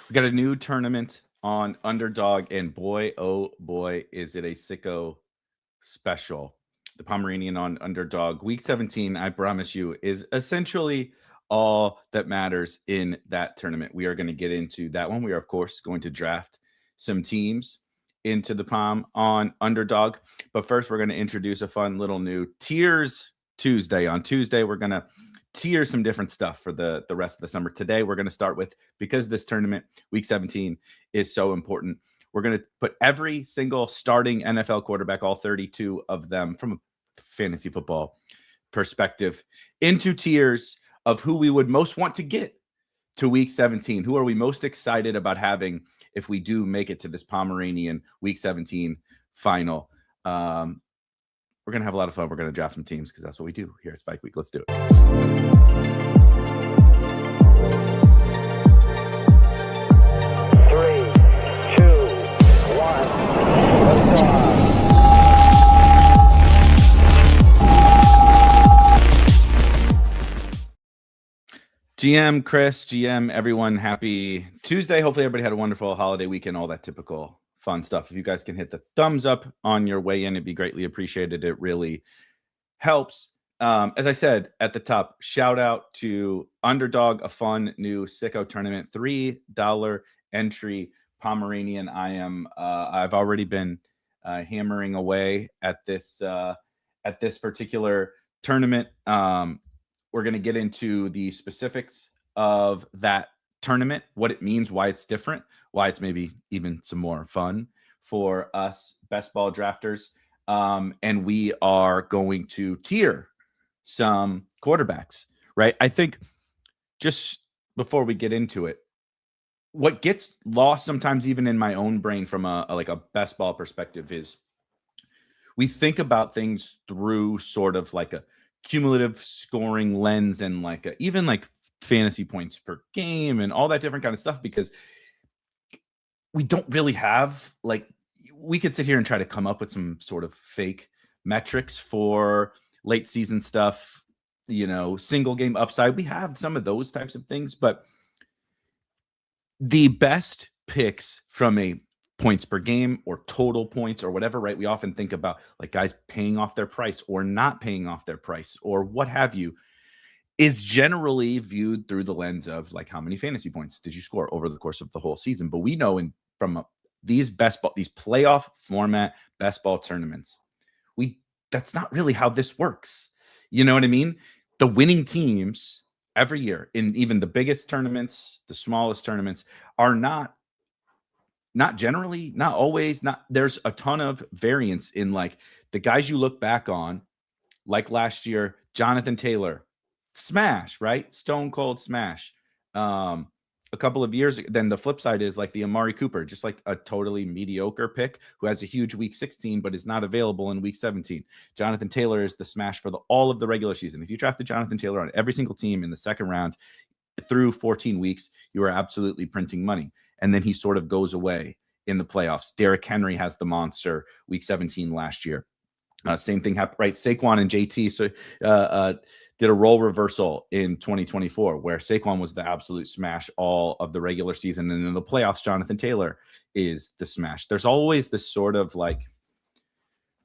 We got a new tournament on Underdog, and boy, oh boy, is it a sicko special. The Pomeranian on Underdog. Week 17, I promise you, is essentially all that matters in that tournament. We are going to get into that one. We are, of course, going to draft some teams into the Pom on Underdog. But first, we're going to introduce a fun little new Tiers Tuesday. On Tuesday, we're going to tier some different stuff for the rest of the summer. Today, we're going to start with, because this tournament, week 17, is so important, we're going to put every single starting NFL quarterback, all 32 of them, from a fantasy football perspective, into tiers of who we would most want to get to week 17. Who are we most excited about having if we do make it to this Pomeranian week 17 final? We're going to have a lot of fun. We're going to draft some teams because that's what we do here at Spike Week. Let's do it. 3, 2, 1, liftoff. GM, Chris, GM, everyone, happy Tuesday. Hopefully everybody had a wonderful holiday weekend, all that typical fun stuff. If you guys can hit the thumbs up on your way in, it'd be greatly appreciated. It really helps. As I said at the top, shout out to Underdog, a fun new sicko tournament, $3 entry Pomeranian. I've already been hammering away at this particular tournament. We're going to get into the specifics of that tournament, what it means, why it's different, why it's maybe even some more fun for us best ball drafters. And we are going to tier some quarterbacks, right? I think just before we get into it, what gets lost sometimes even in my own brain from a best ball perspective is we think about things through sort of like a cumulative scoring lens and like even like fantasy points per game and all that different kind of stuff, because we don't really have, like, we could sit here and try to come up with some sort of fake metrics for late season stuff, single game upside. We have some of those types of things, but the best picks from a points per game or total points or whatever, right? We often think about like guys paying off their price or not paying off their price or what have you, is generally viewed through the lens of like, how many fantasy points did you score over the course of the whole season? But we know from these playoff format best ball tournaments, that's not really how this works. You know what I mean? The winning teams every year in even the biggest tournaments, the smallest tournaments, are not generally, not always, there's a ton of variance in like the guys you look back on, like last year, Jonathan Taylor, smash, right? Stone cold smash. A couple of years, then the flip side is like the Amari Cooper, just like a totally mediocre pick who has a huge week 16, but is not available in week 17. Jonathan Taylor is the smash for all of the regular season. If you drafted Jonathan Taylor on every single team in the second round through 14 weeks, you are absolutely printing money. And then he sort of goes away in the playoffs. Derrick Henry has the monster week 17 last year. Same thing happened, right? Saquon and JT did a role reversal in 2024 where Saquon was the absolute smash all of the regular season. And in the playoffs, Jonathan Taylor is the smash. There's always this sort of like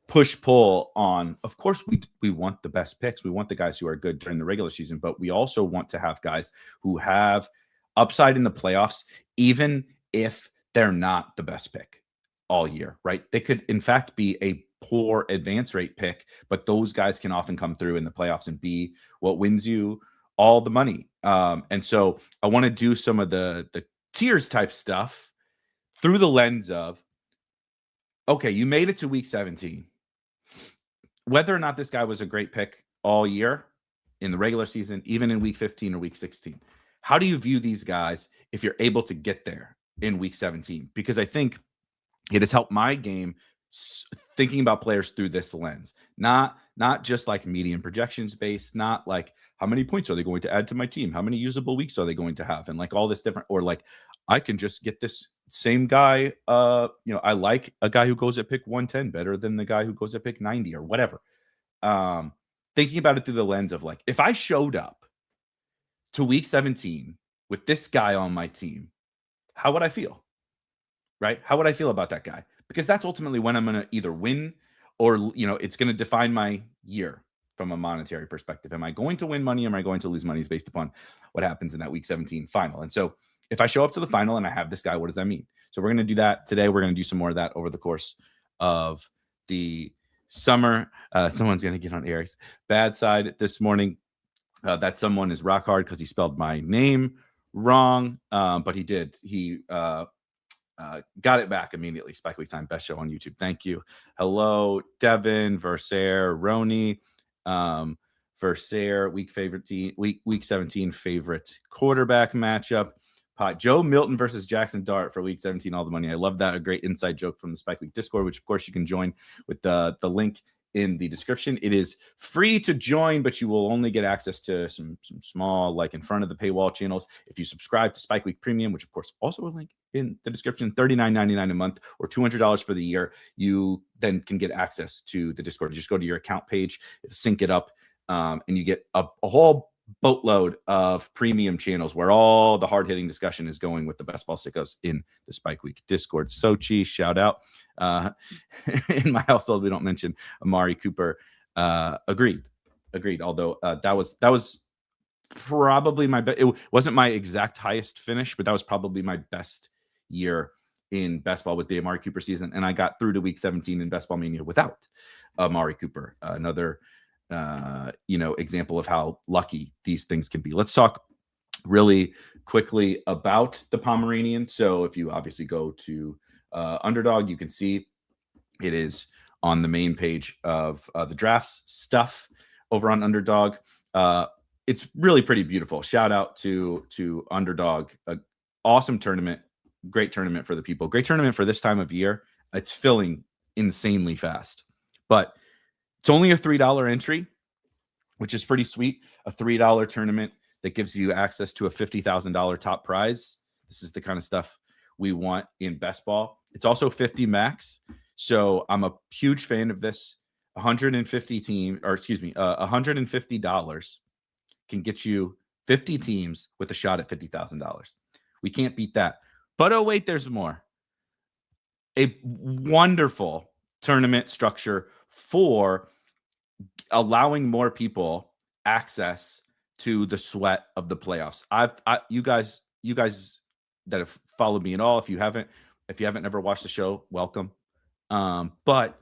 push-pull on, of course, we want the best picks. We want the guys who are good during the regular season, but we also want to have guys who have upside in the playoffs, even if they're not the best pick all year, right? They could, in fact, be a poor advance rate pick, but those guys can often come through in the playoffs and be what wins you all the money. And so I want to do some of the tiers type stuff through the lens of, okay, you made it to week 17. Whether or not this guy was a great pick all year in the regular season, even in week 15 or week 16, how do you view these guys if you're able to get there in week 17? Because I think it has helped my game thinking about players through this lens, not just like median projections based, not like how many points are they going to add to my team, how many usable weeks are they going to have, and like all this different, or like I can just get this same guy. I like a guy who goes at pick 110 better than the guy who goes at pick 90 or whatever. Thinking about it through the lens of like, if I showed up to week 17 with this guy on my team, how would I feel? Right? How would I feel about that guy? Because that's ultimately when I'm going to either win or, it's going to define my year from a monetary perspective. Am I going to win money? Am I going to lose money? Is based upon what happens in that week 17 final. And so if I show up to the final and I have this guy, what does that mean? So we're going to do that today. We're going to do some more of that over the course of the summer. Someone's going to get on Erik's bad side this morning. That someone is rock hard because he spelled my name wrong, but he did. He got it back immediately. Spike Week Time, best show on YouTube. Thank you. Hello, Devin, Versaire, Roni, Versaire, week 17 favorite quarterback matchup. Joe Milton versus Jackson Dart for week 17, all the money. I love that. A great inside joke from the Spike Week Discord, which of course you can join with the link in the description. It is free to join, but you will only get access to some small, like in front of the paywall channels. If you subscribe to Spike Week Premium, which of course also a link in the description, $39.99 a month or $200 for the year, you then can get access to the Discord. You just go to your account page, sync it up, and you get a whole boatload of premium channels where all the hard-hitting discussion is going with the best ball sickos in the Spike Week Discord. Sochi, shout out. In my household, we don't mention Amari Cooper. Agreed. Although that was probably my best. It wasn't my exact highest finish, but that was probably my best year in best ball was the Amari Cooper season, and I got through to week 17 in Best Ball Mania without Amari Cooper. Another example of how lucky these things can be. Let's talk really quickly about the Pomeranian. So if you obviously go to Underdog, you can see it is on the main page of the drafts stuff over on Underdog. It's really pretty beautiful. Shout out to Underdog. Awesome tournament. Great tournament for the people. Great tournament for this time of year. It's filling insanely fast. But it's only a $3 entry, which is pretty sweet. A $3 tournament that gives you access to a $50,000 top prize. This is the kind of stuff we want in best ball. It's also 50 max. So I'm a huge fan of this. $150 can get you 50 teams with a shot at $50,000. We can't beat that. But oh, wait, there's more. A wonderful tournament structure for allowing more people access to the sweat of the playoffs. You guys that have followed me at all, if you haven't ever watched the show, welcome. But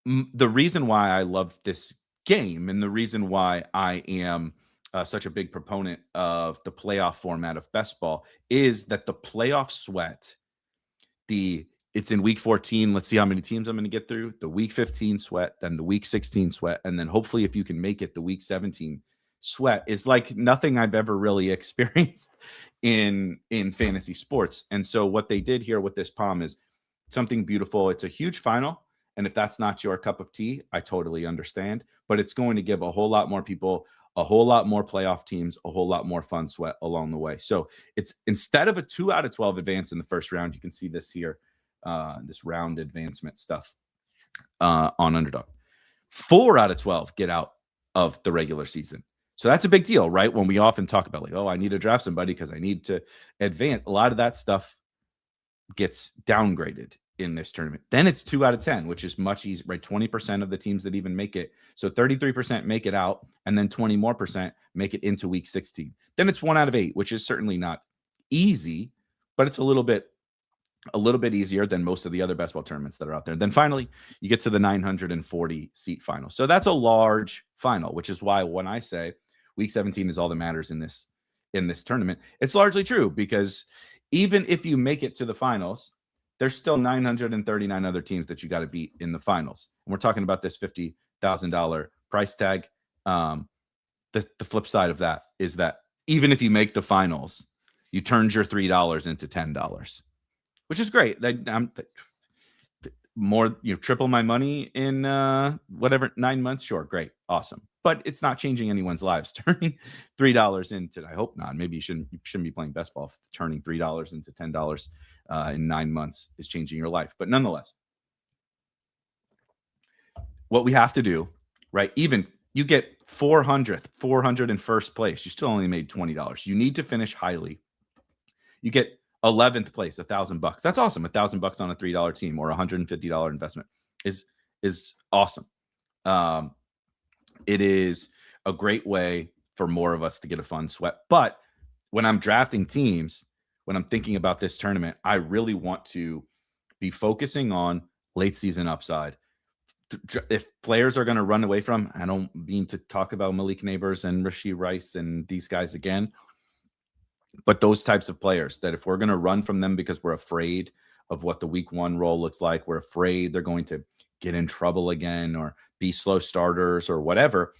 the reason why I love this game and the reason why I am such a big proponent of the playoff format of best ball is that the playoff sweat, it's in week 14. Let's see how many teams I'm going to get through. The week 15 sweat, then the week 16 sweat, and then hopefully if you can make it, the week 17 sweat is like nothing I've ever really experienced in fantasy sports. And so what they did here with this Pom is something beautiful. It's a huge final. And if that's not your cup of tea, I totally understand. But it's going to give a whole lot more people, a whole lot more playoff teams, a whole lot more fun sweat along the way. So it's instead of a 2 out of 12 advance in the first round, you can see this here. This round advancement stuff on Underdog. 4 out of 12 get out of the regular season. So that's a big deal, right? When we often talk about like, oh, I need to draft somebody because I need to advance. A lot of that stuff gets downgraded in this tournament. Then it's 2 out of 10, which is much easier, right? 20% of the teams that even make it. So 33% make it out, and then 20% more make it into week 16. Then it's 1 out of 8, which is certainly not easy, but it's a little bit easier than most of the other best ball tournaments that are out there. And then finally, you get to the 940 seat final. So that's a large final, which is why when I say week 17 is all that matters in this tournament, it's largely true, because even if you make it to the finals, there's still 939 other teams that you got to beat in the finals. And we're talking about this $50,000 price tag. The flip side of that is that even if you make the finals, you turned your $3 into $10, which is great. I'm more, triple my money in 9 months. Sure. Great. Awesome. But it's not changing anyone's lives. Turning $3 into, I hope not. Maybe you shouldn't be playing best ball if turning $3 into $10 in 9 months is changing your life. But nonetheless, what we have to do, right? Even you get 400 in first place. You still only made $20. You need to finish highly. You get 11th place, $1,000. That's awesome. $1,000 on a $3 team or $150 investment is awesome. It is a great way for more of us to get a fun sweat. But when I'm drafting teams, when I'm thinking about this tournament, I really want to be focusing on late season upside. If players are going to run away from, I don't mean to talk about Malik Neighbors and Rashee Rice and these guys again, but those types of players that if we're going to run from them because we're afraid of what the week one role looks like, we're afraid they're going to get in trouble again or be slow starters or whatever,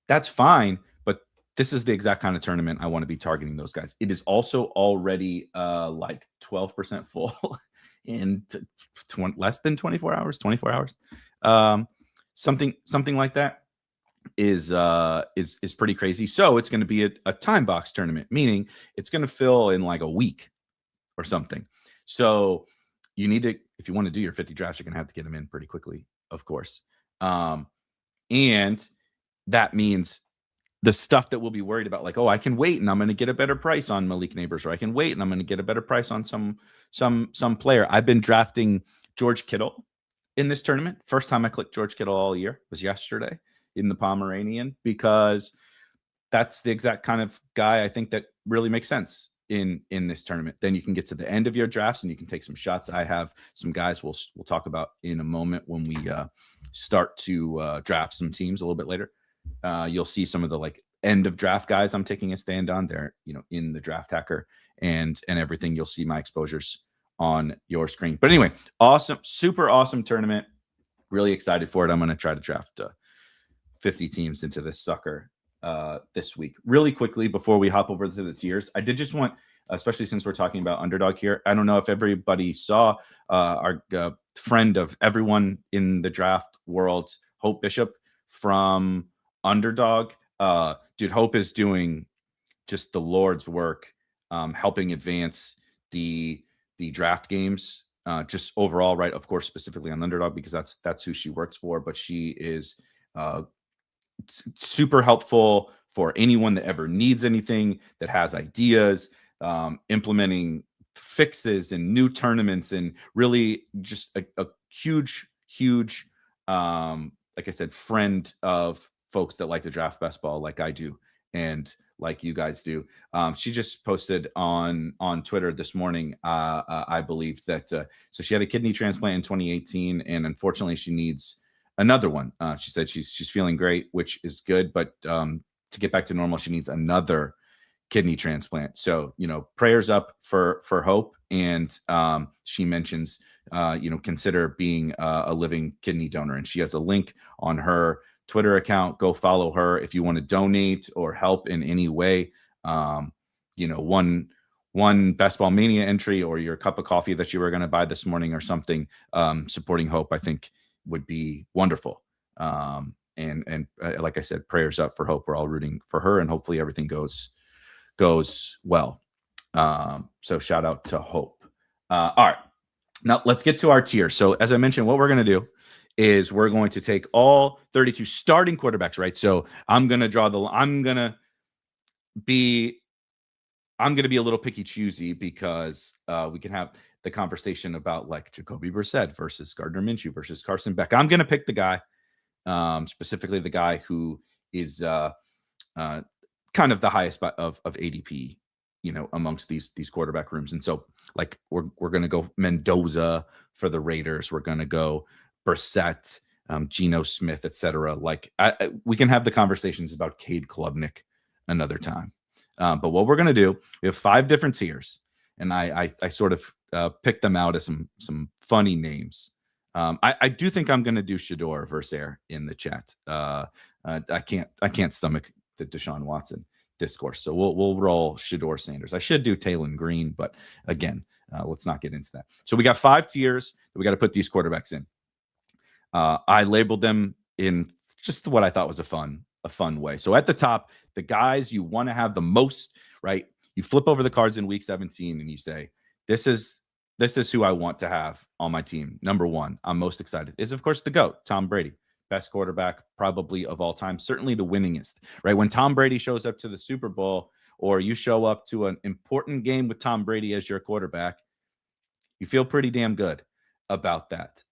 that's fine. But this is the exact kind of tournament I want to be targeting those guys. It is also already like 12% full in less than 24 hours, 24 hours. Something like that is pretty crazy. So it's going to be a time box tournament, meaning it's going to fill in like a week or something. So you need to, if you want to do your 50 drafts, you're going to have to get them in pretty quickly, of course. And that means the stuff that we'll be worried about, like, oh, I can wait and I'm going to get a better price on Malik Neighbors, or I can wait and I'm going to get a better price on some player. I've been drafting George Kittle in this tournament. First time I clicked George Kittle all year was yesterday in the Pomeranian, because that's the exact kind of guy I think that really makes sense in this tournament. Then you can get to the end of your drafts and you can take some shots. I have some guys we'll talk about in a moment when we start to draft some teams a little bit later. You'll see some of the like end of draft guys I'm taking a stand on there, in the draft hacker and everything. You'll see my exposures on your screen. But anyway, awesome, super awesome tournament. Really excited for it. I'm going to try to draft 50 teams into this sucker this week. Really quickly, before we hop over to the tiers, I did just want, especially since we're talking about Underdog here, I don't know if everybody saw our friend of everyone in the draft world, Hope Bishop from Underdog. Dude, Hope is doing just the Lord's work, helping advance the draft games, just overall, right? Of course, specifically on Underdog, because that's who she works for. But she is super helpful for anyone that ever needs anything, that has ideas, implementing fixes and new tournaments, and really just a huge, like I said, friend of folks that like to draft best ball like I do and like you guys do. She just posted on Twitter this morning, I believe that so she had a kidney transplant in 2018, and unfortunately she needs another one. She said she's feeling great, which is good, but to get back to normal, she needs another kidney transplant. So, prayers up for Hope. And she mentions, consider being a living kidney donor. And she has a link on her Twitter account. Go follow her if you want to donate or help in any way. One Best Ball Mania entry or your cup of coffee that you were going to buy this morning or something, supporting Hope, I think would be wonderful. And like I said, prayers up for Hope. We're all rooting for her, and hopefully everything goes well. So shout out to Hope. All right, now let's get to our tier. So as I mentioned, what we're going to do is we're going to take all 32 starting quarterbacks, right? So I'm going to be a little picky choosy, because we can have the conversation about like Jacoby Brissett versus Gardner Minshew versus Carson Beck. I'm going to pick the guy, specifically the guy who is kind of the highest of ADP, amongst these quarterback rooms. And so like we're going to go Mendoza for the Raiders. We're going to go Brissett, Geno Smith, etc. Like we can have the conversations about Cade Klubnik another time. But what we're going to do, we have 5 different tiers, and I sort of picked them out as some funny names. I do think I'm going to do Shador versus Air in the chat. I can't stomach the Deshaun Watson discourse, so we'll roll Shador Sanders. I should do Taylon Green, but again, let's not get into that. So we got 5 tiers that we got to put these quarterbacks in. I labeled them in just what I thought was a fun way. So at the top, the guys you want to have the most, right? You flip over the cards in week 17 and you say, this is who I want to have on my team. Number 1, I'm most excited, is of course the GOAT, Tom Brady. Best quarterback probably of all time, certainly the winningest, right? When Tom Brady shows up to the Super Bowl, or you show up to an important game with Tom Brady as your quarterback, you feel pretty damn good about that.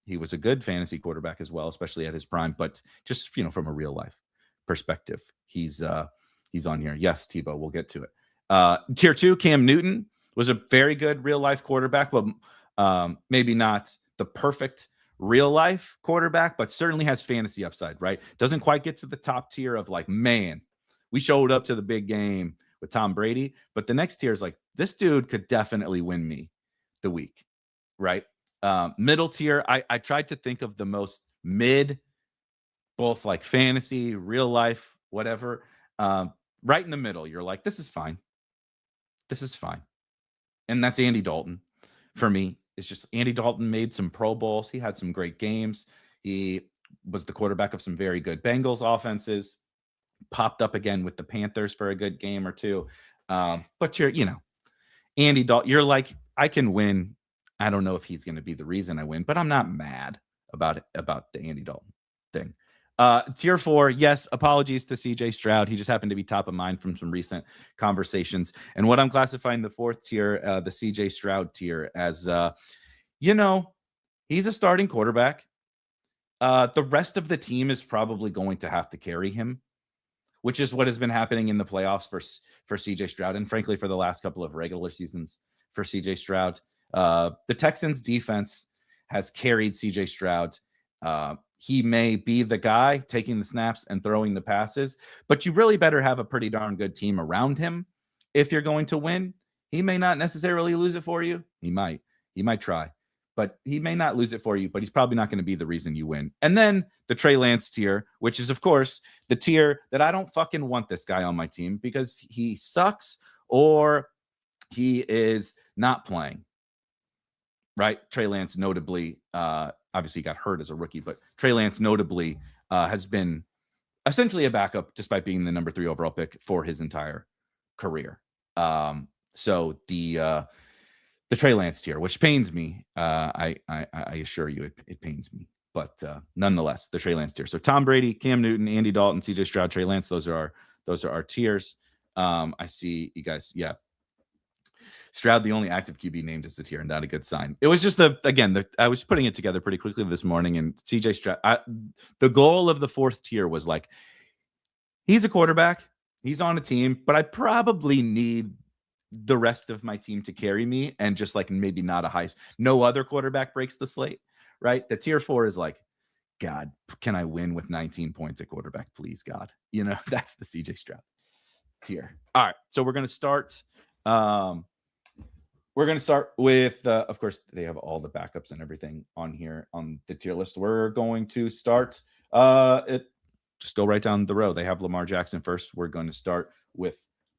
He was a good fantasy quarterback as well, especially at his prime, but just, from a real life perspective, he's on here. Yes, Tebow, we'll get to it. Tier 2, Cam Newton was a very good real life quarterback, but maybe not the perfect real life quarterback, but certainly has fantasy upside, right? Doesn't quite get to the top tier of like, man, we showed up to the big game with Tom Brady, but the next tier is like, this dude could definitely win me the week, right? Middle tier, I tried to think of the most mid, both like fantasy, real life, whatever. Right in the middle, you're like, this is fine. This is fine. And that's Andy Dalton for me. It's just Andy Dalton made some Pro Bowls. He had some great games. He was the quarterback of some very good Bengals offenses. Popped up again with the Panthers for a good game or two. But Andy Dalton, you're like, I can win. I don't know if he's going to be the reason I win, but I'm not mad about it, about the Andy Dalton thing. Tier 4, yes, apologies to CJ Stroud. He just happened to be top of mind from some recent conversations. And what I'm classifying the 4th tier, the CJ Stroud tier, as, he's a starting quarterback. The rest of the team is probably going to have to carry him, which is what has been happening in the playoffs for CJ Stroud, and frankly, for the last couple of regular seasons for CJ Stroud. The Texans defense has carried CJ Stroud. He may be the guy taking the snaps and throwing the passes, but you really better have a pretty darn good team around him if you're going to win. He may not necessarily lose it for you. He might try, but he may not lose it for you, but he's probably not going to be the reason you win. And then the Trey Lance tier, which is, of course, the tier that I don't fucking want this guy on my team because he sucks or he is not playing. Right? Trey Lance notably, obviously got hurt as a rookie, but Trey Lance notably has been essentially a backup despite being the number 3 overall pick for his entire career. So the Trey Lance tier, which pains me, I assure you it pains me, but nonetheless, the Trey Lance tier. So Tom Brady, Cam Newton, Andy Dalton, CJ Stroud, Trey Lance, those are our tiers. I see you guys, yeah. Stroud, the only active QB named as the tier, and not a good sign. It was just I was putting it together pretty quickly this morning, and CJ Stroud, the goal of the 4th tier was like, he's a quarterback, he's on a team, but I probably need the rest of my team to carry me, and just like maybe not no other quarterback breaks the slate, right? The tier 4 is like, God, can I win with 19 points at quarterback, please, God? That's the CJ Stroud tier. All right, so we're going to start. We're going to start with, of course, they have all the backups and everything on here on the tier list. We're going to start, just go right down the row. They have Lamar Jackson first. We're going to start with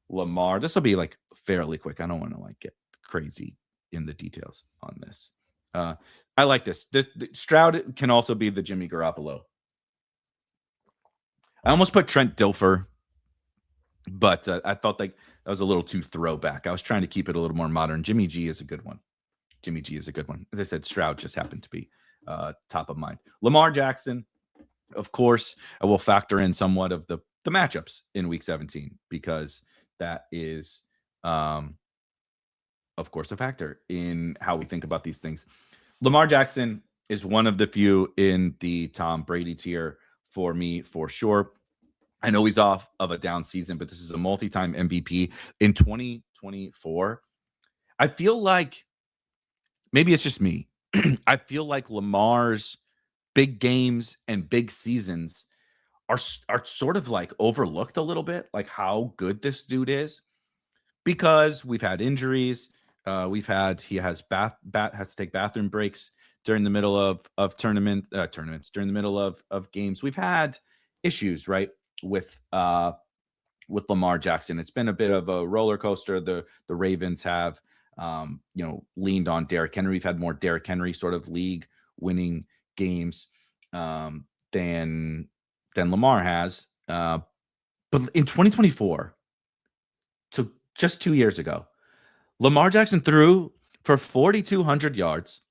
Lamar. This will be like fairly quick. I don't want to like get crazy in the details on this. I like this. The Stroud can also be the Jimmy Garoppolo. I almost put Trent Dilfer, but I thought like that was a little too throwback. I was trying to keep it a little more modern. Jimmy G is a good one. As I said, Stroud just happened to be top of mind. Lamar Jackson, of course, I will factor in somewhat of the matchups in Week 17 because that is, of course, a factor in how we think about these things. Lamar Jackson is one of the few in the Tom Brady tier for me, for sure. I know he's off of a down season, but this is a multi-time MVP in 2024. I feel like maybe it's just me. I feel like Lamar's big games and big seasons are sort of like overlooked a little bit, like how good this dude is, because we've had injuries. He has to take bathroom breaks during the middle of tournaments, during the middle of games. We've had issues, right? With Lamar Jackson. It's been a bit of a roller coaster. The Ravens have leaned on Derrick Henry. We've had more Derrick Henry sort of league winning games than Lamar has. But in 2024, so just 2 years ago, Lamar Jackson threw for 4,200 yards,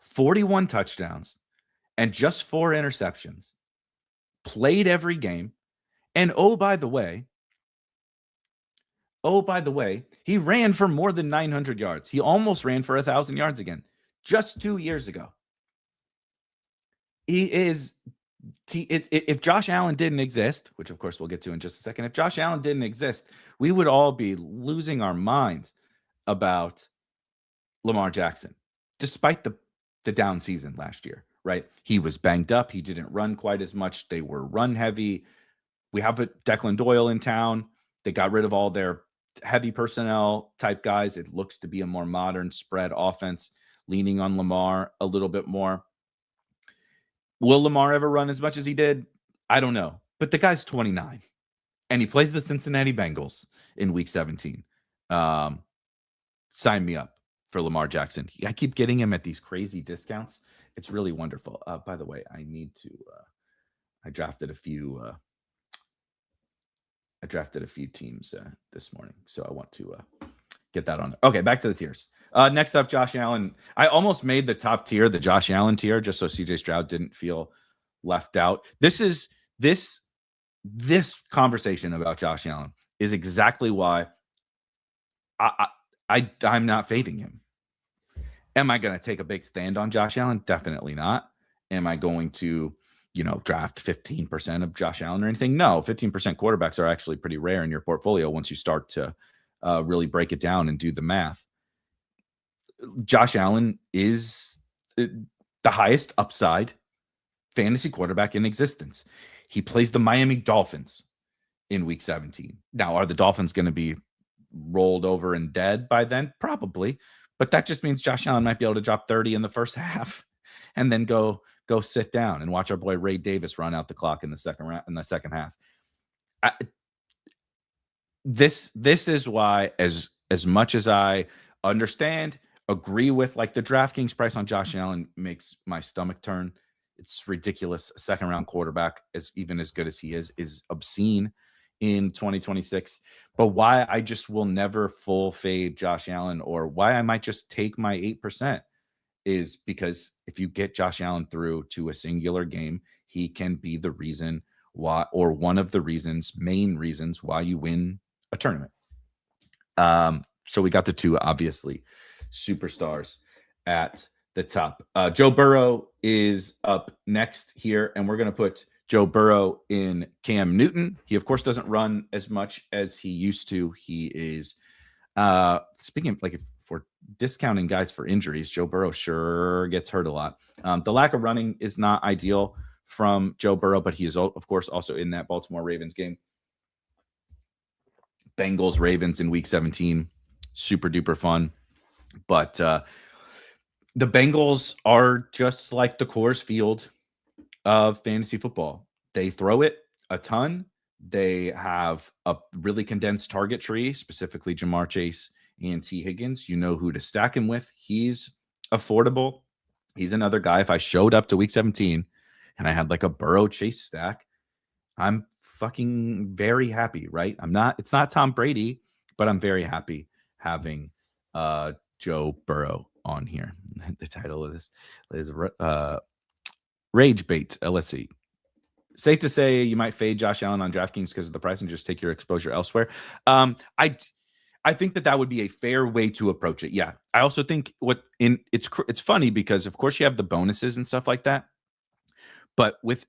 41 touchdowns, and just 4 interceptions. Played every game. And oh, by the way, Oh, by the way, he ran for more than 900 yards. He almost ran for 1,000 yards again just 2 years ago. If Josh Allen didn't exist, which of course we'll get to in just a second, if Josh Allen didn't exist, we would all be losing our minds about Lamar Jackson, despite the down season last year, right? He was banged up. He didn't run quite as much. They were run heavy. We have Declan Doyle in town. They got rid of all their heavy personnel type guys. It looks to be a more modern spread offense, leaning on Lamar a little bit more. Will Lamar ever run as much as he did? I don't know. But the guy's 29, and he plays the Cincinnati Bengals in Week 17. Sign me up for Lamar Jackson. I keep getting him at these crazy discounts. It's really wonderful. By the way, I need to. I drafted a few. I drafted a few teams this morning, so I want to get that on there. Okay, back to the tiers. Next up, Josh Allen. I almost made the top tier the Josh Allen tier just so CJ Stroud didn't feel left out. This conversation about Josh Allen is exactly why I'm not fading him. Am I going to take a big stand on Josh Allen? Definitely not. Am I going to, draft 15% of Josh Allen or anything? No, 15% quarterbacks are actually pretty rare in your portfolio once you start to really break it down and do the math. Josh Allen is the highest upside fantasy quarterback in existence. He plays the Miami Dolphins in Week 17. Now, are the Dolphins going to be rolled over and dead by then? Probably. But that just means Josh Allen might be able to drop 30 in the first half and then go sit down and watch our boy Ray Davis run out the clock in the second half. This is why, as much as I understand, agree with, like, the DraftKings price on Josh Allen makes my stomach turn. It's ridiculous. A second-round quarterback, even as good as he is obscene in 2026. But why I just will never full fade Josh Allen, or why I might just take my 8%, is because if you get Josh Allen through to a singular game, he can be the reason why, or one of the main reasons why you win a tournament. So we got the two, obviously, superstars at the top. Joe Burrow is up next here, and we're going to put Joe Burrow in Cam Newton. He, of course, doesn't run as much as he used to. He is, speaking of, like, if we're discounting guys for injuries, Joe Burrow sure gets hurt a lot. The lack of running is not ideal from Joe Burrow, but he is, of course, also in that Baltimore Ravens game. Bengals Ravens in Week 17, super duper fun. But the Bengals are just like the Coors Field of fantasy football. They throw it a ton. They have a really condensed target tree, specifically Jamar Chase and T. Higgins. You know who to stack him with. He's affordable. He's another guy. If I showed up to Week 17 and I had like a Burrow Chase stack, I'm fucking very happy, right? It's not Tom Brady, but I'm very happy having Joe Burrow on here. The title of this is Rage Bait. Let's see. Safe to say you might fade Josh Allen on DraftKings because of the price and just take your exposure elsewhere. I think that would be a fair way to approach it. Yeah. I also think it's funny because, of course, you have the bonuses and stuff like that. But with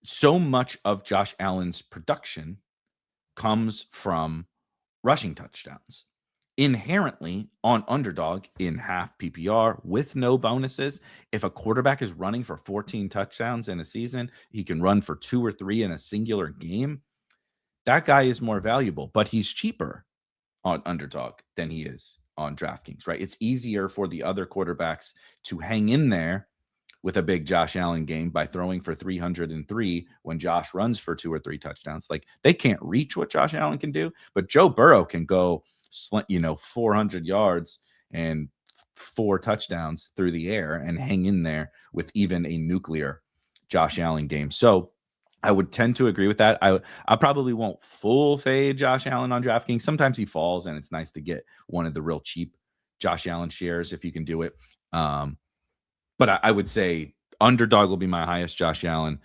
so much of Josh Allen's production comes from rushing touchdowns. Inherently, on Underdog in half PPR with no bonuses, if a quarterback is running for 14 touchdowns in a season, he can run for 2 or 3 in a singular game. That guy is more valuable, but he's cheaper on Underdog than he is on DraftKings, right? It's easier for the other quarterbacks to hang in there with a big Josh Allen game by throwing for 303 when Josh runs for 2 or 3 touchdowns. Like, they can't reach what Josh Allen can do, but Joe Burrow can go 400 yards and 4 touchdowns through the air and hang in there with even a nuclear Josh Allen game. So I would tend to agree with that. I probably won't full fade Josh Allen on DraftKings. Sometimes he falls, and it's nice to get one of the real cheap Josh Allen shares if you can do it. But I would say Underdog will be my highest Josh Allen.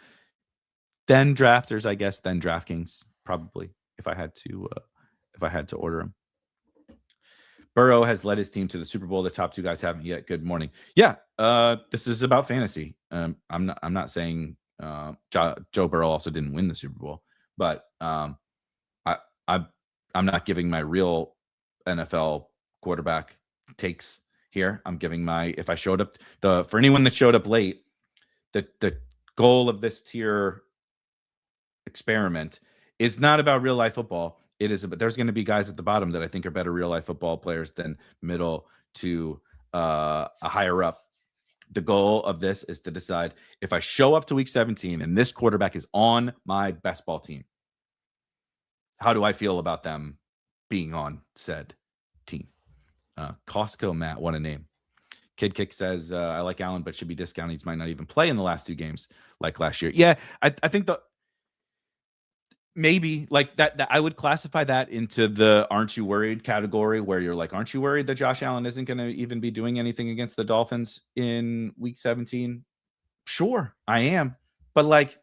Then Drafters, I guess. Then DraftKings, probably, if I had to order them. Burrow has led his team to the Super Bowl. The top two guys haven't yet. Good morning. Yeah, this is about fantasy. I'm not saying Joe Burrow also didn't win the Super Bowl, but I'm not giving my real NFL quarterback takes here. I'm giving my, if I showed up, for anyone that showed up late, the goal of this tier experiment is not about real life football. It is, but there's going to be guys at the bottom that I think are better real life football players than middle to a higher up. The goal of this is to decide if I show up to week 17 and this quarterback is on my best ball team, how do I feel about them being on said team? Costco Matt, what a name. Kid Kick says, I like Allen, but should be discounted. He might not even play in the last 2 games like last year. Yeah, I think maybe like that I would classify that into the aren't you worried category, where you're like, aren't you worried that Josh Allen isn't going to even be doing anything against the Dolphins in week 17? Sure, I am. But like,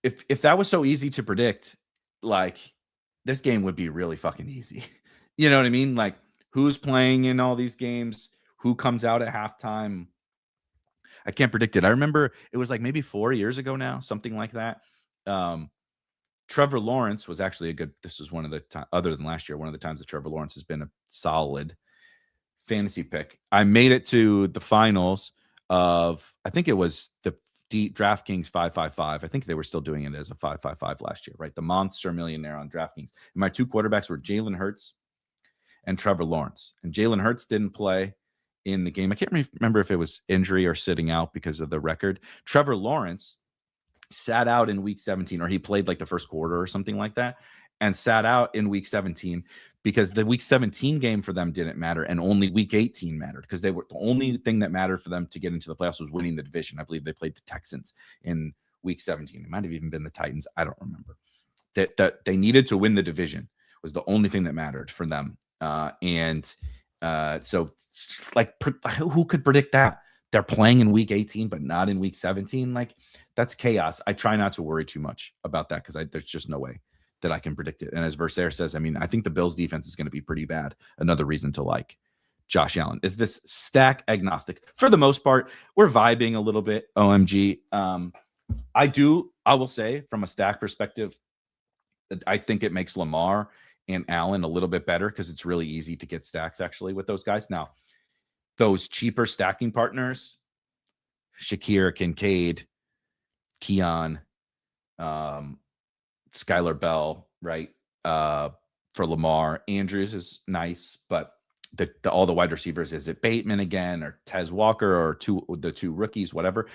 if that was so easy to predict, like this game would be really fucking easy. You know what I mean? Like, who's playing in all these games? Who comes out at halftime? I can't predict it. I remember it was like maybe 4 years ago now, something like that. Trevor Lawrence was actually this was one of the other than last year, one of the times that Trevor Lawrence has been a solid fantasy pick. I made it to the finals of, I think it was the DraftKings 555. I think they were still doing it as a 555 last year, right? The monster millionaire on DraftKings. And my 2 quarterbacks were Jalen Hurts and Trevor Lawrence. And Jalen Hurts didn't play in the game. I can't remember if it was injury or sitting out because of the record. Trevor Lawrence sat out in week 17, or he played like the first quarter or something like that, and sat out in week 17 because the week 17 game for them didn't matter, and only week 18 mattered, because they were the only thing that mattered for them to get into the playoffs was winning the division. I believe they played the Texans in week 17. It might have even been the Titans. I don't remember. That they needed to win the division was the only thing that mattered for them. So like, who could predict that? They're playing in week 18, but not in week 17. Like, that's chaos. I try not to worry too much about that, because there's just no way that I can predict it. And as Versaire says, I mean, I think the Bills defense is going to be pretty bad. Another reason to like Josh Allen is this stack agnostic. For the most part, we're vibing a little bit. OMG. I will say, from a stack perspective, I think it makes Lamar and Allen a little bit better, because it's really easy to get stacks actually with those guys. Now, those cheaper stacking partners, Shakir, Kincaid, Keon, Skylar Bell, right? For Lamar, Andrews is nice, but all the wide receivers, is it Bateman again, or Tez Walker, or the 2 rookies, whatever?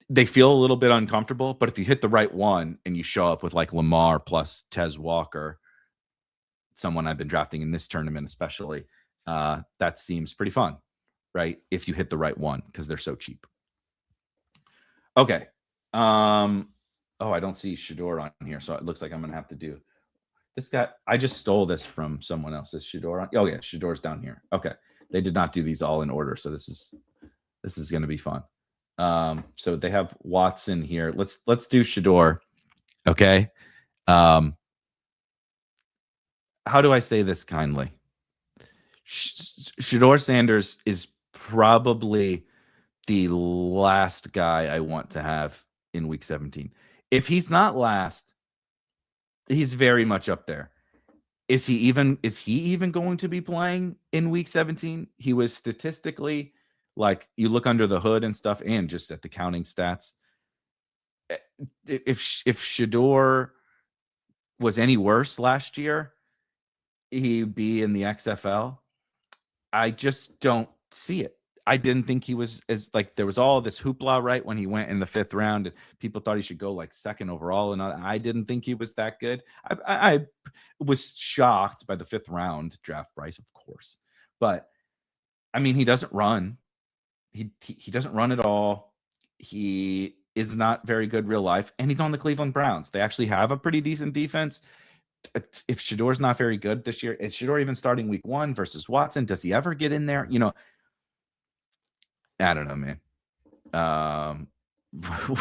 They feel a little bit uncomfortable, but if you hit the right one and you show up with like Lamar plus Tez Walker, someone I've been drafting in this tournament especially, that seems pretty fun, right? If you hit the right one, because they're so cheap. Okay. I don't see Shador on here, so it looks like I'm going to have to do this guy. I just stole this from someone else. Is Shador on? Oh yeah, Shador's down here. Okay. They did not do these all in order, so this is going to be fun. So they have Watson here. Let's do Shador. Okay. How do I say this kindly? Shador Sanders is probably the last guy I want to have in week 17. If he's not last, he's very much up there. Is he even going to be playing in week 17? He was statistically, like, you look under the hood and stuff, and just at the counting stats, if Shador was any worse last year, he'd be in the XFL. I just don't see it. I didn't think he was as, like, there was all this hoopla right when he went in the 5th round, and people thought he should go like 2nd overall, and I didn't think he was that good. I was shocked by the 5th round draft price, of course, but I mean, he doesn't run. He doesn't run at all. He is not very good real life, and he's on the Cleveland Browns. They actually have a pretty decent defense. If Shador's not very good this year, is Shador even starting week 1 versus Watson? Does he ever get in there? You know, I don't know, man.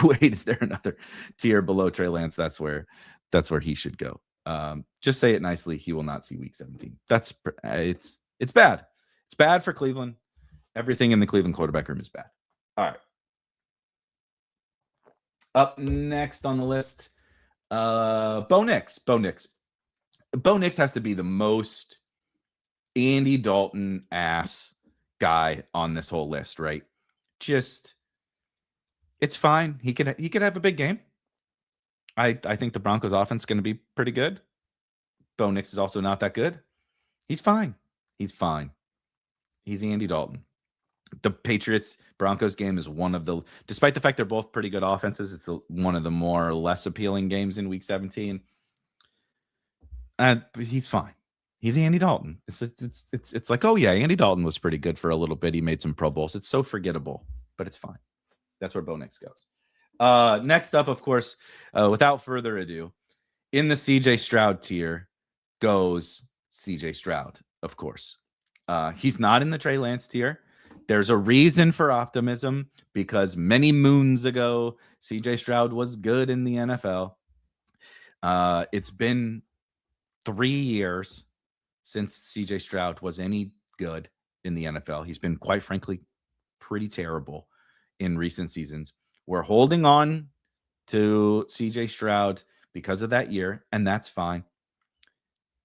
Wait, is there another tier below Trey Lance? That's where he should go. Just say it nicely. He will not see week 17. That's it's bad. It's bad for Cleveland. Everything in the Cleveland quarterback room is bad. All right. Up next on the list, Bo Nix. Bo Nix has to be the most Andy Dalton ass guy on this whole list, right? Just, it's fine. He could have a big game. I think the Broncos offense is going to be pretty good. Bo Nix is also not that good. He's fine. He's fine. He's Andy Dalton. The Patriots-Broncos game is one of the, despite the fact they're both pretty good offenses, it's one of the more less appealing games in Week 17. He's fine. He's Andy Dalton. It's like, oh yeah, Andy Dalton was pretty good for a little bit. He made some Pro Bowls. It's so forgettable, but it's fine. That's where Bo Nix goes. Next up, of course, without further ado, in the CJ Stroud tier goes CJ Stroud, of course. He's not in the Trey Lance tier. There's a reason for optimism because many moons ago, CJ Stroud was good in the NFL. It's been 3 years since CJ Stroud was any good in the NFL. He's been, quite frankly, pretty terrible in recent seasons. We're holding on to CJ Stroud because of that year, and that's fine.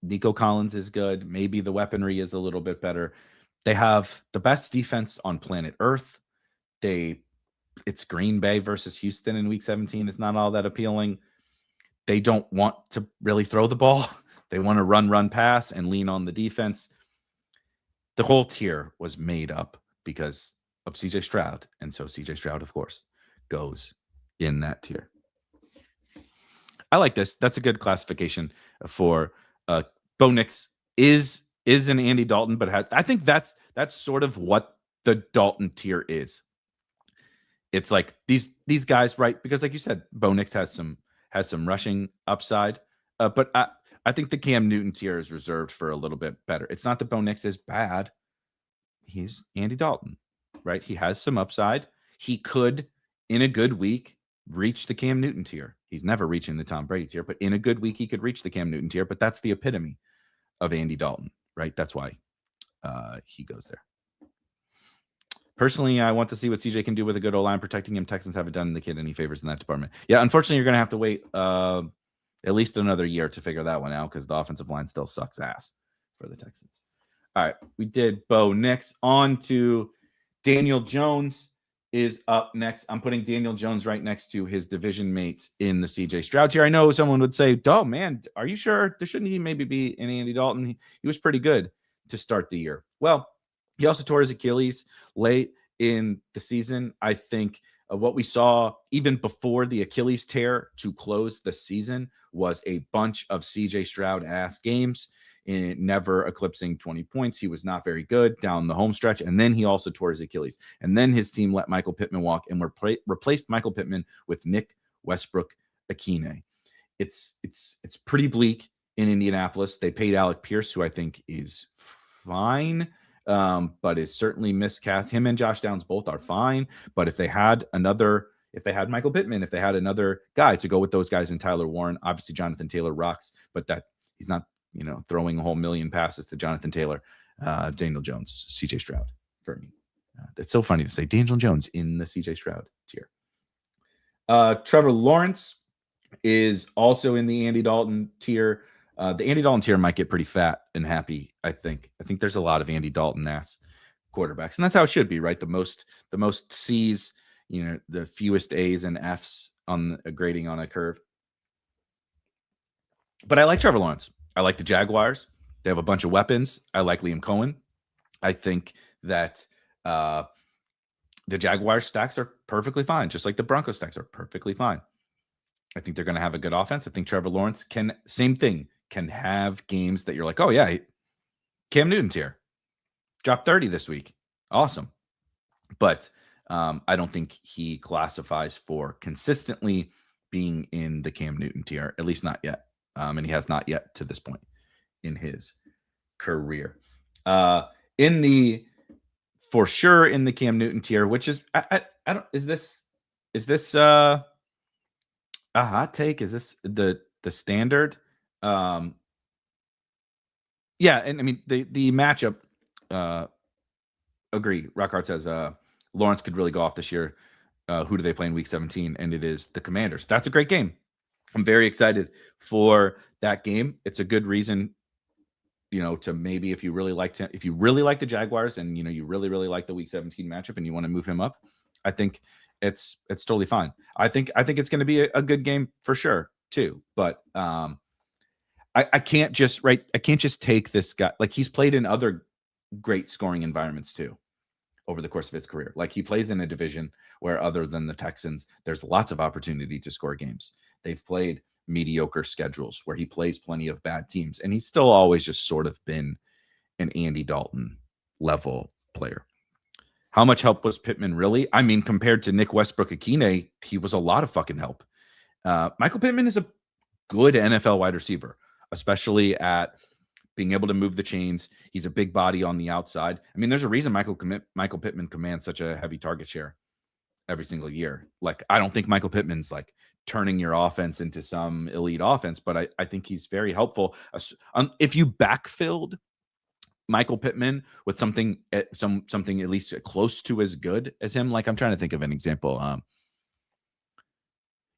Nico Collins is good. Maybe the weaponry is a little bit better. They have the best defense on planet Earth. It's Green Bay versus Houston in Week 17. It's not all that appealing. They don't want to really throw the ball. They want to run, pass, and lean on the defense. The whole tier was made up because of CJ Stroud. And so CJ Stroud, of course, goes in that tier. I like this. That's a good classification for Bo Nix is an Andy Dalton, but I think that's sort of what the Dalton tier is. It's like these guys, right? Because like you said, Bo Nix has some rushing upside, but I think the Cam Newton tier is reserved for a little bit better. It's not that Bo Nix is bad. He's Andy Dalton, right? He has some upside. He could, in a good week, reach the Cam Newton tier. He's never reaching the Tom Brady tier, but in a good week, he could reach the Cam Newton tier. But that's the epitome of Andy Dalton, right? That's why he goes there. Personally, I want to see what CJ can do with a good O-line protecting him. Texans haven't done the kid any favors in that department. Yeah, unfortunately, you're going to have to wait at least another year to figure that one out because the offensive line still sucks ass for the Texans. All right, we did Bo Nix. On to Daniel Jones is up next. I'm putting Daniel Jones right next to his division mate in the CJ Stroud tier. I know someone would say, oh, man, are you sure? Shouldn't he maybe be in Andy Dalton? He was pretty good to start the year. Well, he also tore his Achilles late in the season. I think what we saw even before the Achilles tear to close the season was a bunch of CJ Stroud-ass games, never eclipsing 20 points. He was not very good down the home stretch, and then he also tore his Achilles. And then his team let Michael Pittman walk and replaced Michael Pittman with Nick Westbrook-Akine. It's pretty bleak in Indianapolis. They paid Alec Pierce, who I think is fine, but is certainly miscast. Him and Josh Downs both are fine, but if they had Michael Pittman, if they had another guy to go with those guys in Tyler Warren, obviously Jonathan Taylor rocks, but that he's not, throwing a whole million passes to Jonathan Taylor. Daniel Jones, CJ Stroud for me. It's so funny to say Daniel Jones in the CJ Stroud tier. Trevor Lawrence is also in the Andy Dalton tier. The Andy Dalton tier might get pretty fat and happy. I think there's a lot of Andy Dalton ass quarterbacks, and that's how it should be, right? The most C's, the fewest A's and F's on a grading on a curve. But I like Trevor Lawrence. I like the Jaguars. They have a bunch of weapons. I like Liam Cohen. I think that the Jaguars stacks are perfectly fine, just like the Broncos stacks are perfectly fine. I think they're going to have a good offense. I think Trevor Lawrence can have games that you're like, oh yeah, Cam Newton tier. Dropped 30 this week. Awesome. But I don't think he classifies for consistently being in the Cam Newton tier, at least not yet. And he has not yet to this point in his career. For sure in the Cam Newton tier, which is I don't is this a hot take? Is this the standard? Yeah, and I mean the matchup. Agree. Rockhard says Lawrence could really go off this year. Who do they play in Week 17? And it is the Commanders. That's a great game. I'm very excited for that game. It's a good reason, to maybe if you really like the Jaguars and you really like the Week 17 matchup and you want to move him up, I think it's totally fine. I think it's going to be a good game for sure too. But I can't just take this guy. Like, he's played in other great scoring environments too over the course of his career. Like, he plays in a division where, other than the Texans, there's lots of opportunity to score games. They've played mediocre schedules where he plays plenty of bad teams, and he's still always just sort of been an Andy Dalton level player. How much help was Pittman really? I mean, compared to Nick Westbrook-Akine, he was a lot of fucking help. Michael Pittman is a good NFL wide receiver, especially at being able to move the chains. He's a big body on the outside. I mean, there's a reason Michael Pittman commands such a heavy target share every single year. Like, I don't think Michael Pittman's like turning your offense into some elite offense, but I think he's very helpful. If you backfilled Michael Pittman with something at least close to as good as him, like, I'm trying to think of an example.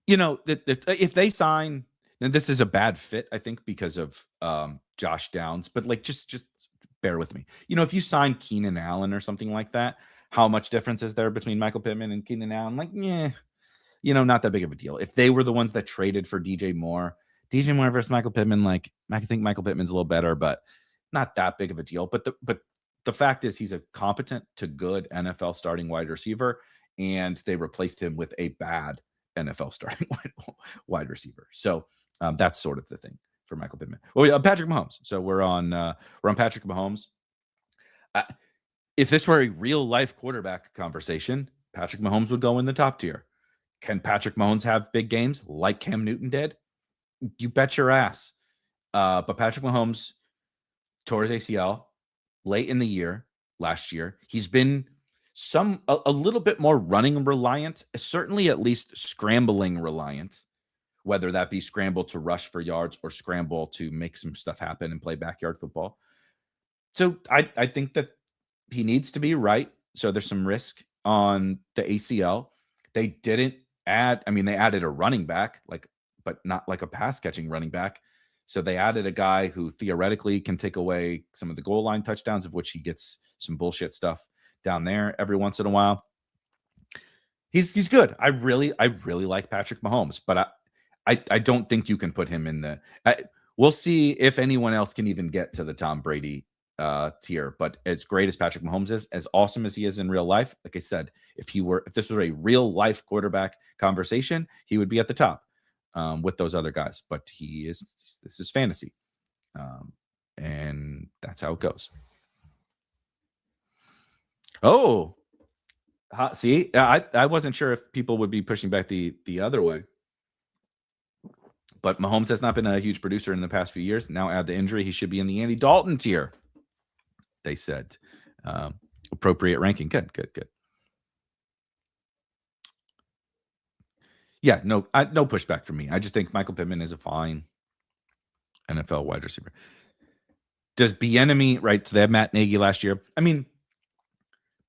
If they sign, and this is a bad fit, I think, because of Josh Downs, but like, just bear with me. If you sign Keenan Allen or something like that, how much difference is there between Michael Pittman and Keenan Allen? Like, not that big of a deal. If they were the ones that traded for DJ Moore versus Michael Pittman, like, I think Michael Pittman's a little better, but not that big of a deal. But the fact is, he's a competent to good NFL starting wide receiver, and they replaced him with a bad NFL starting wide receiver. So that's sort of the thing for Michael Pittman. Well, Patrick Mahomes. So we're on Patrick Mahomes. If this were a real life quarterback conversation, Patrick Mahomes would go in the top tier. Can Patrick Mahomes have big games like Cam Newton did? You bet your ass. But Patrick Mahomes tore his ACL late in the year last year. He's been a little bit more running reliant, certainly at least scrambling reliant, whether that be scramble to rush for yards or scramble to make some stuff happen and play backyard football. So I think that he needs to be right. So there's some risk on the ACL. They didn't add, they added a running back, but not like a pass catching running back. So they added a guy who theoretically can take away some of the goal line touchdowns, of which he gets some bullshit stuff down there every once in a while. He's good. I really like Patrick Mahomes, but I don't think you can put him in the. We'll see if anyone else can even get to the Tom Brady tier. But as great as Patrick Mahomes is, as awesome as he is in real life, like I said, if this was a real life quarterback conversation, he would be at the top with those other guys. But this is fantasy, and that's how it goes. Oh, see, I wasn't sure if people would be pushing back the other way. But Mahomes has not been a huge producer in the past few years. Now add the injury, he should be in the Andy Dalton tier, they said. Appropriate ranking. Good. Yeah, no pushback from me. I just think Michael Pittman is a fine NFL wide receiver. Does Bieniemy, right? So they had Matt Nagy last year.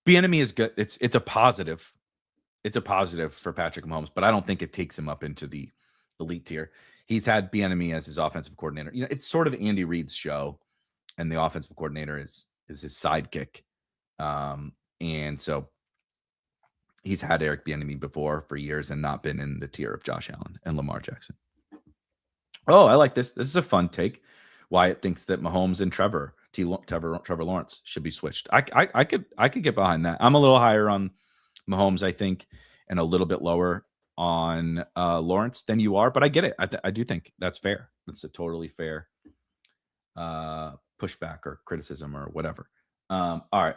Bieniemy is good. It's a positive. It's a positive for Patrick Mahomes, but I don't think it takes him up into the elite tier. He's had Bieniemy as his offensive coordinator. It's sort of Andy Reid's show, and the offensive coordinator is his sidekick. And so he's had Eric Bieniemy before for years and not been in the tier of Josh Allen and Lamar Jackson. Oh, I like this. This is a fun take. Wyatt thinks that Mahomes and Trevor Lawrence should be switched. I could get behind that. I'm a little higher on Mahomes, I think, and a little bit lower on Lawrence than you are, but I get it. I do think that's fair. That's a totally fair pushback or criticism or whatever. All right.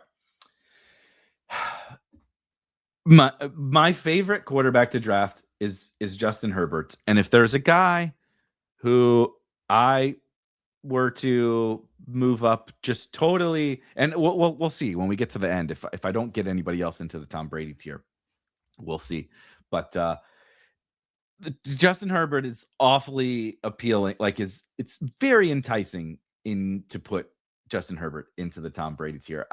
My favorite quarterback to draft is Justin Herbert. And if there's a guy who I were to move up just totally, and we'll see when we get to the end. If I don't get anybody else into the Tom Brady tier, we'll see. But Justin Herbert is awfully appealing. Like it's very enticing to put Justin Herbert into the Tom Brady tier.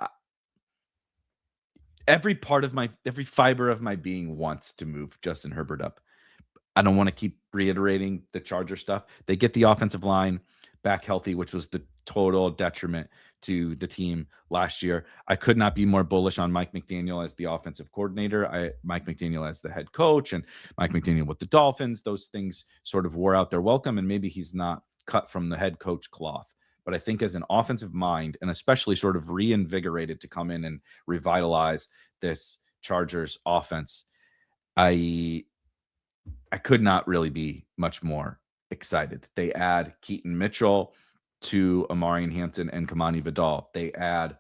Every fiber of my being wants to move Justin Herbert up. I don't want to keep reiterating the Charger stuff. They get the offensive line back healthy, which was the total detriment to the team last year. I could not be more bullish on Mike McDaniel as the offensive coordinator. Mike McDaniel as the head coach and Mike McDaniel with the Dolphins. Those things sort of wore out their welcome, and maybe he's not cut from the head coach cloth. But I think as an offensive mind, and especially sort of reinvigorated to come in and revitalize this Chargers offense, I could not really be much more excited. They add Keaton Mitchell to Amarian Hampton and Kamani Vidal. They add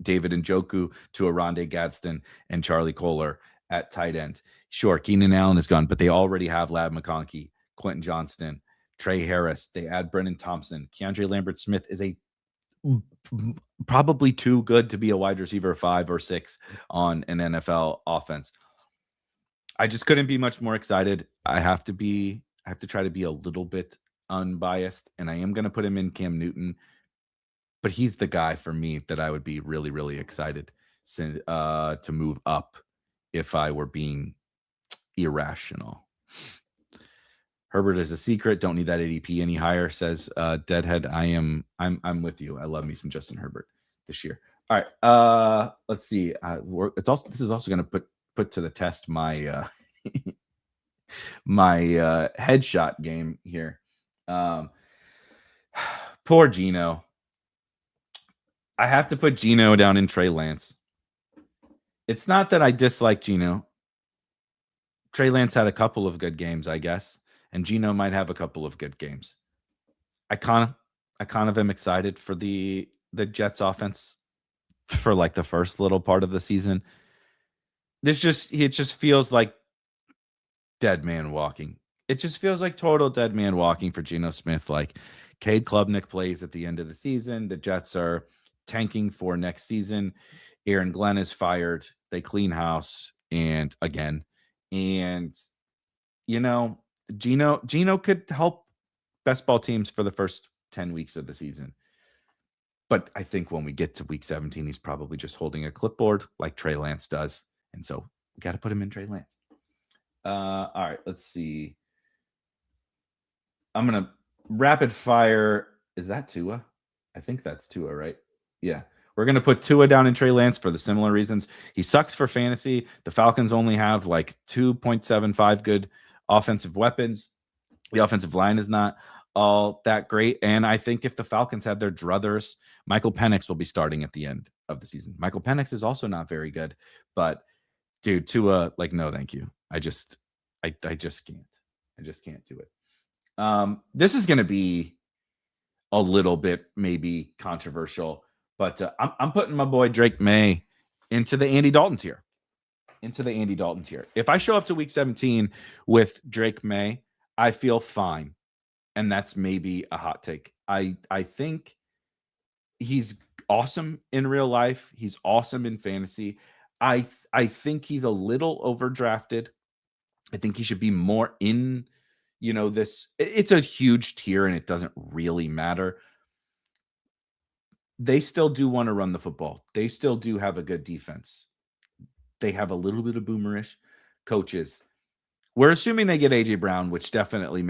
David Njoku to Aronde Gadsden and Charlie Kohler at tight end. Sure, Keenan Allen is gone, but they already have Lab McConkey, Quentin Johnston, Trey Harris. They add Brennan Thompson. Keandre Lambert-Smith is probably too good to be a wide receiver 5 or 6 on an NFL offense. I just couldn't be much more excited. I have to try to be a little bit unbiased, and I am going to put him in Cam Newton, but he's the guy for me that I would be really, really excited to move up if I were being irrational. Herbert is a secret. Don't need that ADP any higher, says Deadhead. I'm with you. I love me some Justin Herbert this year. All right. Let's see. This is also going to put to the test my my headshot game here. Poor Geno. I have to put Geno down in Trey Lance. It's not that I dislike Geno. Trey Lance had a couple of good games, I guess, and Geno might have a couple of good games. I kind of am excited for the Jets offense for like the first little part of the season. It just feels like dead man walking. It just feels like total dead man walking for Geno Smith. Like Cade Klubnik plays at the end of the season. The Jets are tanking for next season. Aaron Glenn is fired. They clean house and Geno could help best ball teams for the first 10 weeks of the season. But I think when we get to week 17, he's probably just holding a clipboard like Trey Lance does. And so we got to put him in Trey Lance. All right, let's see. I'm going to rapid fire. Is that Tua? I think that's Tua, right? Yeah. We're going to put Tua down in Trey Lance for the similar reasons. He sucks for fantasy. The Falcons only have like 2.75 good offensive weapons. The offensive line is not all that great. And I think if the Falcons have their druthers, Michael Penix will be starting at the end of the season. Michael Penix is also not very good, but dude, Tua, like, no, thank you. I just can't. I just can't do it. This is going to be a little bit maybe controversial, but I'm putting my boy Drake May into the Andy Dalton tier. If I show up to week 17 with Drake May, I feel fine. And that's maybe a hot take. I think he's awesome in real life. He's awesome in fantasy. I think he's a little overdrafted. I think he should be more in, this. It's a huge tier and it doesn't really matter. They still do want to run the football. They still do have a good defense. They have a little bit of boomerish coaches. We're assuming they get AJ Brown, which definitely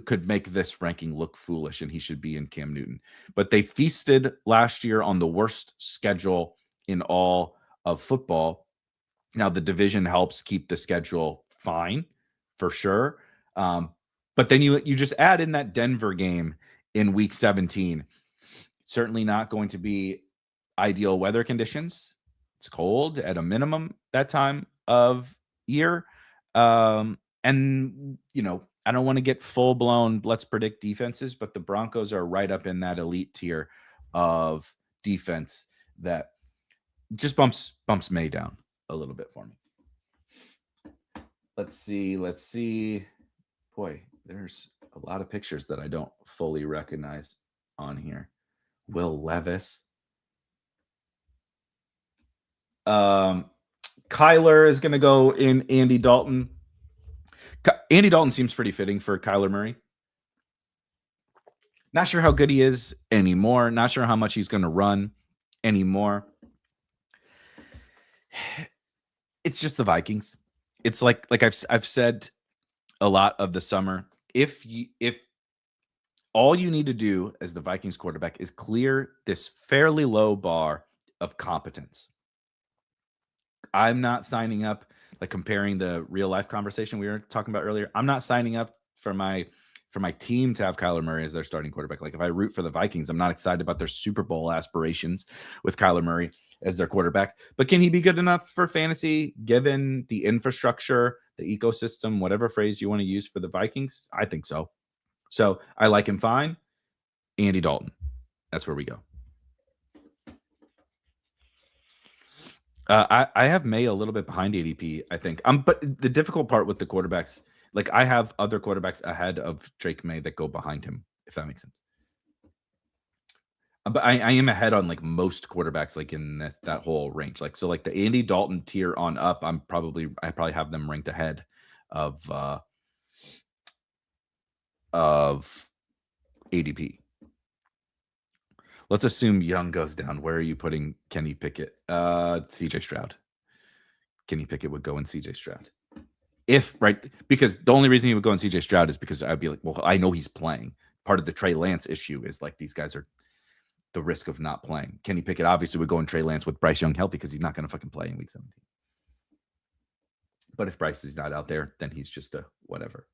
could make this ranking look foolish, and he should be in Cam Newton. But they feasted last year on the worst schedule in all of football. Now, the division helps keep the schedule fine, for sure. But then you just add in that Denver game in week 17. Certainly not going to be ideal weather conditions. It's cold at a minimum that time of year. And, I don't want to get full-blown let's predict defenses, but the Broncos are right up in that elite tier of defense that just bumps May down a little bit for me. Let's see. Boy, there's a lot of pictures that I don't fully recognize on here. Will Levis. Kyler is going to go in Andy Dalton. Andy Dalton seems pretty fitting for Kyler Murray. Not sure how good he is anymore. Not sure how much he's going to run anymore. It's just the Vikings. It's like I've said a lot of the summer. If all you need to do as the Vikings quarterback is clear this fairly low bar of competence, I'm not signing up, like comparing the real life conversation we were talking about earlier. I'm not signing up for my team to have Kyler Murray as their starting quarterback. Like if I root for the Vikings, I'm not excited about their Super Bowl aspirations with Kyler Murray as their quarterback. But can he be good enough for fantasy given the infrastructure, the ecosystem, whatever phrase you want to use for the Vikings? I think so. So I like him fine. Andy Dalton. That's where we go. I have May a little bit behind ADP, I think. But the difficult part with the quarterbacks, like I have other quarterbacks ahead of Drake May that go behind him, if that makes sense. But I am ahead on like most quarterbacks, like in that whole range. Like so, like the Andy Dalton tier on up, I probably have them ranked ahead of ADP. Let's assume Young goes down. Where are you putting Kenny Pickett? CJ Stroud. Kenny Pickett would go in CJ Stroud. Because the only reason he would go in CJ Stroud is because I'd be like, well, I know he's playing. Part of the Trey Lance issue is like these guys are the risk of not playing. Kenny Pickett obviously would go in Trey Lance with Bryce Young healthy because he's not going to fucking play in week 17. But if Bryce is not out there, then he's just a whatever.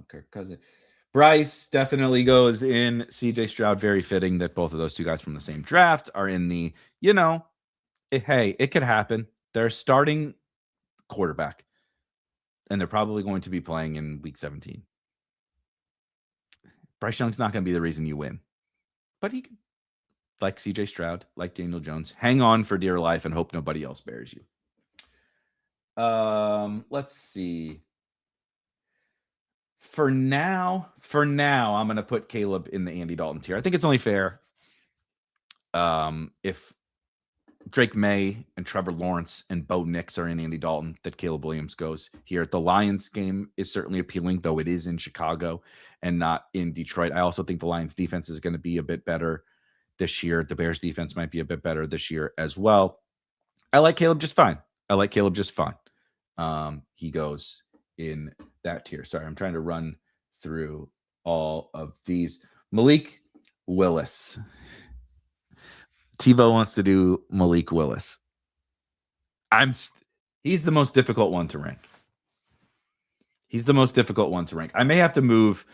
Kirk Cousins. Bryce definitely goes in. CJ Stroud, very fitting that both of those two guys from the same draft are in the, hey, it could happen. They're starting quarterback, and they're probably going to be playing in week 17. Bryce Young's not going to be the reason you win. But he can, like CJ Stroud, like Daniel Jones, hang on for dear life and hope nobody else bears you. Let's see. For now, I'm going to put Caleb in the Andy Dalton tier. I think it's only fair if Drake May and Trevor Lawrence and Bo Nix are in Andy Dalton, that Caleb Williams goes here. The Lions game is certainly appealing, though it is in Chicago and not in Detroit. I also think the Lions defense is going to be a bit better this year. The Bears defense might be a bit better this year as well. I like Caleb just fine. He goes in that tier. Sorry, I'm trying to run through all of these. Malik Willis. TiVo wants to do Malik Willis. He's the most difficult one to rank. I may have to move.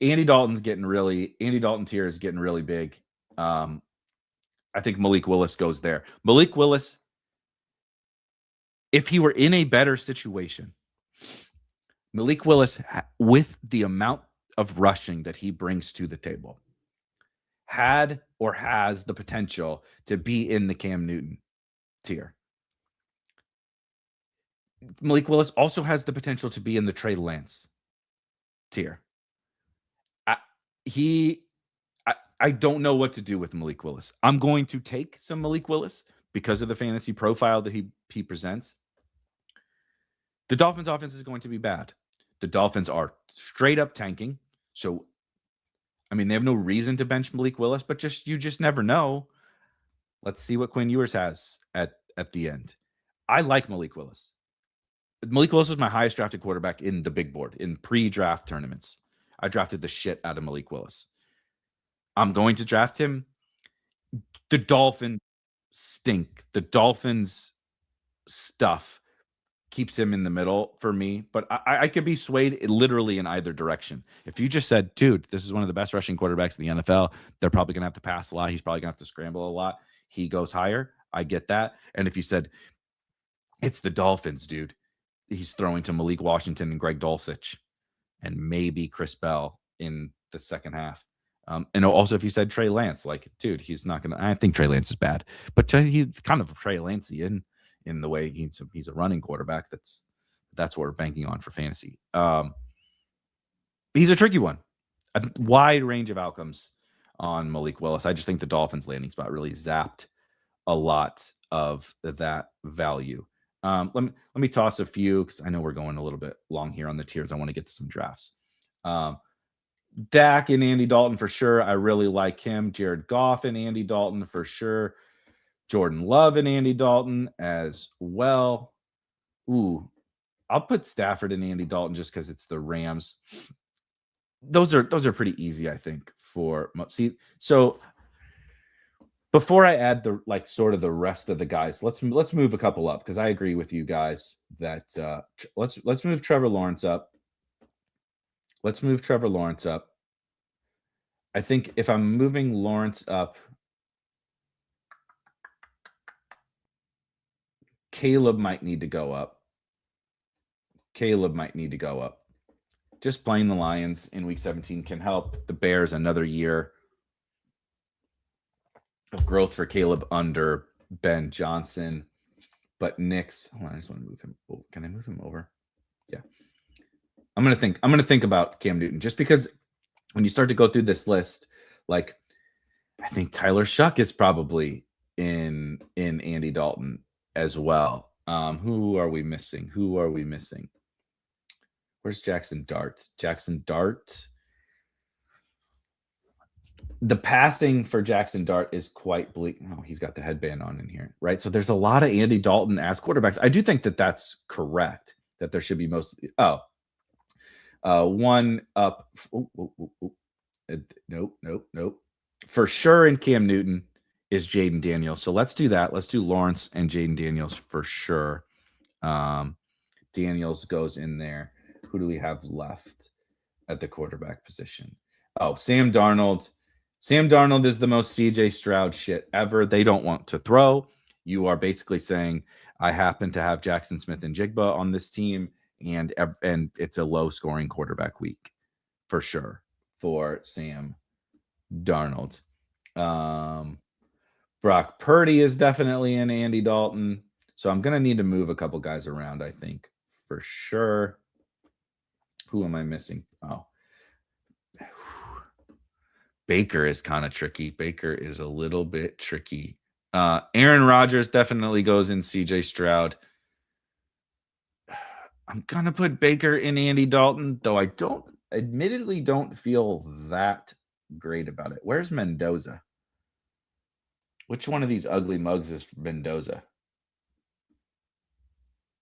Andy Dalton tier is getting really big. I think Malik Willis goes there. Malik Willis, if he were in a better situation, Malik Willis, with the amount of rushing that he brings to the table, had or has the potential to be in the Cam Newton tier. Malik Willis also has the potential to be in the Trey Lance tier. I don't know what to do with Malik Willis. I'm going to take some Malik Willis because of the fantasy profile that he presents. The Dolphins' offense is going to be bad. The Dolphins are straight up tanking. So, I mean, they have no reason to bench Malik Willis, but you just never know. Let's see what Quinn Ewers has at the end. I like Malik Willis. Malik Willis was my highest drafted quarterback in the big board in pre-draft tournaments. I drafted the shit out of Malik Willis. I'm going to draft him. The Dolphins stink. The Dolphins stuff keeps him in the middle for me, but I could be swayed literally in either direction. If you just said, dude, this is one of the best rushing quarterbacks in the NFL, they're probably going to have to pass a lot. He's probably going to have to scramble a lot. He goes higher. I get that. And if you said, it's the Dolphins, dude, he's throwing to Malik Washington and Greg Dulcich and maybe Chris Bell in the second half. And also if you said Trey Lance, like, dude, he's not going to, I think Trey Lance is bad, but he's kind of Trey Lance-ian in the way he's a running quarterback. That's what we're banking on for fantasy. He's a tricky one. A wide range of outcomes on Malik Willis. I just think the Dolphins landing spot really zapped a lot of that value. Let me toss a few because I know we're going a little bit long here on the tiers. I want to get to some drafts. Dak and Andy Dalton for sure. I really like him. Jared Goff and Andy Dalton for sure. Jordan Love and Andy Dalton as well. Ooh, I'll put Stafford and Andy Dalton just because it's the Rams. Those are pretty easy, I think. So before I add the sort of the rest of the guys, let's move a couple up because I agree with you guys that let's move Trevor Lawrence up. Let's move Trevor Lawrence up. I think if I'm moving Lawrence up, Caleb might need to go up. Just playing the Lions in week 17 can help the Bears another year of growth for Caleb under Ben Johnson. But Knicks, hold on, I just want to move him. Oh, can I move him over? Yeah. I'm gonna think about Cam Newton just because when you start to go through this list, I think Tyler Shuck is probably in Andy Dalton as well. Who are we missing? Where's Jackson Dart? The passing for Jackson Dart is quite bleak. Oh, he's got the headband on in here, right? So there's a lot of Andy Dalton as quarterbacks. I do think that that's correct, that there should be mostly. One up. Nope. For sure in Cam Newton is Jaden Daniels. So let's do that. Let's do Lawrence and Jaden Daniels for sure. Daniels goes in there. Who do we have left at the quarterback position? Oh, Sam Darnold. Sam Darnold is the most CJ Stroud shit ever. They don't want to throw. You are basically saying, I happen to have Jackson Smith and Jigba on this team, and it's a low-scoring quarterback week for sure for Sam Darnold. Brock Purdy is definitely in Andy Dalton. So I'm going to need to move a couple guys around, I think, for sure. Who am I missing? Oh. Baker is kind of tricky. Baker is a little bit tricky. Aaron Rodgers definitely goes in CJ Stroud. I'm going to put Baker in Andy Dalton, though I admittedly don't feel that great about it. Where's Mendoza? Which one of these ugly mugs is Mendoza?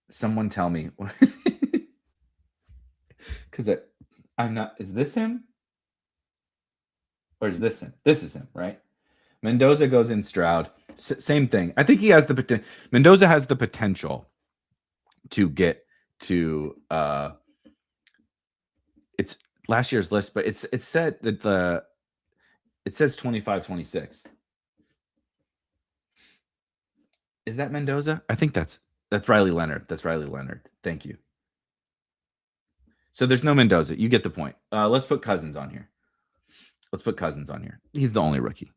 Someone tell me. Because I'm not. Is this him? Or is this him? This is him, right? Mendoza goes in Stroud. Same thing. I think he has the potential. Mendoza has the potential to get to. It's last year's list, but it's said that it says 25-26. Is that Mendoza? I think that's Riley Leonard. Thank you. So there's no Mendoza. You get the point. Let's put Cousins on here. He's the only rookie.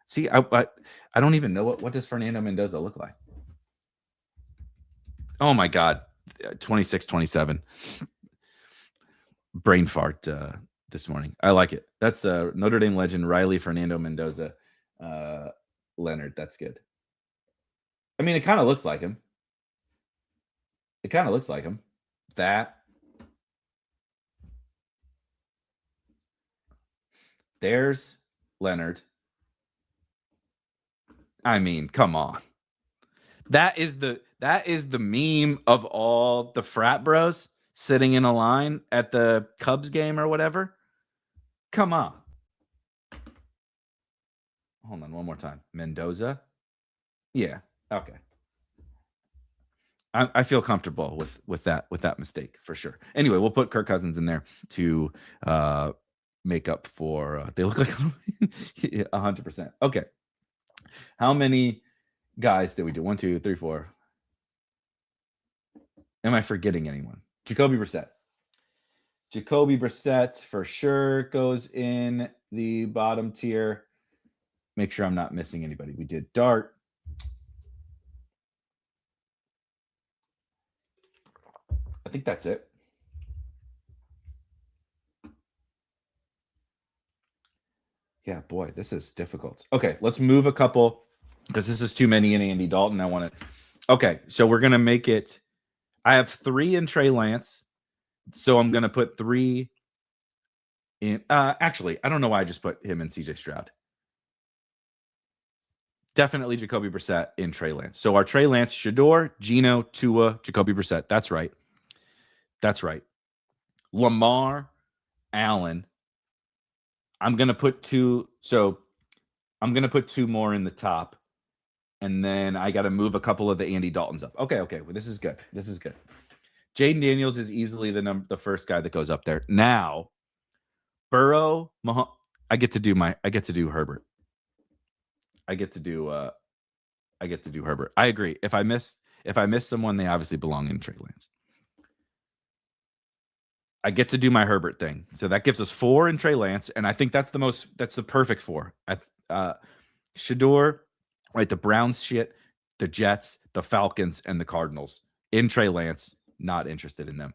See, I don't even know what does Fernando Mendoza look like. Oh my God, 26-27. Brain fart this morning. I like it. That's Notre Dame legend Riley Fernando Mendoza Leonard. That's good. I mean, it kind of looks like him. There's Leonard. I mean, come on. That is the meme of all the frat bros sitting in a line at the Cubs game or whatever. Come on. Hold on one more time. Mendoza. Yeah. Okay. I feel comfortable with that mistake for sure. Anyway, we'll put Kirk Cousins in there to make up for. They look like 100%. Okay. How many guys did we do? 1, 2, 3, 4. Am I forgetting anyone? Jacoby Brissett for sure goes in the bottom tier. Make sure I'm not missing anybody. We did Dart. I think that's it. Yeah, boy, this is difficult. Okay, let's move a couple because this is too many in Andy Dalton. I want to Okay, so we're gonna make it. I have 3 in Trey Lance, so I'm gonna put 3 in. Actually, I don't know why I just put him in CJ Stroud. Definitely Jacoby Brissett in Trey Lance. So our Trey Lance, Shador, Geno, Tua, Jacoby Brissett. That's right. That's right. Lamar, Allen. I'm gonna put 2. So I'm gonna put 2 more in the top, and then I got to move a couple of the Andy Daltons up. Okay. Well, this is good. This is good. Jaden Daniels is easily the first guy that goes up there. Now, Burrow, I get to do Herbert. I get to do Herbert. I agree. If I miss someone, they obviously belong in Trey Lance. I get to do my Herbert thing. So that gives us 4 in Trey Lance, and I think that's the perfect 4. Shador, right? The Browns shit, the Jets, the Falcons, and the Cardinals. In Trey Lance, not interested in them.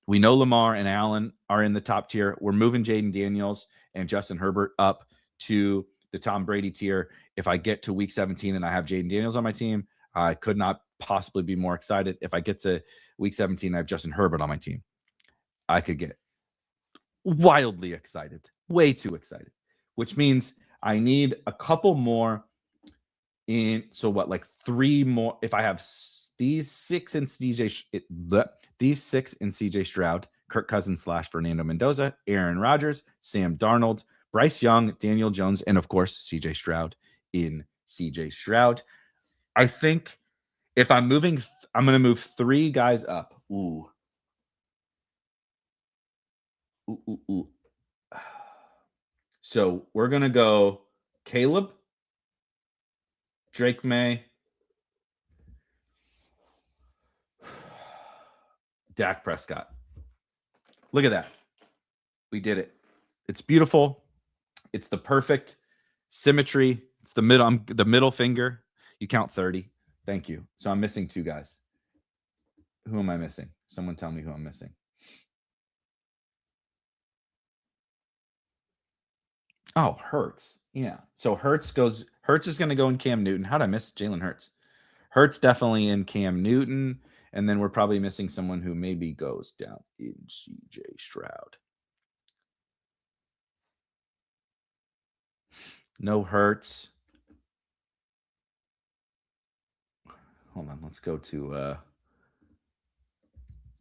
We know Lamar and Allen are in the top tier. We're moving Jaden Daniels and Justin Herbert up to the Tom Brady tier. If I get to week 17 and I have Jaden Daniels on my team, I could not possibly be more excited. If I get to week 17 and I have Justin Herbert on my team, I could get wildly excited, way too excited, which means I need a couple more in. So what, like 3 more? If I have these 6 in CJ Stroud, Kirk Cousins / Fernando Mendoza, Aaron Rodgers, Sam Darnold, Bryce Young, Daniel Jones, and of course CJ Stroud in CJ Stroud. I think if I'm moving, I'm going to move 3 guys up. Ooh. So we're going to go Caleb, Drake May, Dak Prescott. Look at that. We did it. It's beautiful. It's the perfect symmetry. It's the middle finger. You count 30. Thank you. So I'm missing 2 guys. Who am I missing? Someone tell me who I'm missing. Oh, Hurts. Yeah. So Hurts is going to go in Cam Newton. How'd I miss Jalen Hurts? Hurts definitely in Cam Newton. And then we're probably missing someone who maybe goes down in CJ Stroud. No Hurts. Hold on. Let's go to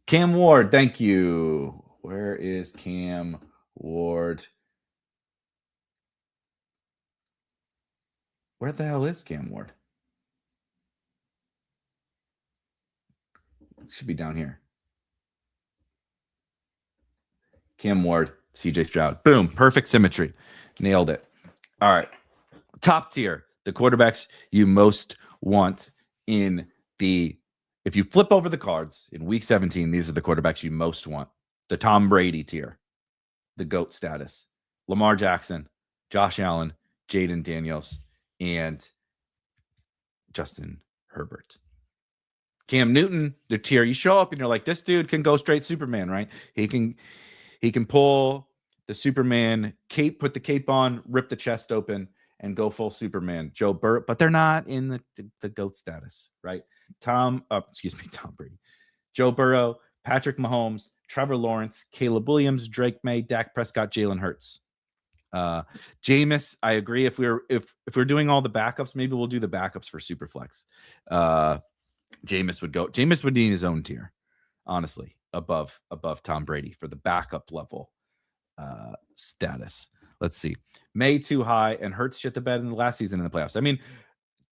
Cam Ward. Thank you. Where is Cam Ward? Where the hell is Cam Ward? It should be down here. Cam Ward, CJ Stroud. Boom. Perfect symmetry. Nailed it. All right. Top tier. The quarterbacks you most want in the... If you flip over the cards in week 17, these are the quarterbacks you most want. The Tom Brady tier. The GOAT status. Lamar Jackson, Josh Allen, Jaden Daniels, and Justin Herbert. Cam Newton, the tier. You show up and you're like, this dude can go straight Superman, right? He can pull the Superman cape, put the cape on, rip the chest open, and go full Superman. Joe Burrow, but they're not in the GOAT status, right? Tom Brady. Joe Burrow, Patrick Mahomes, Trevor Lawrence, Caleb Williams, Drake May, Dak Prescott, Jalen Hurts. Jameis, I agree. If we're doing all the backups, maybe we'll do the backups for Superflex. Jameis would need his own tier, honestly, above Tom Brady for the backup level status. Let's see. May too high, and Hurts shit the bed in the last season in the playoffs. I mean,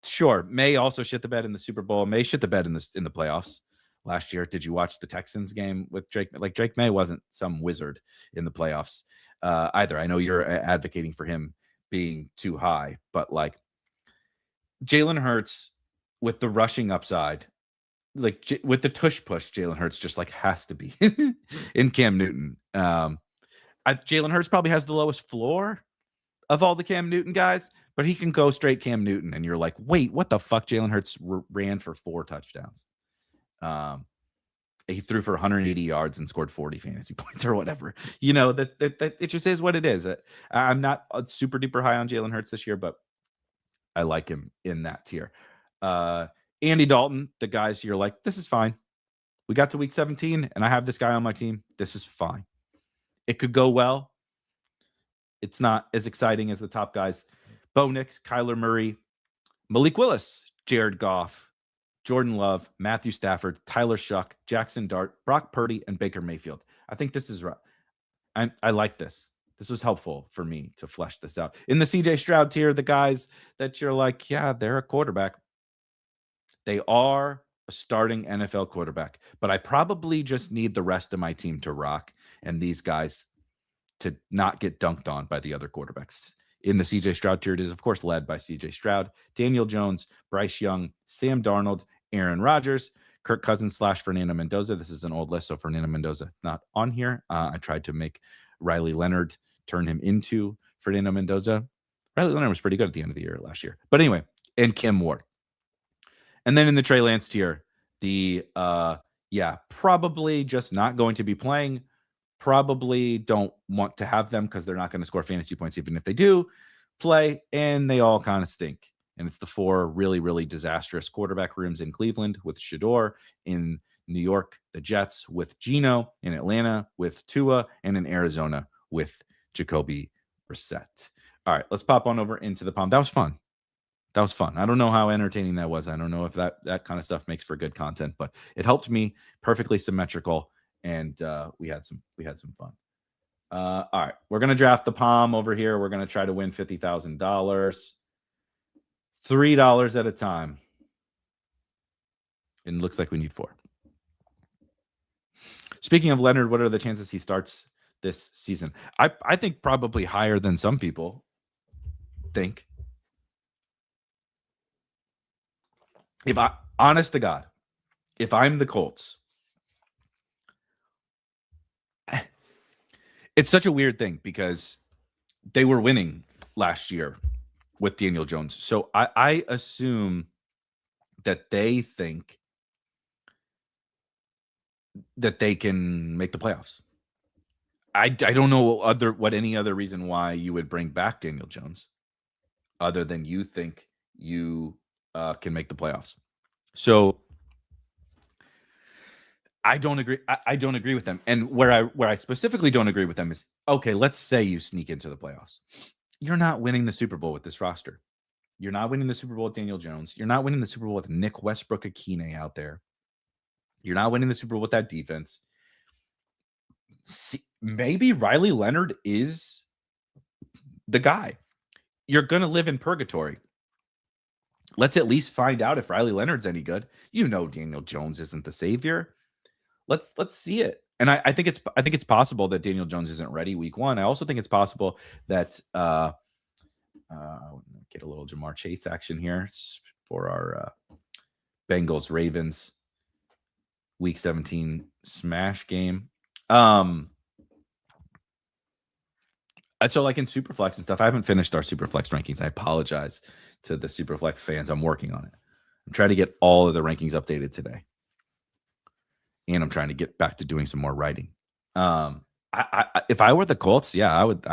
sure, May also shit the bed in the Super Bowl. May shit the bed in the playoffs last year. Did you watch the Texans game with Drake? Like, Drake May wasn't some wizard in the playoffs either. I know you're advocating for him being too high, but like Jalen Hurts with the rushing upside, like with the tush push, Jalen Hurts just like has to be in Cam Newton. Jalen Hurts probably has the lowest floor of all the Cam Newton guys, but he can go straight Cam Newton, and you're like, wait, what the fuck? Jalen Hurts ran for 4 touchdowns. He threw for 180 yards and scored 40 fantasy points or whatever. You know, that it just is what it is. I'm not super duper high on Jalen Hurts this year, but I like him in that tier. Andy Dalton, the guys you're like, this is fine. We got to week 17 and I have this guy on my team. This is fine. It could go well. It's not as exciting as the top guys. Bo Nix, Kyler Murray, Malik Willis, Jared Goff, Jordan Love, Matthew Stafford, Tyler Shuck, Jackson Dart, Brock Purdy, and Baker Mayfield. I think this is right. I like this. This was helpful for me to flesh this out. In the CJ Stroud tier, the guys that you're like, yeah, they're a quarterback. They are a starting NFL quarterback, but I probably just need the rest of my team to rock and these guys to not get dunked on by the other quarterbacks. In the CJ Stroud tier, it is, of course, led by CJ Stroud, Daniel Jones, Bryce Young, Sam Darnold, Aaron Rodgers, Kirk Cousins / Fernando Mendoza. This is an old list, so Fernando Mendoza not on here. I tried to make Riley Leonard turn him into Fernando Mendoza. Riley Leonard was pretty good at the end of the year last year. But anyway, and Kim Ward. And then in the Trey Lance tier, the probably just not going to be playing. Probably don't want to have them because they're not going to score fantasy points even if they do play, and they all kind of stink. And it's the 4 really, really disastrous quarterback rooms in Cleveland with Shador, in New York, the Jets with Geno, in Atlanta with Tua, and in Arizona with Jacoby Brissett. All right, let's pop on over into the Pom. That was fun. I don't know how entertaining that was. I don't know if that kind of stuff makes for good content, but it helped me. Perfectly symmetrical, and we had some fun. All right, we're gonna draft the Pom over here. We're gonna try to win $50,000, $3 at a time, and it looks like we need 4. Speaking of Leonard, what are the chances he starts this season? I think probably higher than some people think. Honest to God, if I'm the Colts, it's such a weird thing because they were winning last year with Daniel Jones. So I assume that they think that they can make the playoffs. I don't know what any other reason why you would bring back Daniel Jones other than you think you can make the playoffs. So I don't agree. I don't agree with them. And where I specifically don't agree with them is, okay, let's say you sneak into the playoffs. You're not winning the Super Bowl with this roster. You're not winning the Super Bowl with Daniel Jones. You're not winning the Super Bowl with Nick Westbrook-Akine out there. You're not winning the Super Bowl with that defense. Maybe Riley Leonard is the guy. You're going to live in purgatory. Let's at least find out if Riley Leonard's any good. You know Daniel Jones isn't the savior. Let's see it. And I think it's possible that Daniel Jones isn't ready week 1. I also think it's possible that get a little Jamar Chase action here for our Bengals Ravens week 17 smash game. So like in Superflex and stuff, I haven't finished our Superflex rankings. I apologize to the Superflex fans. I'm working on it. I'm trying to get all of the rankings updated today. And I'm trying to get back to doing some more writing. If I were the Colts, I would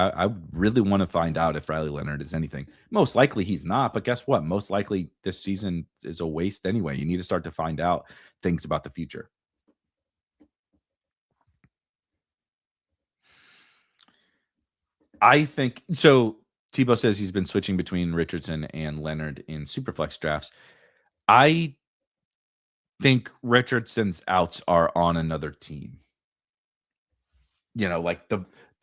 really want to find out if Riley Leonard is anything. Most likely he's not, but guess what? Most likely this season is a waste anyway. You need to start to find out things about the future. I think so. Tebow says he's been switching between Richardson and Leonard in Superflex drafts. I think Richardson's outs are on another team. You know, like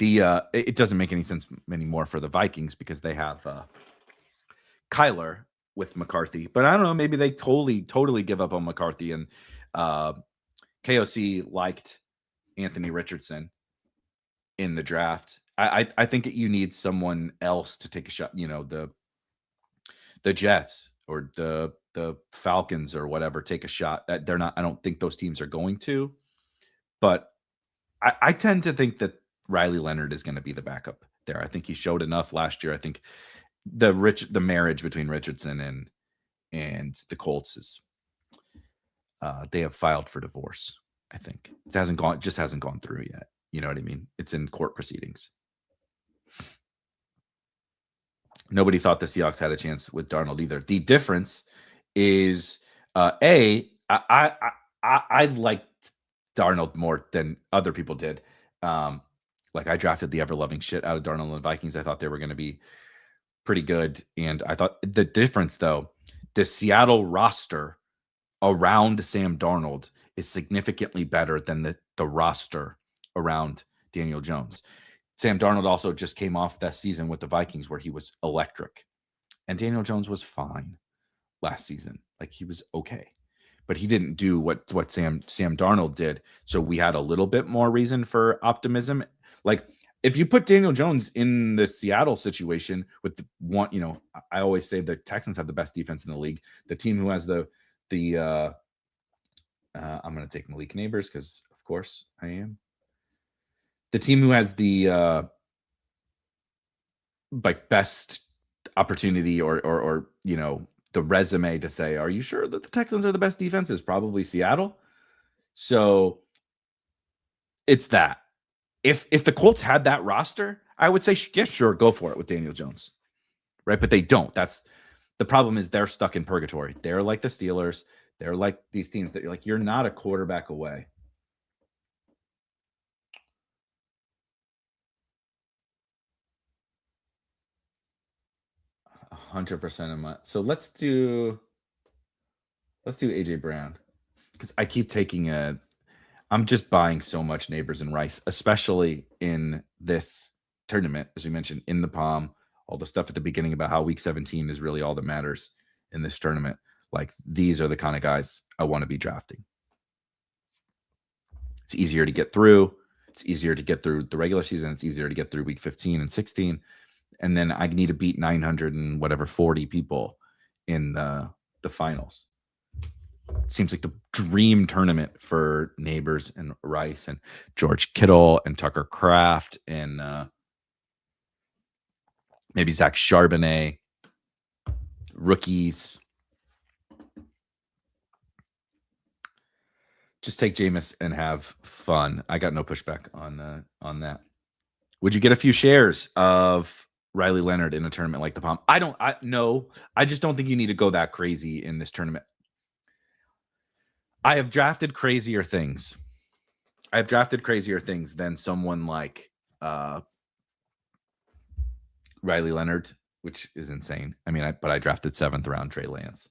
it doesn't make any sense anymore for the Vikings because they have Kyler with McCarthy. But I don't know, maybe they totally give up on McCarthy, and KOC liked Anthony Richardson in the draft. I think you need someone else to take a shot. You know, the Jets or the Falcons or whatever take a shot. That they're not. I don't think those teams are going to. But I tend to think that Riley Leonard is going to be the backup there. I think he showed enough last year. I think the marriage between Richardson and the Colts is they have filed for divorce. I think it hasn't gone through yet. You know what I mean? It's in court proceedings. Nobody thought the Seahawks had a chance with Darnold either. The difference is I liked Darnold more than other people did. Like I drafted the ever-loving shit out of Darnold and the Vikings. I thought they were going to be pretty good. And I thought the difference, though, the Seattle roster around Sam Darnold is significantly better than the roster around Daniel Jones. Sam Darnold also just came off that season with the Vikings where he was electric. And Daniel Jones was fine last season. Like he was okay. But he didn't do what Sam Darnold did. So we had a little bit more reason for optimism. Like if you put Daniel Jones in the Seattle situation with the one, I always say the Texans have the best defense in the league. The team who has I'm going to take Malik Neighbors because of course I am. The team who has the like best opportunity or the resume to say, are you sure that the Texans are the best defense is probably Seattle? So it's that. If the Colts had that roster, I would say, yeah, sure, go for it with Daniel Jones. Right? But they don't. That's the problem is they're stuck in purgatory. They're like the Steelers. They're like these teams that you're like, you're not a quarterback away. $100% of my. So let's do AJ Brown because I keep taking I'm just buying so much Neighbors and Rice, especially in this tournament, as we mentioned in the Pom, all the stuff at the beginning about how week 17 is really all that matters in this tournament. Like these are the kind of guys I want to be drafting. It's easier to get through. It's easier to get through the regular season. It's easier to get through week 15 and 16. And then I need to beat 940 people in the finals. It seems like the dream tournament for Neighbors and Rice and George Kittle and Tucker Kraft and maybe Zach Charbonnet, rookies. Just take Jameis and have fun. I got no pushback on that. Would you get a few shares of Riley Leonard in a tournament like the Pom? No. I just don't think you need to go that crazy in this tournament. I have drafted crazier things. Than someone like Riley Leonard, which is insane. I mean, but I drafted 7th round Trey Lance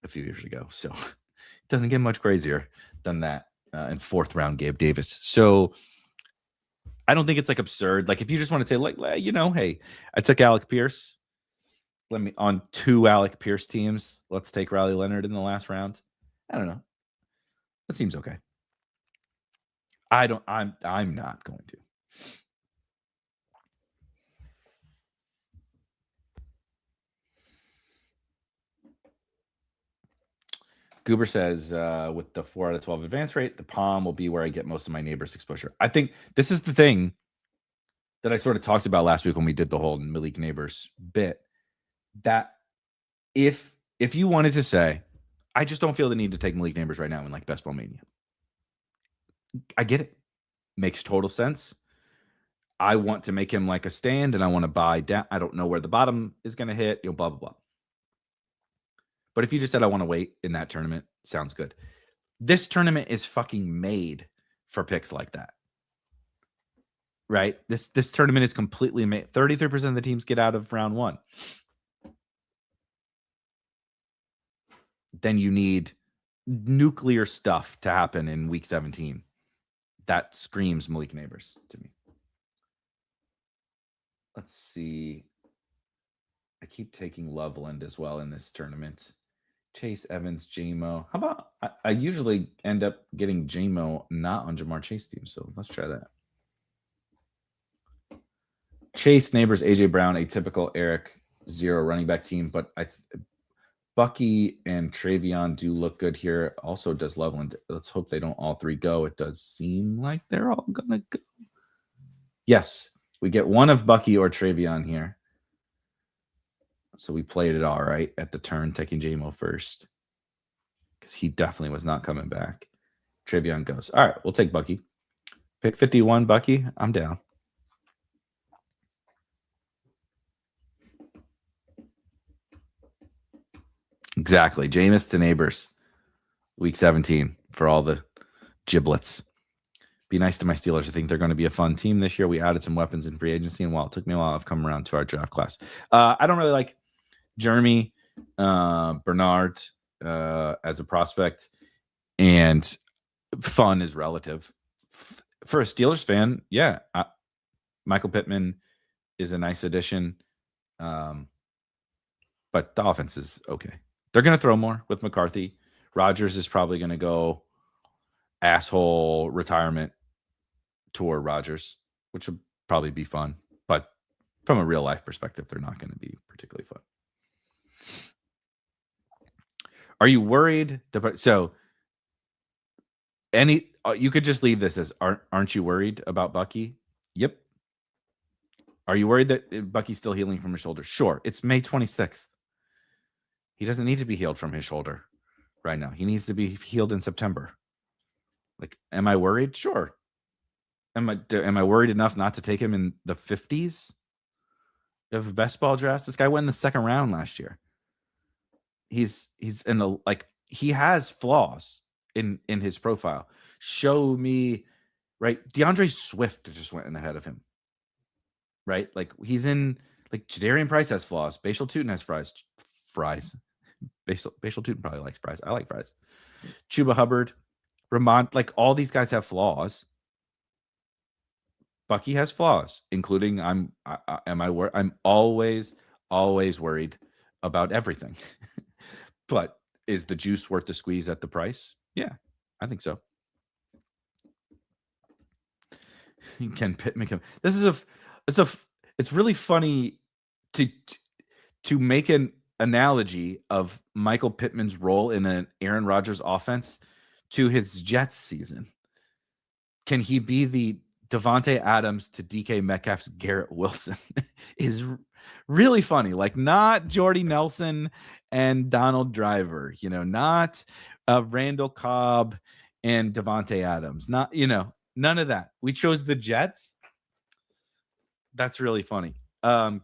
a few years ago. So it doesn't get much crazier than that. And 4th round Gabe Davis. So I don't think it's like absurd. Like if you just want to say like, hey, I took Alec Pierce. Let me on 2 Alec Pierce teams. Let's take Riley Leonard in the last round. I don't know. That seems okay. I'm not going to. Goober says, with the 4 out of 12 advance rate, the Pom will be where I get most of my Neighbors exposure. I think this is the thing that I sort of talked about last week when we did the whole Malik Neighbors bit, that if you wanted to say, I just don't feel the need to take Malik Neighbors right now in like Best Ball Mania. I get it. Makes total sense. I want to make him like a stand and I want to buy down. I don't know where the bottom is going to hit, blah, blah, blah. But if you just said, I want to wait in that tournament, sounds good. This tournament is fucking made for picks like that. Right? This tournament is completely made. 33% of the teams get out of round 1. Then you need nuclear stuff to happen in week 17. That screams Malik Neighbors to me. Let's see. I keep taking Loveland as well in this tournament. Chase, Evans, J-Mo. How about I usually end up getting J-Mo not on Jamar Chase team, so let's try that. Chase, Neighbors, AJ Brown, a typical Erik 0 running back team, but Bucky and Travion do look good here. Also does Loveland. Let's hope they don't all 3 go. It does seem like they're all gonna go. Yes, we get one of Bucky or Travion here. So we played it all right at the turn, taking J-Mo first. Because he definitely was not coming back. Travion goes. All right, we'll take Bucky. Pick 51, Bucky. I'm down. Exactly. Jameis to Neighbors, week 17 for all the giblets. Be nice to my Steelers. I think they're going to be a fun team this year. We added some weapons in free agency, and while it took me a while, I've come around to our draft class. I don't really like Jeremy Bernard as a prospect, and fun is relative. For a Steelers fan, yeah, Michael Pittman is a nice addition, but the offense is okay. They're going to throw more with McCarthy. Rodgers is probably going to go asshole retirement tour Rodgers, which would probably be fun. But from a real life perspective, they're not going to be particularly fun. Are you worried? So you could just leave this as aren't you worried about Bucky? Yep. Are you worried that Bucky's still healing from his shoulder? Sure. It's May 26th. He doesn't need to be healed from his shoulder right now. He needs to be healed in September. Like, am I worried? Sure. Am I worried enough not to take him in the 50s of best ball drafts? This guy went in the second round last year. He's in the he has flaws in his profile. Show me, right? DeAndre Swift just went in ahead of him, right? Like he's in Jadarian Price has flaws. Bashal Tutin has fries. Bashal Tutin probably likes fries. I like fries. Chuba Hubbard, Ramon, all these guys have flaws. Bucky has flaws, including I'm always worried about everything. But is the juice worth the squeeze at the price? Yeah, I think so. Can Pittman come? This is it's really funny to make an analogy of Michael Pittman's role in an Aaron Rodgers offense to his Jets season. Can he be the Devontae Adams to DK Metcalf's Garrett Wilson? Is really funny. Not Jordy Nelson and Donald Driver, not Randall Cobb and Devontae Adams, not, none of that. We chose the Jets. That's really funny. I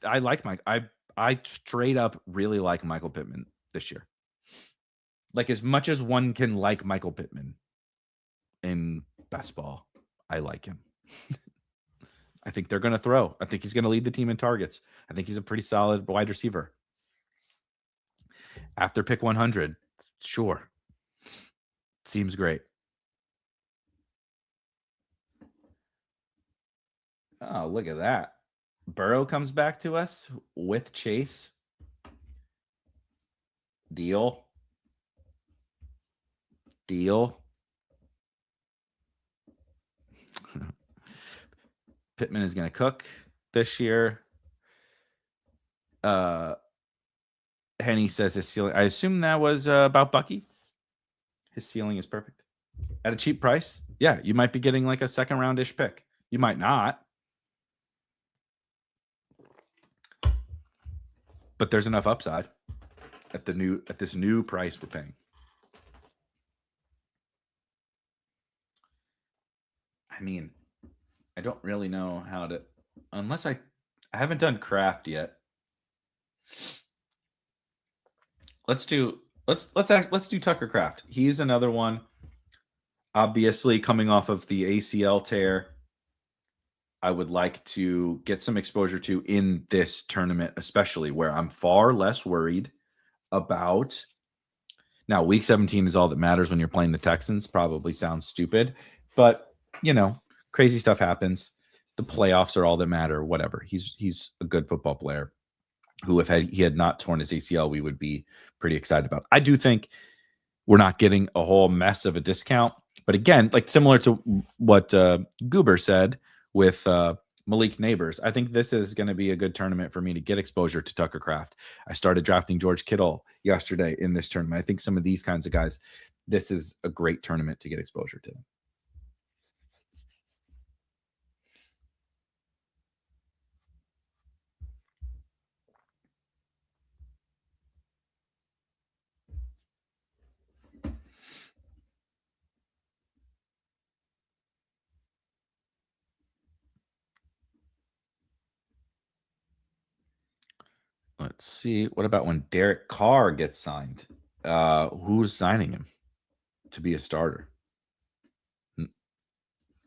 like Mike. I straight up really like Michael Pittman this year. As much as one can like Michael Pittman in best ball, I like him. I think they're going to throw. I think he's going to lead the team in targets. I think he's a pretty solid wide receiver. After pick 100, sure. Seems great. Oh, look at that. Burrow comes back to us with Chase. Deal. Pittman is going to cook this year. Henny says his ceiling. I assume that was about Bucky. His ceiling is perfect. At a cheap price. Yeah, you might be getting a second round-ish pick. You might not. But there's enough upside at this new price we're paying. I mean, I don't really know how to, unless I haven't done craft yet. Let's do Tucker Kraft. He's another one, obviously coming off of the ACL tear. I would like to get some exposure to in this tournament, especially where I'm far less worried about. Now, week 17 is all that matters when you're playing the Texans. Probably sounds stupid, but crazy stuff happens. The playoffs are all that matter. Whatever. He's a good football player who, if he had not torn his ACL, we would be pretty excited about. I do think we're not getting a whole mess of a discount, but again, similar to what Goober said with Malik Neighbors, I think this is going to be a good tournament for me to get exposure to Tucker Kraft. I started drafting George Kittle yesterday in this tournament. I think some of these kinds of guys, this is a great tournament to get exposure to. Let's Let's see. What about when Derek Carr gets signed? Who's signing him to be a starter?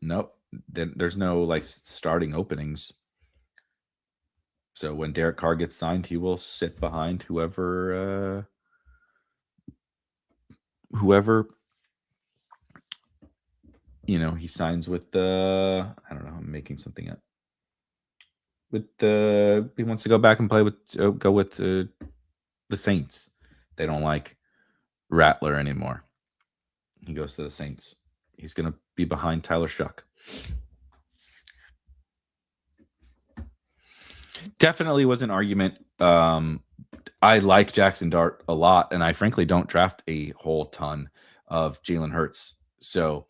Nope. There's no like starting openings. So when Derek Carr gets signed, he will sit behind whoever he signs with the, I don't know, I'm making something up. With he wants to go back and play with the Saints. They don't like Rattler anymore. He goes to the Saints. He's going to be behind Tyler Shuck. Definitely was an argument. I like Jackson Dart a lot, and I frankly don't draft a whole ton of Jalen Hurts. So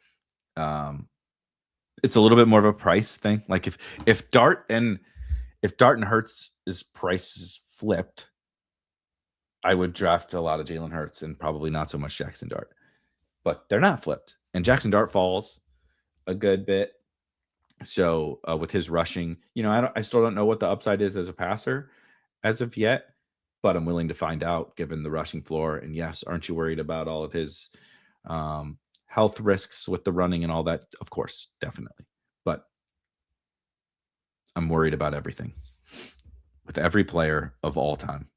it's a little bit more of a price thing. Like if Dart and Hurts' price is flipped, I would draft a lot of Jalen Hurts and probably not so much Jackson Dart. But they're not flipped. And Jackson Dart falls a good bit. So with his rushing, I still don't know what the upside is as a passer as of yet, but I'm willing to find out given the rushing floor. And yes, aren't you worried about all of his health risks with the running and all that? Of course, definitely. But I'm worried about everything with every player of all time.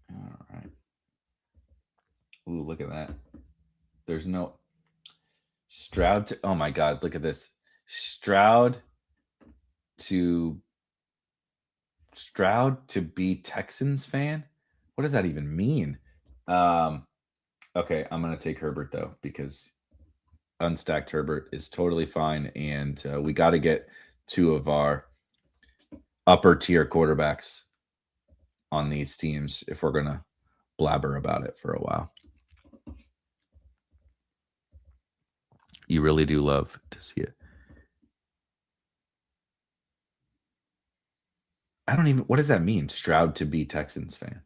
All right. Ooh, look at that. There's no Stroud to, oh my God, look at this. Stroud to be Texans fan? What does that even mean? Okay, I'm going to take Herbert, though, because unstacked Herbert is totally fine, and we got to get two of our upper-tier quarterbacks on these teams if we're going to blabber about it for a while. You really do love to see it. I don't even, what does that mean? Stroud to be Texans fan.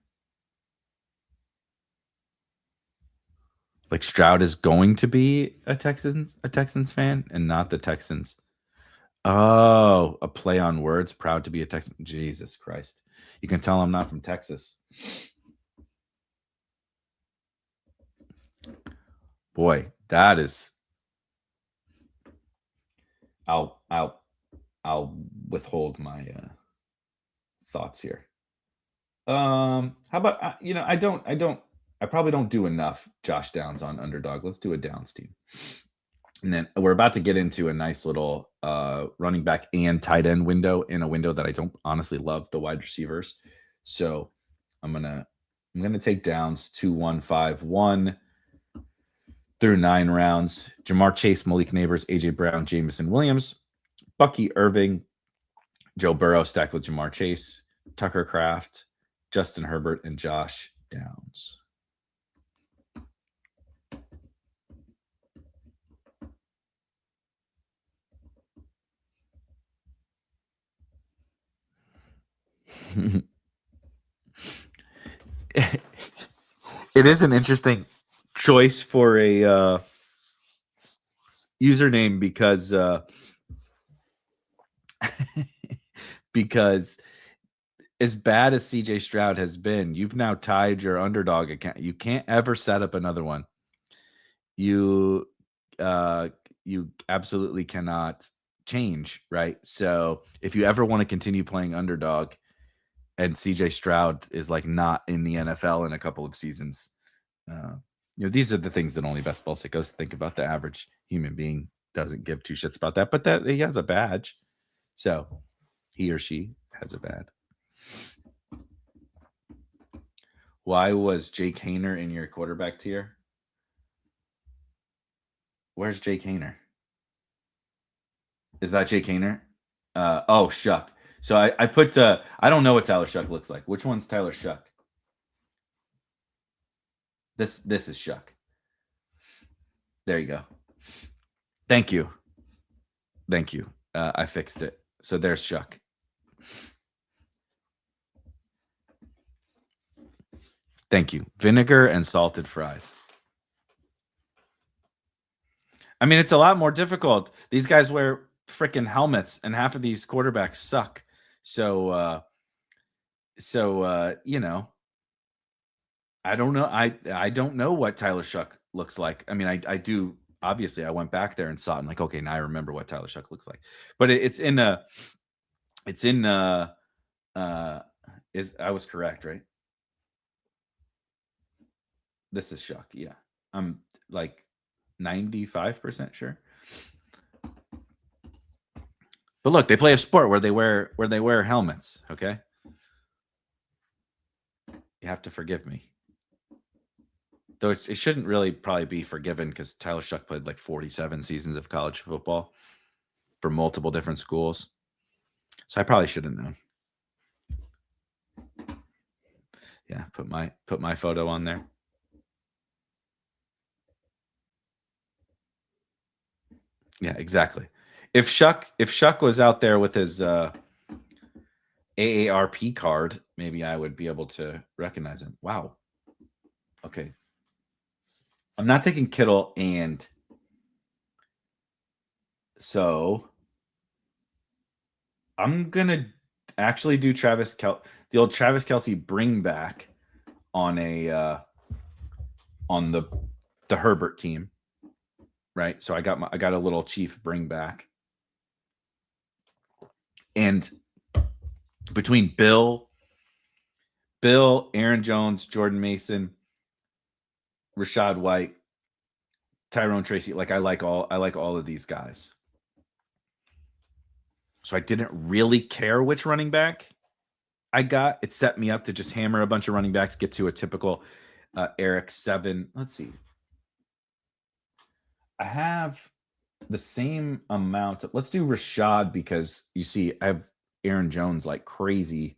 Like Stroud is going to be a Texans fan and not the Texans. Oh, a play on words. Proud to be a Texan. Jesus Christ. You can tell I'm not from Texas. Boy, that is. I'll withhold my thoughts here. How about I probably don't do enough Josh Downs on Underdog. Let's do a Downs team. And then we're about to get into a nice little running back and tight end window, in a window that I don't honestly love the wide receivers. So I'm gonna take Downs 2, 1, 5, 1 through 9 rounds. Jamar Chase, Malik Neighbors, AJ Brown, Jameson Williams, Bucky, Irving, Joe Burrow stacked with Jamar Chase, Tucker Kraft, Justin Herbert, and Josh Downs. It is an interesting choice for a username because because as bad as CJ Stroud has been, you've now tied your Underdog account. You can't ever set up another one. You absolutely cannot change, right? So if you ever want to continue playing Underdog and CJ Stroud is like not in the NFL in a couple of seasons, these are the things that only best ball sickos think about. The average human being doesn't give two shits about that, but that he has a badge. So he or she has a badge. Why was Jake Haener in your quarterback tier? Where's Jake Haener? Is that Jake Haener? Oh, Shuck. So I put, I don't know what Tyler Shuck looks like. Which one's Tyler Shuck? This is Shuck. There you go. Thank you. I fixed it. So there's Shuck. Thank you. Vinegar and salted fries. I mean, it's a lot more difficult. These guys wear freaking helmets, and half of these quarterbacks suck. So, you know, I don't know. I don't know what Tyler Shuck looks like. I mean, I do. Obviously, I went back there and saw it. And like, okay, now I remember what Tyler Shuck looks like. But it's in is I was correct, right? This is Shuck. Yeah, I'm like 95% sure. But look, they play a sport where they wear helmets. Okay, you have to forgive me. Though it shouldn't really probably be forgiven because Tyler Shuck played like 47 seasons of college football for multiple different schools. So I probably should have known. Yeah, put my photo on there. Yeah, exactly. If Shuck was out there with his AARP card, maybe I would be able to recognize him. Wow. Okay. I'm not taking Kittle, and so I'm gonna actually do the old Travis Kelce bring back on a on the Herbert team, right? So I got a little Chief bring back, and between Bill, Aaron Jones, Jordan Mason, Rachaad White, Tyrone Tracy, like I like all of these guys. So I didn't really care which running back I got. It set me up to just hammer a bunch of running backs, get to a typical Eric 7. Let's see. I have the same amount. Let's do Rachaad because you see I have Aaron Jones like crazy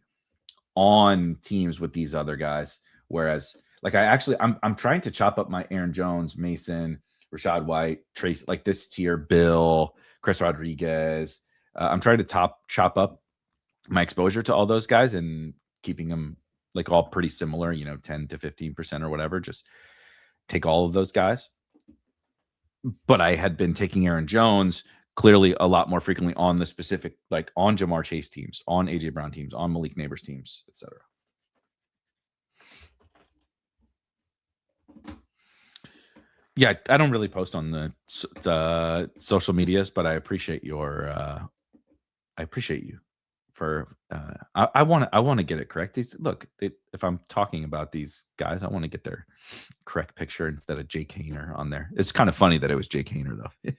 on teams with these other guys. Whereas like I'm trying to chop up my Aaron Jones, Mason, Rachaad White, Trace, like this tier, Bill, Chris Rodriguez. I'm trying to chop up my exposure to all those guys and keeping them like all pretty similar, 10 to 15% or whatever. Just take all of those guys. But I had been taking Aaron Jones clearly a lot more frequently on the specific, like on Jamar Chase teams, on AJ Brown teams, on Malik Neighbors teams, etc. Yeah, I don't really post on the social medias, but I appreciate I appreciate you for. I want to get it correct. If I'm talking about these guys, I want to get their correct picture instead of Jake Haener on there. It's kind of funny that it was Jake Haener though.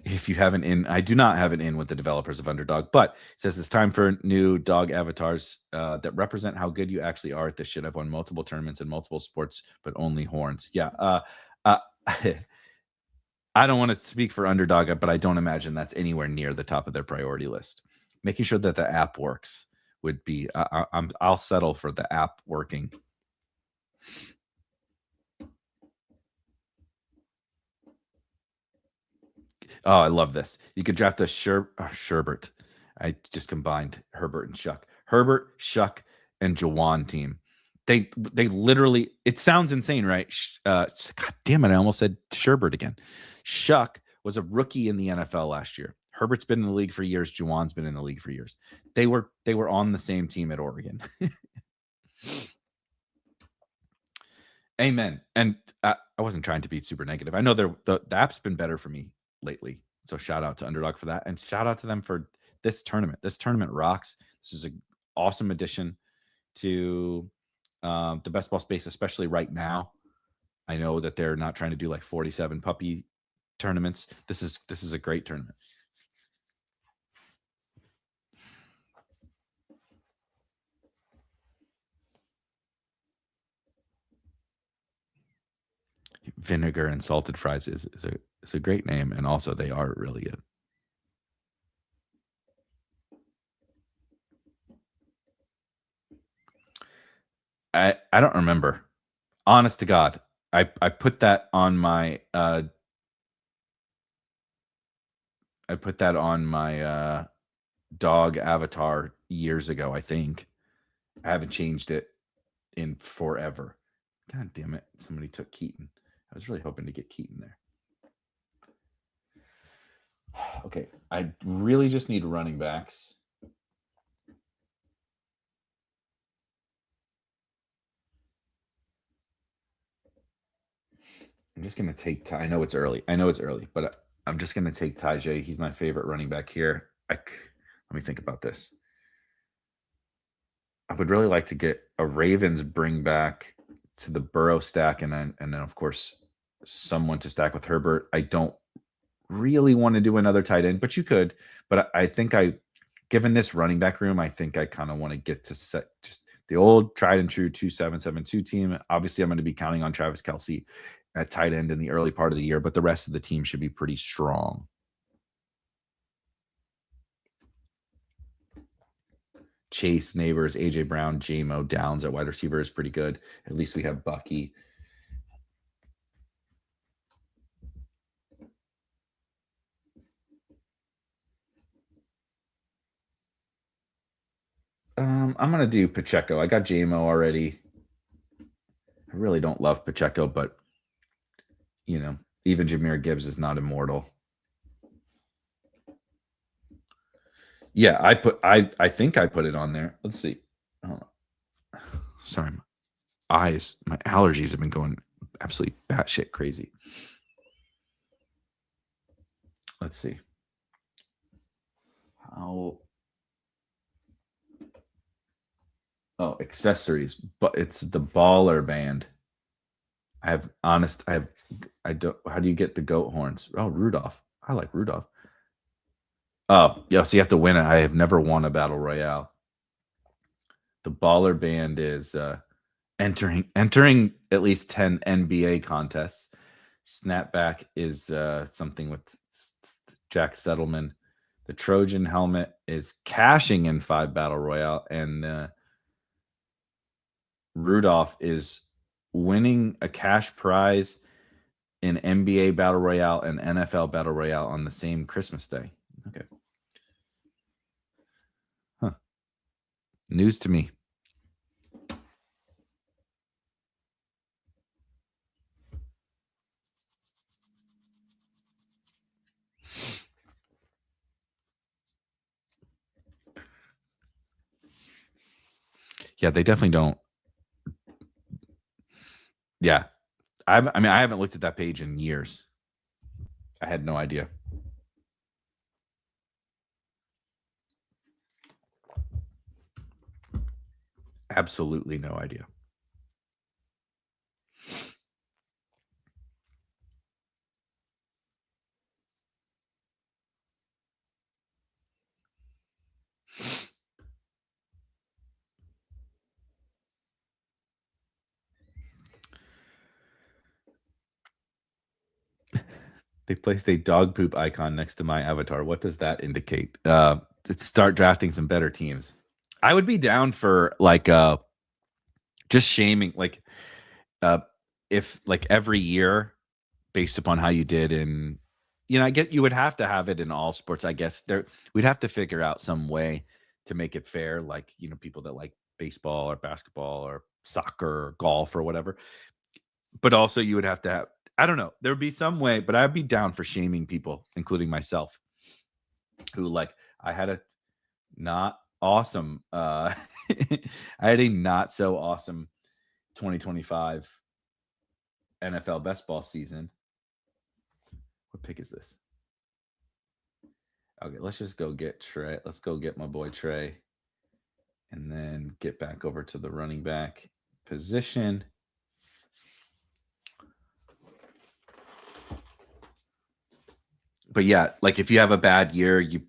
If you have an in, I do not have an in with the developers of Underdog, but it says it's time for new dog avatars that represent how good you actually are at this shit. I've won multiple tournaments in multiple sports, but only horns. Yeah. I don't want to speak for Underdog, but I don't imagine that's anywhere near the top of their priority list. Making sure that the app works would be, I'll settle for the app working. Oh, I love this. You could draft the Sherbert. I just combined Herbert and Shuck. Herbert, Shuck, and Jawan team. They literally, it sounds insane, right? God damn it, I almost said Sherbert again. Shuck was a rookie in the NFL last year. Herbert's been in the league for years. Jawan's been in the league for years. They were on the same team at Oregon. Amen. And I wasn't trying to be super negative. I know the app's been better for me lately. So shout out to Underdog for that. And shout out to them for this tournament. This tournament rocks. This is an awesome addition to the best ball space, especially right now. I know that they're not trying to do like 47 puppy tournaments. This is a great tournament. Vinegar and salted fries is a great name, and also they are really good. I don't remember. Honest to God, I put that on my dog avatar years ago, I think. I haven't changed it in forever. God damn it. Somebody took Keaton. I was really hoping to get Keaton there. Okay. I really just need running backs. I'm just going to take Ty. I know it's early, but I'm just going to take Tajay. He's my favorite running back here. Let me think about this. I would really like to get a Ravens bring back to the Burrow stack, and then of course someone to stack with Herbert. I don't really want to do another tight end, but you could. But I think given this running back room, I think I kind of want to get to set just the old tried and true 2-7-7-2 team. Obviously, I'm going to be counting on Travis Kelce at tight end in the early part of the year, but the rest of the team should be pretty strong. Chase, Neighbors, AJ Brown, J-Mo, Downs at wide receiver is pretty good. At least we have Bucky. I'm going to do Pacheco. I got J-Mo already. I really don't love Pacheco, but, even Jahmyr Gibbs is not immortal. Yeah, I think I put it on there. Let's see. Sorry, my allergies have been going absolutely batshit crazy. Let's see. Accessories, but it's the baller band. How do you get the goat horns? Oh, Rudolph. I like Rudolph. Oh, yeah, so you have to win it. I have never won a battle royale. The baller band is entering at least 10 NBA contests. Snapback is something with Jack Settleman. The Trojan helmet is cashing in 5 battle royale, and Rudolph is winning a cash prize in NBA battle royale and NFL battle royale on the same Christmas day. Okay. Huh. News to me. Yeah, they definitely don't. Yeah. I haven't looked at that page in years. I had no idea. Absolutely no idea. They placed a dog poop icon next to my avatar. What does that indicate? To start drafting some better teams. I would be down for just shaming, if every year, based upon how you did in, I get you would have to have it in all sports. I guess we'd have to figure out some way to make it fair, people that like baseball or basketball or soccer or golf or whatever. But also you would have to have, I don't know, there would be some way, but I'd be down for shaming people, including myself, who I had a not awesome I had a not so awesome 2025 NFL best ball season. What pick is this? Okay, let's just go get Trey. Let's go get my boy Trey and then get back over to the running back position. But yeah, if you have a bad year, you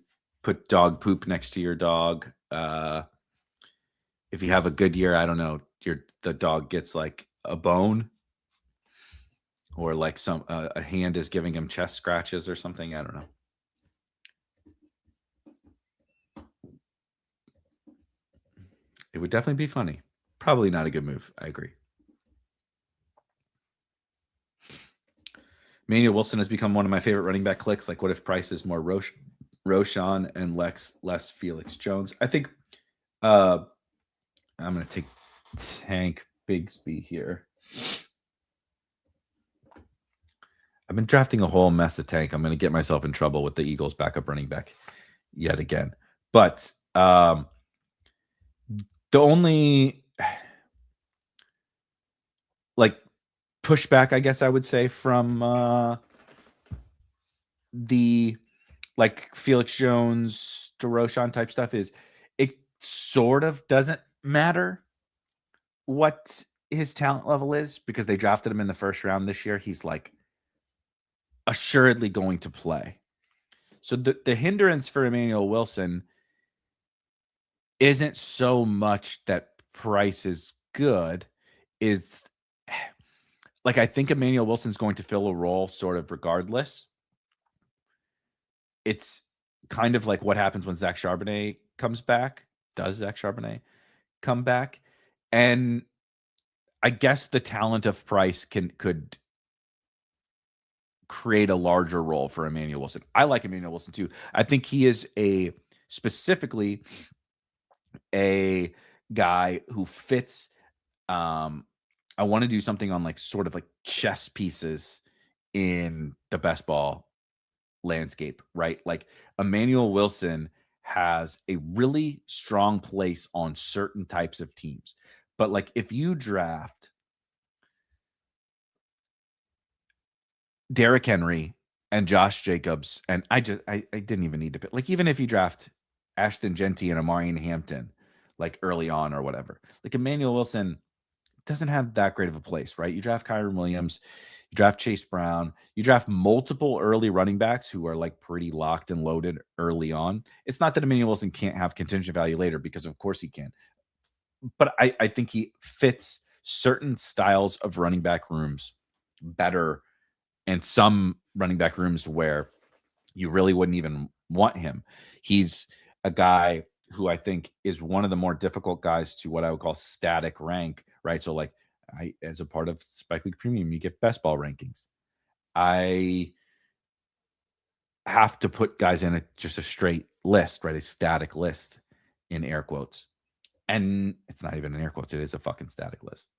put dog poop next to your dog. If you have a good year, I don't know, the dog gets a bone, or a hand is giving him chest scratches or something. I don't know. It would definitely be funny. Probably not a good move. I agree. Manuel Wilson has become one of my favorite running back clicks. What if Price is more Roshan and less Felix Jones? I think I'm going to take Tank Bigsby here. I've been drafting a whole mess of Tank. I'm going to get myself in trouble with the Eagles backup running back yet again. But the only like pushback, I guess I would say, from the like Felix Jones, DeRochon type stuff is it sort of doesn't matter what his talent level is because they drafted him in the first round this year. He's like assuredly going to play. So the hindrance for Emmanuel Wilson isn't so much that price is good. Is like I think Emmanuel Wilson's going to fill a role sort of regardless. It's kind of like what happens when Zach Charbonnet comes back. Does Zach Charbonnet come back? And I guess the talent of Price could create a larger role for Emmanuel Wilson. I like Emmanuel Wilson too. I think he is specifically a guy who fits. I want to do something on like sort of like chess pieces in the best ball landscape, right? Like Emmanuel Wilson has a really strong place on certain types of teams. But like if you draft Derrick Henry and Josh Jacobs, and I didn't even need to pick, like even if you draft Ashton Genty and Amarian Hampton like early on or whatever, like Emmanuel Wilson doesn't have that great of a place, right? You draft Kyren Williams, you draft Chase Brown, you draft multiple early running backs who are like pretty locked and loaded early on. It's not that Emmanuel Wilson can't have contingent value later, because of course he can. But I think he fits certain styles of running back rooms better, and some running back rooms where you really wouldn't even want him. He's a guy who I think is one of the more difficult guys to what I would call static rank, right? So like as a part of Spike League Premium, you get best ball rankings. I have to put guys in just a straight list, right? A static list in air quotes. And it's not even in air quotes. It is a fucking static list.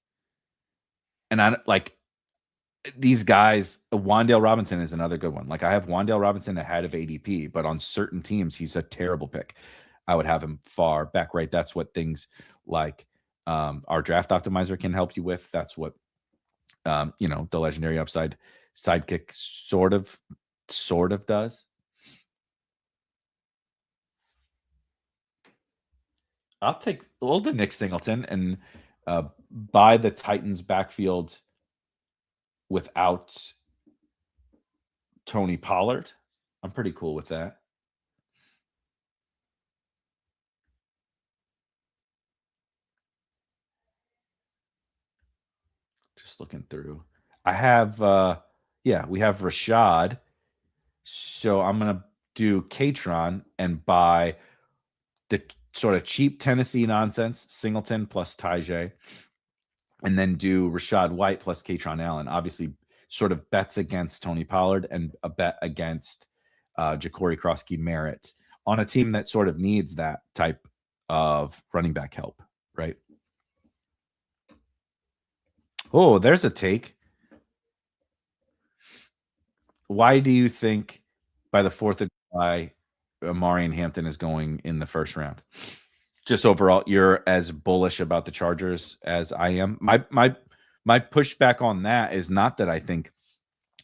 And I like these guys. Wan'Dale Robinson is another good one. Like I have Wan'Dale Robinson ahead of ADP, but on certain teams, he's a terrible pick. I would have him far back, right? That's what things like our draft optimizer can help you with. That's what the legendary upside sidekick sort of does. We'll do Nick Singleton and buy the Titans backfield without Tony Pollard. I'm pretty cool with that. Just looking through. I have we have Rashad. So I'm gonna do Katron and buy the sort of cheap Tennessee nonsense, Singleton plus Tajay, and then do Rashad White plus Katron Allen. Obviously, sort of bets against Tony Pollard and a bet against Ja'Cory Krosky Merritt on a team that sort of needs that type of running back help, right? Oh, there's a take. Why do you think by the 4th of July, Amarian Hampton is going in the first round? Just overall, you're as bullish about the Chargers as I am. My pushback on that is not that I think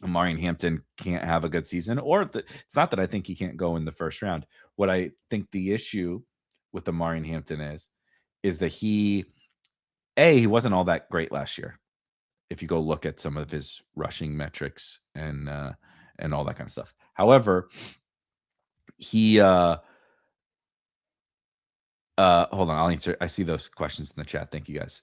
Amarian Hampton can't have a good season, or it's not that I think he can't go in the first round. What I think the issue with Amarian Hampton is that he wasn't all that great last year. If you go look at some of his rushing metrics and all that kind of stuff. However, he hold on, I'll answer. I see those questions in the chat. Thank you guys.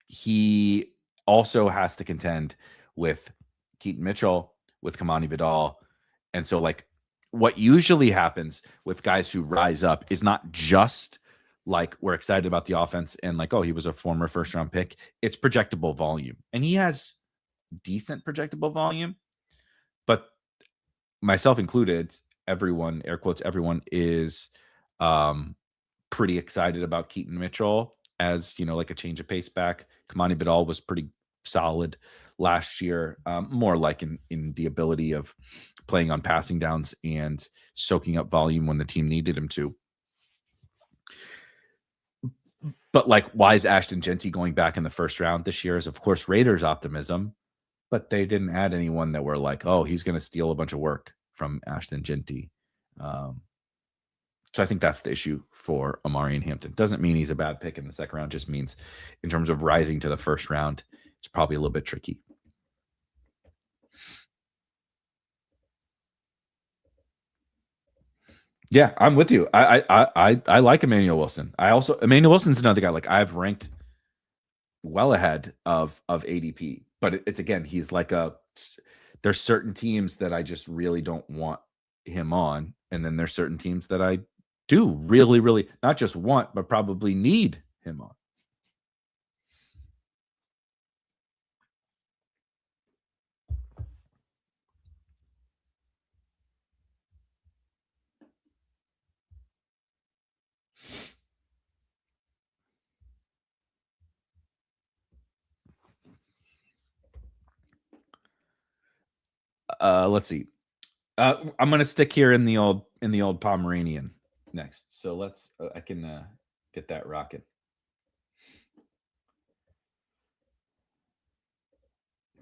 He also has to contend with Keaton Mitchell, with Kamani Vidal. And so like what usually happens with guys who rise up is not just like we're excited about the offense and like, oh, he was a former first round pick. It's projectable volume. And he has decent projectable volume, but myself included, everyone, air quotes, everyone is pretty excited about Keaton Mitchell as, like a change of pace back. Kamani Vidal was pretty solid last year, more like in the ability of playing on passing downs and soaking up volume when the team needed him to. But like, why is Ashton Genty going back in the first round this year? Is of course Raiders optimism, but they didn't add anyone that were like, oh, he's going to steal a bunch of work from Ashton Genty. So I think that's the issue for Amari and Hampton. Doesn't mean he's a bad pick in the second round. Just means in terms of rising to the first round, it's probably a little bit tricky. Yeah, I'm with you. I like Emmanuel Wilson. Emmanuel Wilson's another guy like I've ranked well ahead of ADP, but it's again, he's like there's certain teams that I just really don't want him on, and then there's certain teams that I do really, really not just want, but probably need him on. Let's see. I'm going to stick here in the old Pomeranian next. So let's I can get that rocket.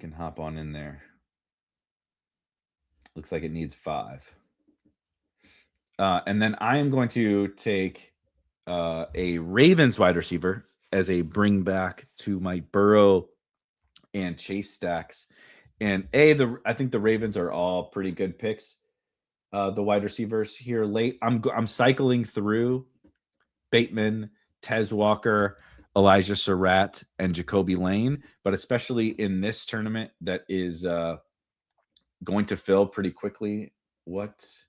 Can hop on in there. Looks like it needs 5. And then I am going to take a Ravens wide receiver as a bring back to my Burrow and Chase stacks. And I think the Ravens are all pretty good picks. The wide receivers here late. I'm cycling through Bateman, Tez Walker, Elijah Surratt, and Jacoby Lane, but especially in this tournament that is going to fill pretty quickly. What's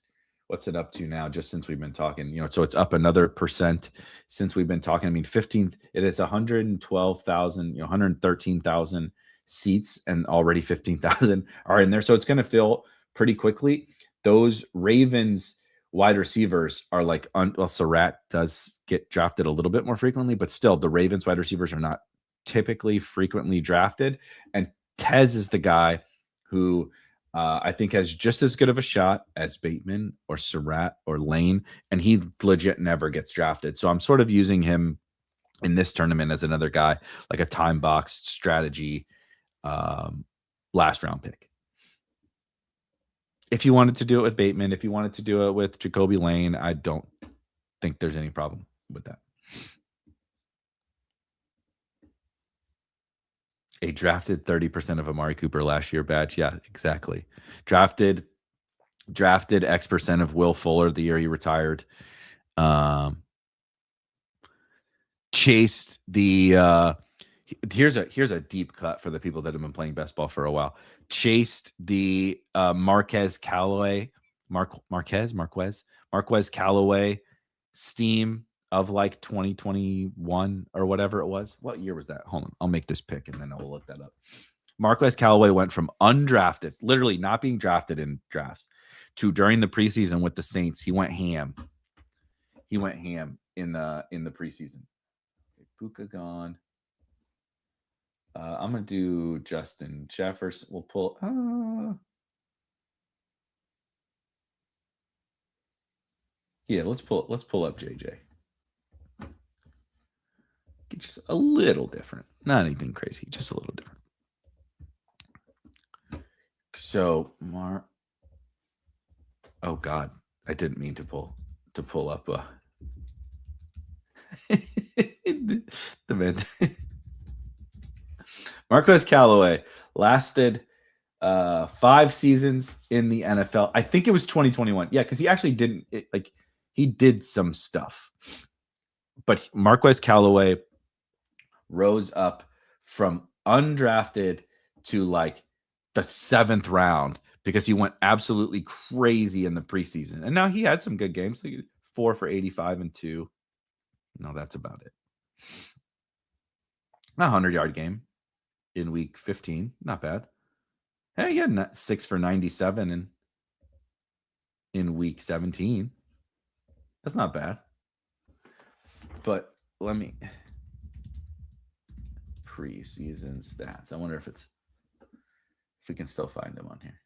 it up to now? Just since we've been talking, so it's up another % since we've been talking. I mean, 15. It is 112,000, 113,000 seats, and already 15,000 are in there. So it's going to fill pretty quickly. Those Ravens wide receivers are like, Surratt does get drafted a little bit more frequently, but still the Ravens wide receivers are not typically frequently drafted. And Tez is the guy who I think has just as good of a shot as Bateman or Surratt or Lane, and he legit never gets drafted. So I'm sort of using him in this tournament as another guy, like a time box strategy last round pick. If you wanted to do it with Bateman, if you wanted to do it with Jacoby Lane, I don't think there's any problem with that. A drafted 30% of Amari Cooper last year badge. Yeah, exactly. Drafted X% of Will Fuller the year he retired. Chased the here's a deep cut for the people that have been playing best ball for a while. Chased the Marquez Callaway steam of like 2021 or whatever it was. What year was that? Hold on. I'll make this pick and then I'll look that up. Marquez Callaway went from undrafted, literally not being drafted in drafts, to during the preseason with the Saints. He went ham. In the preseason. Puka gone. I'm gonna do Justin Jefferson. We'll pull. Yeah, let's pull up JJ. Get just a little different, not anything crazy, just a little different. So oh God, I didn't mean to pull up the man. Marquez Callaway lasted 5 seasons in the NFL. I think it was 2021. Yeah, because he actually he did some stuff. But Marquez Callaway rose up from undrafted to like the 7th round because he went absolutely crazy in the preseason. And now he had some good games, like 4 for 85 and 2. No, that's about it. A 100-yard game in week 15. Not bad. Hey, he had 6 for 97 in week 17. That's not bad. But let me preseason stats. I wonder if we can still find him on here.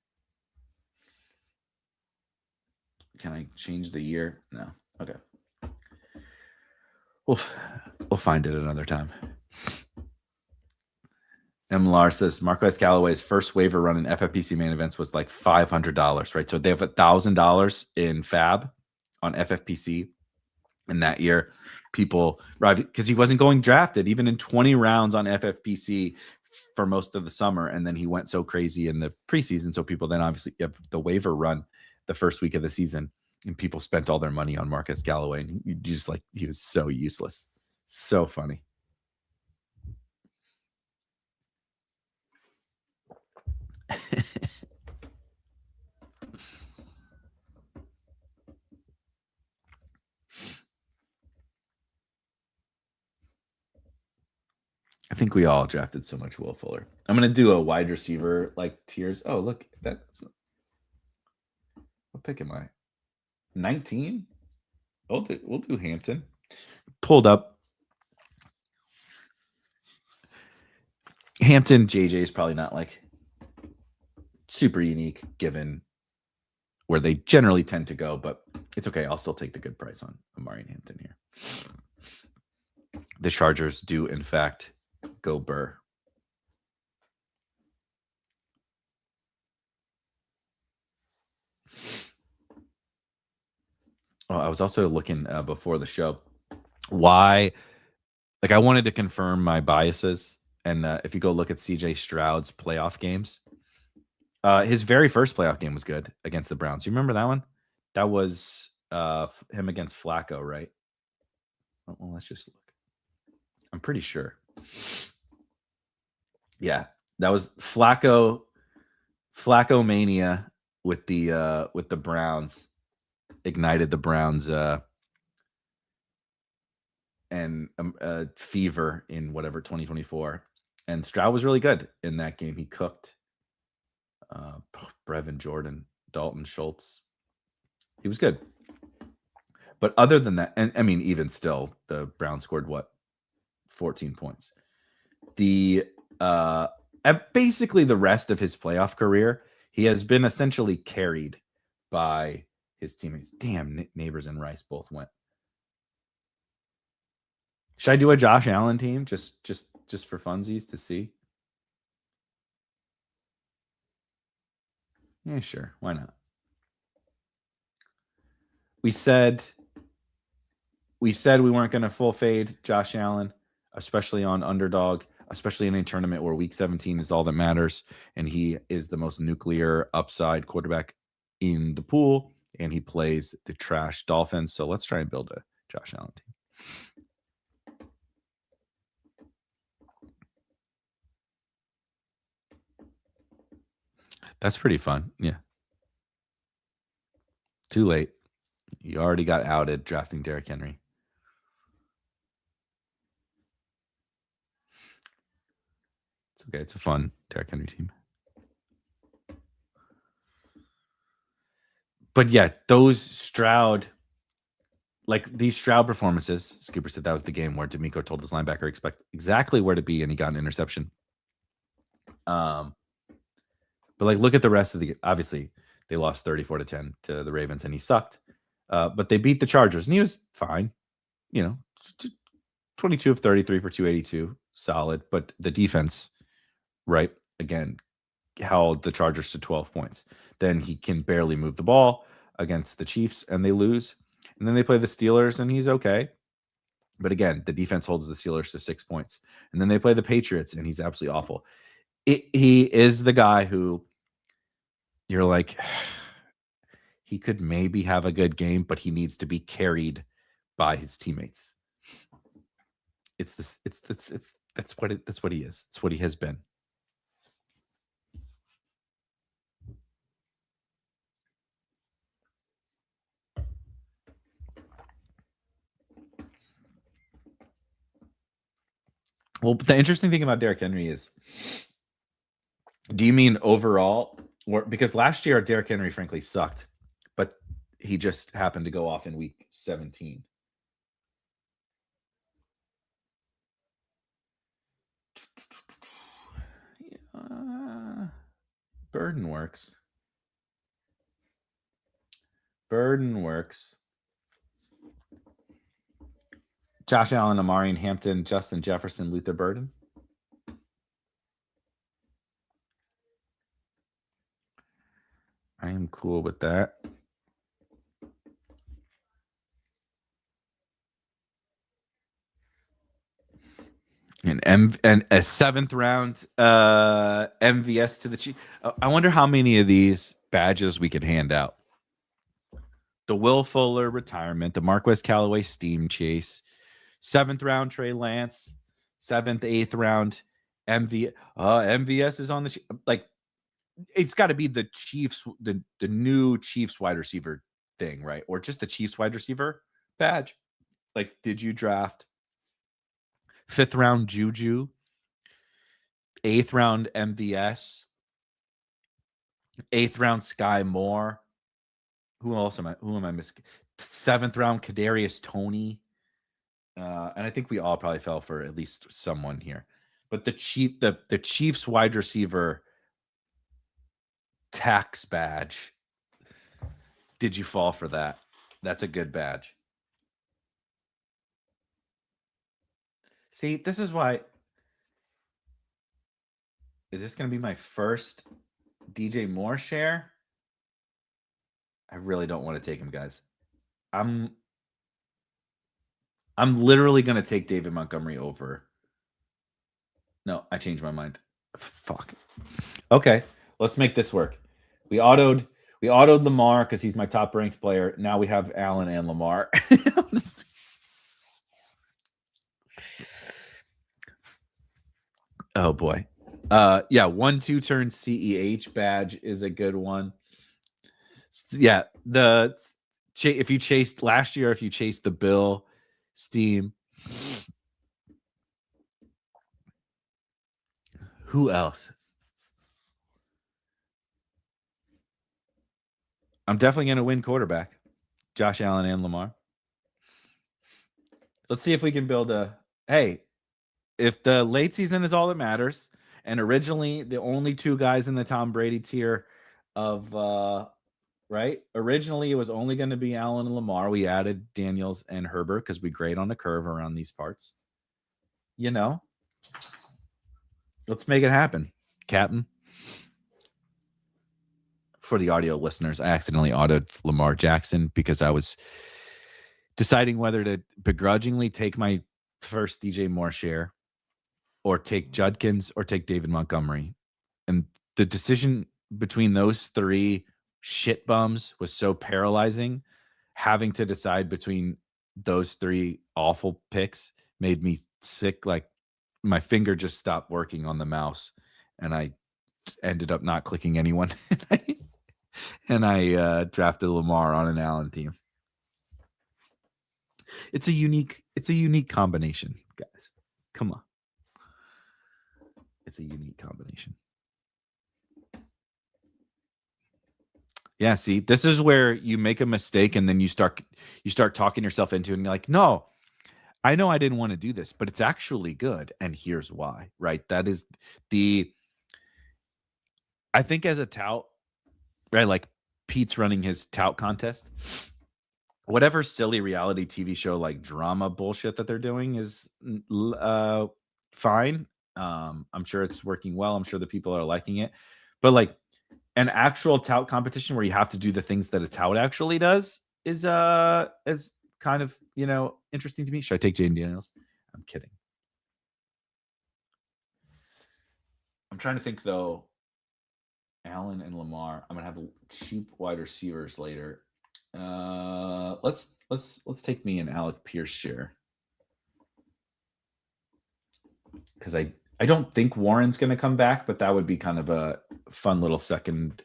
Can I change the year? No. Okay. We'll find it another time. MLR says Marquez Callaway's first waiver run in FFPC main events was like $500, right? So they have $1,000 in fab on FFPC. In that year, people, right, because he wasn't going drafted even in 20 rounds on FFPC for most of the summer. And then he went so crazy in the preseason. So people then obviously have the waiver run the first week of the season, and people spent all their money on Marcus Callaway. And you just like, he was so useless. So funny. I think we all drafted so much Will Fuller. I'm going to do a wide receiver like tiers. Oh, look, that's what pick am I? 19? We'll do Hampton. Pulled up. Hampton JJ is probably not like super unique given where they generally tend to go, but it's okay. I'll still take the good price on Amari Hampton here. The Chargers do, in fact, go Burr. Oh, I was also looking before the show why, like, I wanted to confirm my biases. And if you go look at CJ Stroud's playoff games, his very first playoff game was good against the Browns. You remember that one? That was him against Flacco, right? Well, let's just look. I'm pretty sure. Yeah, that was Flacco mania with the Browns. Ignited the Browns and fever in whatever 2024. And Stroud was really good in that game. He cooked Brevin Jordan, Dalton Schultz. He was good. But other than that, and I mean, even still, the Browns scored what? 14 points. The basically the rest of his playoff career, he has been essentially carried by his teammates. Damn, Neighbors and Rice both went. Should I do a Josh Allen team just for funsies to see? Yeah, sure. Why not? We said we weren't going to full fade Josh Allen, especially on Underdog, especially in a tournament where week 17 is all that matters. And he is the most nuclear upside quarterback in the pool. And he plays the trash Dolphins. So let's try and build a Josh Allen team. That's pretty fun. Yeah. Too late. You already got outed drafting Derrick Henry. It's okay. It's a fun Derrick Henry team. But yeah, those Stroud, like these Stroud performances, Scooper said that was the game where D'Amico told his linebacker expect exactly where to be, and he got an interception. But like, look at the rest of the. Obviously, they lost 34-10 to the Ravens, and he sucked. But they beat the Chargers, and he was fine. 22 of 33 for 282, solid. But the defense, right, again, held the Chargers to 12 points. Then he can barely move the ball against the Chiefs, and they lose. And then they play the Steelers, and he's okay. But again, the defense holds the Steelers to 6 points. And then they play the Patriots, and he's absolutely awful. He is the guy who you're like, he could maybe have a good game, but he needs to be carried by his teammates. That's what he is. It's what he has been. Well, the interesting thing about Derrick Henry is, do you mean overall? Or because last year Derrick Henry frankly sucked, but he just happened to go off in week 17. Burden works. Burden works. Josh Allen, Amarian Hampton, Justin Jefferson, Luther Burden. I am cool with that. And a 7th round MVS to the Chiefs. I wonder how many of these badges we could hand out. The Will Fuller retirement, the Marquez Callaway Steam Chase, 7th round Trey Lance, 7th, 8th round MVS is on the like. It's got to be the Chiefs, the new Chiefs wide receiver thing, right? Or just the Chiefs wide receiver badge. Like, did you draft 5th round Juju, 8th round MVS, 8th round Sky Moore? Who am I missing? 7th round Kadarius Toney. And I think we all probably fell for at least someone here. But the Chiefs wide receiver tax badge. Did you fall for that? That's a good badge. See, this is why. Is this going to be my first DJ Moore share? I really don't want to take him, guys. I'm literally going to take David Montgomery over. No, I changed my mind. Fuck. Okay, let's make this work. We autoed Lamar because he's my top ranked player. Now we have Allen and Lamar. Oh boy. Yeah, 1-2 turn CEH badge is a good one. Yeah, if you chased the Bill Steam. Who else? I'm definitely going to win quarterback. Josh Allen and Lamar. Let's see if we can build if the late season is all that matters, and originally the only 2 guys in the Tom Brady tier of right? Originally it was only going to be Allen and Lamar. We added Daniels and Herbert because we grade on the curve around these parts. Let's make it happen, Captain. For the audio listeners, I accidentally autoed Lamar Jackson because I was deciding whether to begrudgingly take my first DJ Moore share or take Judkins or take David Montgomery. And the decision between those 3 shit bums was so paralyzing. Having to decide between those 3 awful picks made me sick. Like, my finger just stopped working on the mouse and I ended up not clicking anyone. And I drafted Lamar on an Allen team. It's a unique combination, guys. Come on. It's a unique combination. Yeah, see, this is where you make a mistake and then you start talking yourself into it and you're like, no, I know I didn't want to do this, but it's actually good. And here's why, right? That is I think as a tout, right? Like Pete's running his tout contest. Whatever silly reality TV show like drama bullshit that they're doing is fine. I'm sure it's working well. I'm sure the people are liking it. But like an actual tout competition where you have to do the things that a tout actually does is kind of, interesting to me. Should I take Jaden Daniels? I'm kidding. I'm trying to think though. Allen and Lamar. I'm gonna have cheap wide receivers later. Let's take me and Alec Pierce share because I don't think Warren's gonna come back, but that would be kind of a fun little second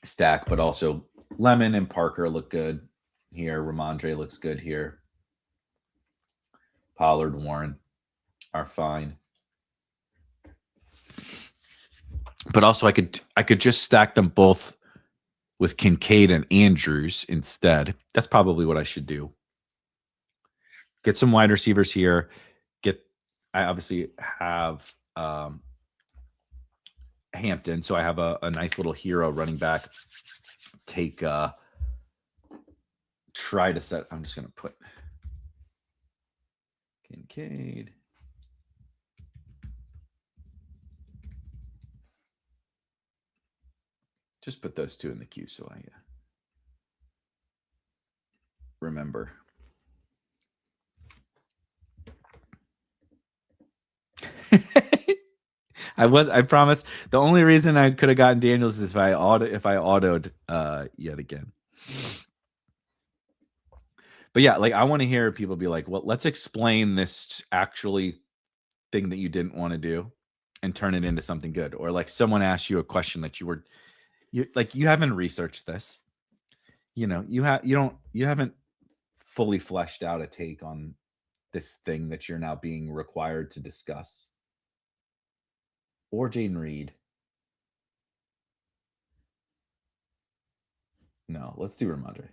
stack. But also Lemon and Parker look good here. Ramondre looks good here. Pollard, Warren are fine. But also I could just stack them both with Kincaid and Andrews instead. That's probably what I should do. Get some wide receivers here. I obviously have Hampton, so I have a nice little hero running back. Try to set. I'm just going to put Kincaid. Just put those two in the queue so I remember. I promise. The only reason I could have gotten Daniels is if I autoed yet again. But yeah, like I want to hear people be like, well, let's explain this actually thing that you didn't want to do and turn it into something good. Or like someone asked you a question that you haven't researched this. You haven't fully fleshed out a take on this thing that you're now being required to discuss. Or Jaden Reed. No, let's do Ramondre.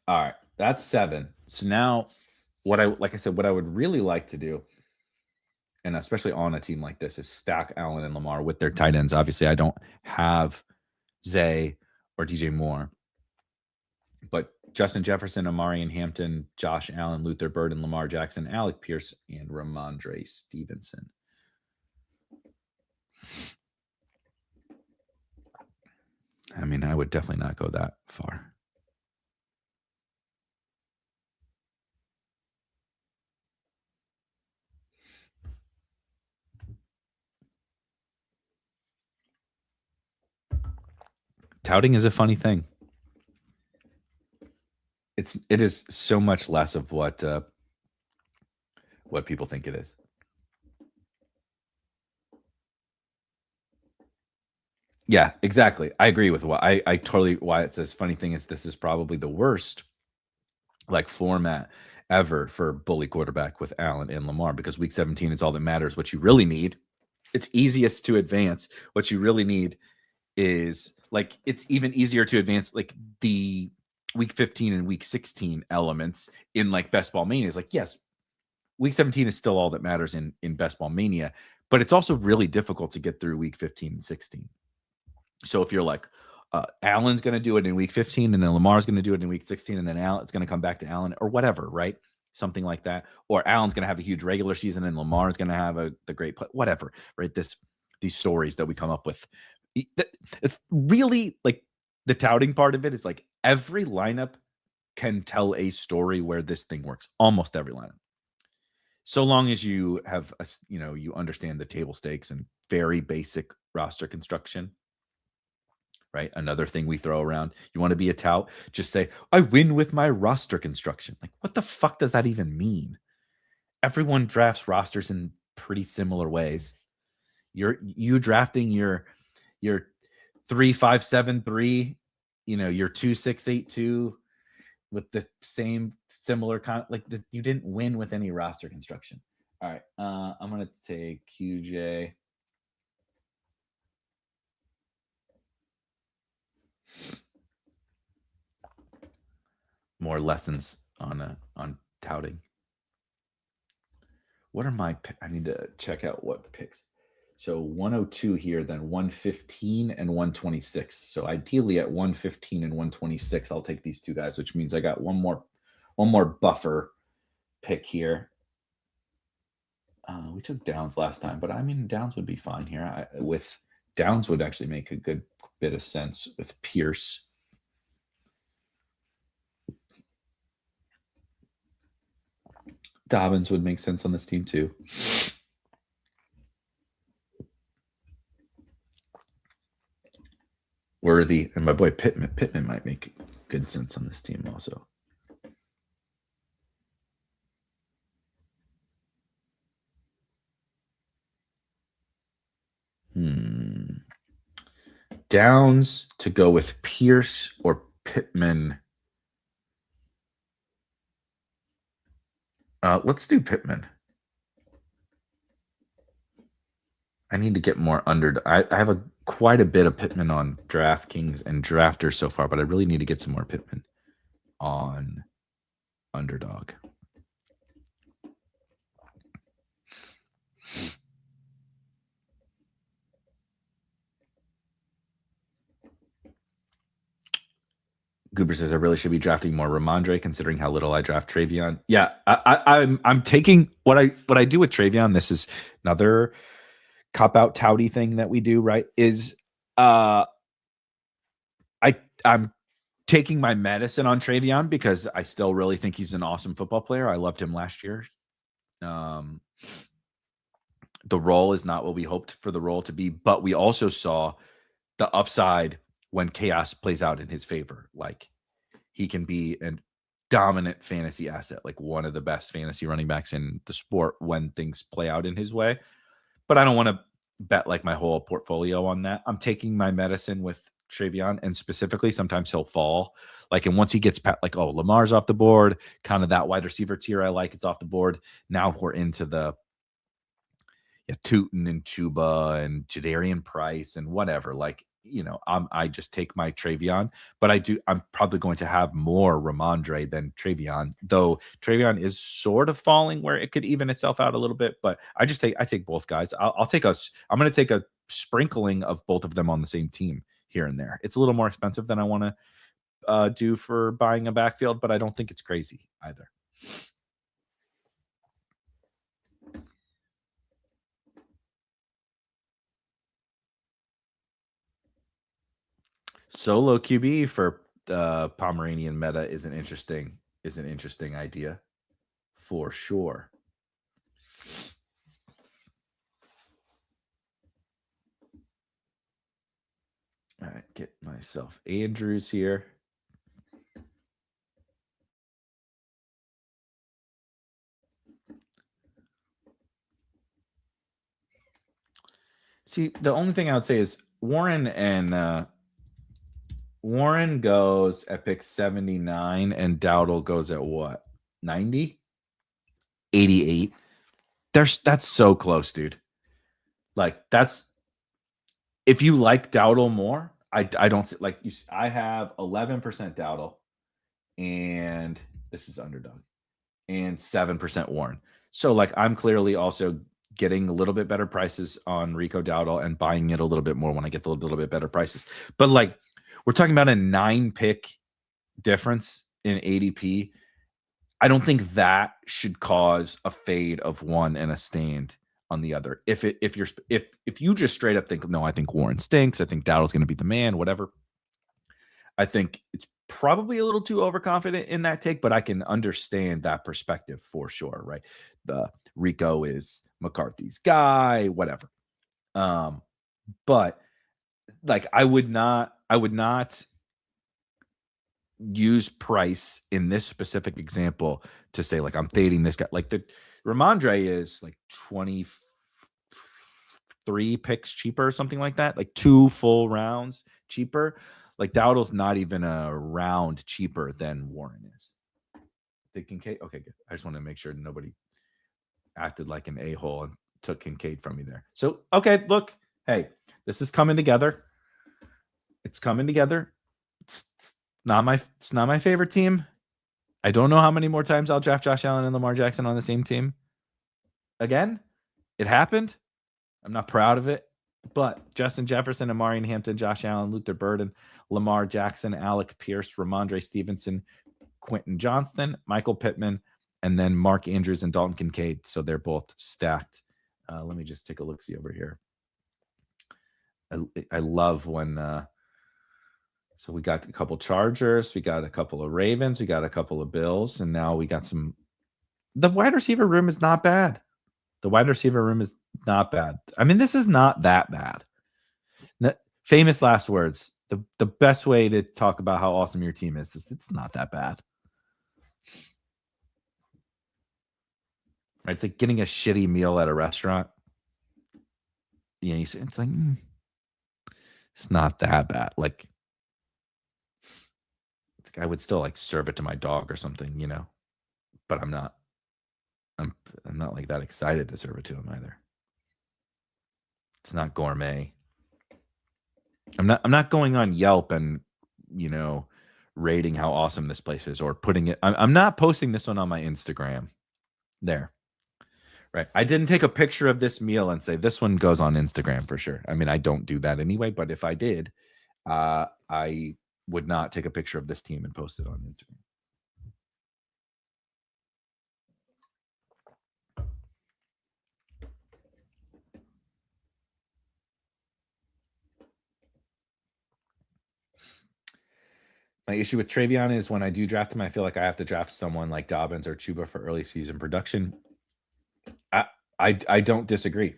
All right, that's 7. So now what I would really like to do, and especially on a team like this, is stack Allen and Lamar with their tight ends. Obviously, I don't have Zay or DJ Moore, but Justin Jefferson, Amari and Hampton, Josh Allen, Luther Burden, Lamar Jackson, Alec Pierce, and Ramondre Stevenson. I mean, I would definitely not go that far. Touting is a funny thing. It is so much less of what people think it is. Yeah, exactly. I agree with what I totally why it says funny thing is this is probably the worst like format ever for bully quarterback with Allen and Lamar, because week 17 is all that matters. What you really need, it's easiest to advance. What you really need is like it's even easier to advance like the week 15 and week 16 elements in like Best Ball Mania. Is like, yes, week 17 is still all that matters in Best Ball Mania, but it's also really difficult to get through week 15 and 16. So if you're like, Allen's going to do it in week 15 and then Lamar's going to do it in week 16 and then it's going to come back to Allen or whatever, right? Something like that. Or Allen's going to have a huge regular season and Lamar's going to have the great play, whatever, right? These stories that we come up with. It's really like the touting part of it is like every lineup can tell a story where this thing works. Almost every lineup. So long as you have, you understand the table stakes and very basic roster construction. Right. Another thing we throw around. You want to be a tout? Just say, I win with my roster construction. Like, what the fuck does that even mean? Everyone drafts rosters in pretty similar ways. You drafting your 3-5-7-3, your 2-6-8-2 with the same similar kind of you didn't win with any roster construction. All right. I'm gonna take QJ. More lessons on touting. What are my? I need to check out what picks. So 102 here, then 115 and 126. So ideally at 115 and 126, I'll take these two guys, which means I got one more buffer pick here. We took Downs last time, but I mean Downs would be fine here. With Downs would actually make a good bit of sense with Pierce. Dobbins would make sense on this team too. Worthy and my boy Pittman might make good sense on this team also. Downs to go with Pierce or Pittman. Let's do Pittman. I need to get more under. I have quite a bit of Pittman on DraftKings and Drafters so far, but I really need to get some more Pittman on Underdog. Goober says I really should be drafting more Ramondre, considering how little I draft Travion. Yeah, I'm taking what I do with Travion. This is another cop out touty thing that we do, right? Is I'm taking my medicine on Travion because I still really think he's an awesome football player. I loved him last year. The role is not what we hoped for the role to be, but we also saw the upside when chaos plays out in his favor. Like, he can be a dominant fantasy asset, like one of the best fantasy running backs in the sport when things play out in his way. But I don't want to bet like my whole portfolio on that. I'm taking my medicine with Travion, and specifically sometimes he'll fall. Like, and once he gets past, like, oh, Lamar's off the board, kind of that wide receiver tier I like, it's off the board. Now we're into the Tootin and Chuba and Jadarian Price and whatever. Like, I just take my Travion, but I'm probably going to have more Ramondre than Travion, though Travion is sort of falling where it could even itself out a little bit. But I take both guys. I'm going to take a sprinkling of both of them on the same team here and there. It's a little more expensive than I want to do for buying a backfield, but I don't think it's crazy either. Solo QB for Pomeranian meta is an interesting idea for sure. All right, get myself Andrews here. See, the only thing I would say is Warren goes at pick 79 and Dowdle goes at what? 90? 88. That's so close, dude. Like, that's, if you like Dowdle more, I don't like you. I have 11% Dowdle, and this is Underdog, and 7% Warren. So like, I'm clearly also getting a little bit better prices on Rico Dowdle and buying it a little bit more when I get the little bit better prices. But like, we're talking about a 9-pick difference in ADP. I don't think that should cause a fade of one and a stand on the other. If you just straight up think, no, I think Warren stinks, I think Dowdle's going to be the man, whatever, I think it's probably a little too overconfident in that take, but I can understand that perspective for sure, right? The Rico is McCarthy's guy, whatever. But like, I would not use price in this specific example to say like I'm fading this guy. Like, the Ramondre is like 23 picks cheaper or something like that, like 2 full rounds cheaper. Like, Dowdle's not even a round cheaper than Warren is. Did Kincaid? Okay, good. I just want to make sure nobody acted like an a-hole and took Kincaid from me there. So, okay, look, hey, this is coming together. It's coming together. It's not my favorite team. I don't know how many more times I'll draft Josh Allen and Lamar Jackson on the same team. Again, it happened. I'm not proud of it. But Justin Jefferson, Amari Hampton, Josh Allen, Luther Burden, Lamar Jackson, Alec Pierce, Ramondre Stevenson, Quentin Johnston, Michael Pittman, and then Mark Andrews and Dalton Kincaid. So they're both stacked. Let me just take a look-see over here. I love when so we got a couple Chargers, we got a couple of Ravens, we got a couple of Bills, and now we got some. The wide receiver room is not bad. The wide receiver room is not bad. I mean, this is not that bad. Famous last words. The best way to talk about how awesome your team is it's not that bad. Right? It's like getting a shitty meal at a restaurant. You know, it's like, it's not that bad. Like, I would still like serve it to my dog or something, you know, but I'm not like that excited to serve it to him either. It's not gourmet. I'm not going on Yelp and, you know, rating how awesome this place is or putting it. I'm not posting this one on my Instagram. There. Right. I didn't take a picture of this meal and say this one goes on Instagram for sure. I mean, I don't do that anyway, but if I did, I would not take a picture of this team and post it on Instagram. My issue with Travion is when I do draft him, I feel like I have to draft someone like Dobbins or Chuba for early season production. I don't disagree.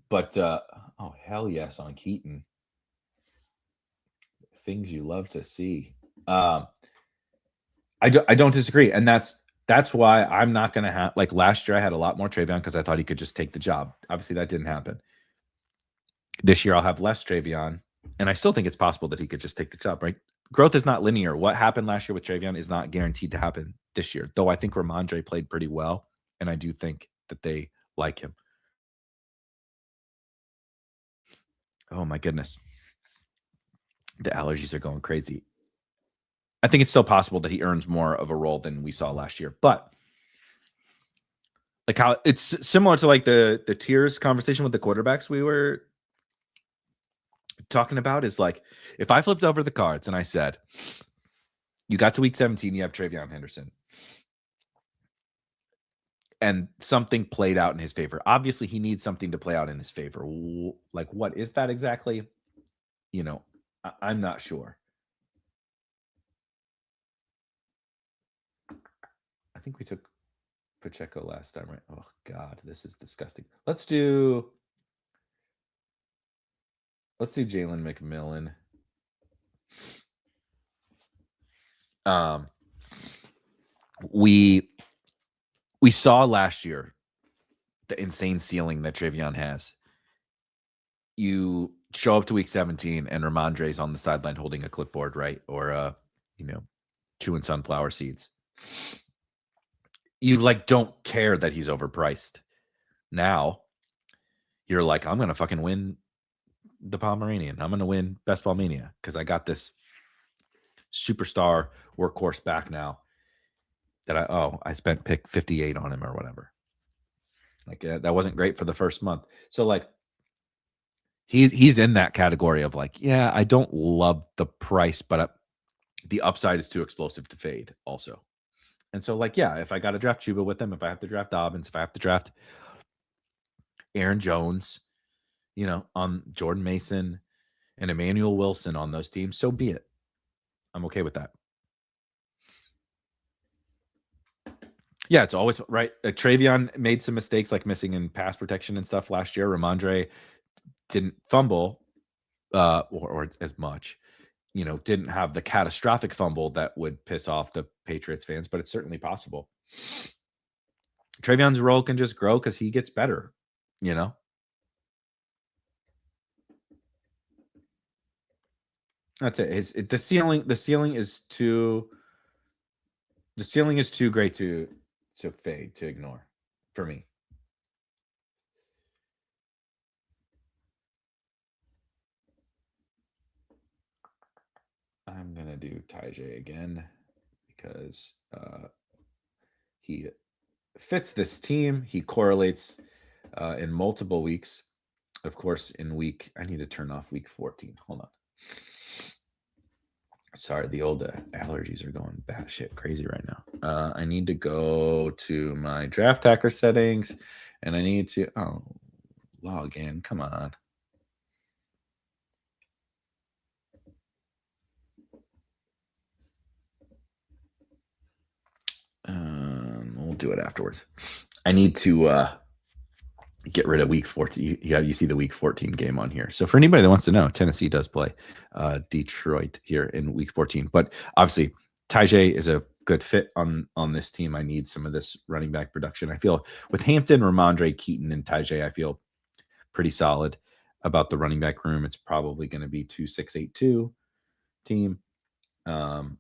But oh hell yes on Keaton. Things you love to see. I don't disagree, and that's why I'm not going to have, like last year I had a lot more Travion because I thought he could just take the job. Obviously that didn't happen. This year I'll have less Travion, and I still think it's possible that he could just take the job, right? Growth is not linear. What happened last year with Travion is not guaranteed to happen this year, though I think Ramondre played pretty well, and I do think that they like him. Oh my goodness. The allergies are going crazy. I think it's still possible that he earns more of a role than we saw last year, but like how it's similar to like the tiers conversation with the quarterbacks we were talking about is like, if I flipped over the cards and I said, you got to week 17, you have Travion Henderson, and something played out in his favor. Obviously, he needs something to play out in his favor. Like, what is that exactly? You know, I'm not sure. I think we took Pacheco last time, right? Oh, God, this is disgusting. Let's do Jalen McMillan. We saw last year the insane ceiling that Travion has. You show up to week 17 and Ramondre's on the sideline holding a clipboard, right? Or chewing sunflower seeds. You like don't care that he's overpriced. Now you're like, I'm gonna fucking win the Pomeranian. I'm gonna win Best Ball Mania because I got this superstar workhorse back now that I spent pick 58 on him or whatever. Like that wasn't great for the first month. So like he's in that category of like, yeah, I don't love the price, but the upside is too explosive to fade also. And so like, yeah, if I got to draft Chuba with him, if I have to draft Dobbins, if I have to draft Aaron Jones, on Jordan Mason and Emmanuel Wilson on those teams, so be it. I'm okay with that. Yeah, it's always right. Travion made some mistakes like missing in pass protection and stuff last year. Ramondre didn't fumble or as much, didn't have the catastrophic fumble that would piss off the Patriots fans, but it's certainly possible. Travion's role can just grow because he gets better, That's it. The ceiling is too great to fade, to ignore for me. I'm gonna do Tajay again because he fits this team. He correlates in multiple weeks. Of course, I need to turn off week 14. Hold on. Sorry, the old allergies are going batshit crazy right now. I need to go to my draft hacker settings, and I need to log in. Come on. We'll do it afterwards. I need to get rid of week 14. Yeah, you see the week 14 game on here. So for anybody that wants to know, Tennessee does play Detroit here in week 14. But obviously, Tajay is a good fit on this team. I need some of this running back production. I feel with Hampton, Ramondre, Keaton, and Tajay, I feel pretty solid about the running back room. It's probably going to be 2-6-8-2 team. And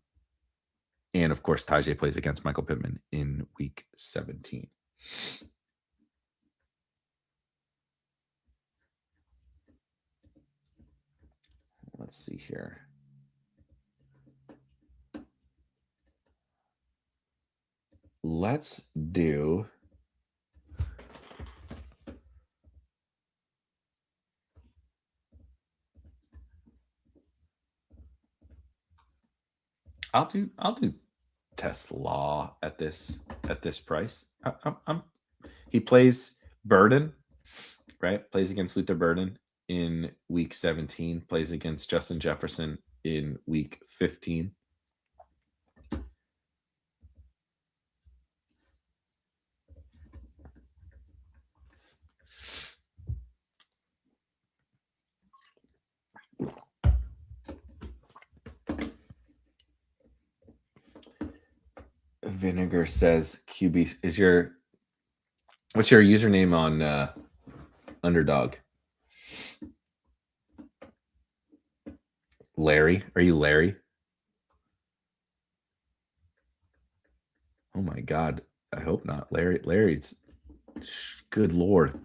of course, Tajay plays against Michael Pittman in week 17. Let's see here. Let's do I'll do Tesla at this price. He plays Burden, right? Plays against Luther Burden in week 17. Plays against Justin Jefferson in week 15. Vinegar says QB is what's your username on Underdog? Larry? Are you Larry? Oh my God. I hope not. Larry's good Lord.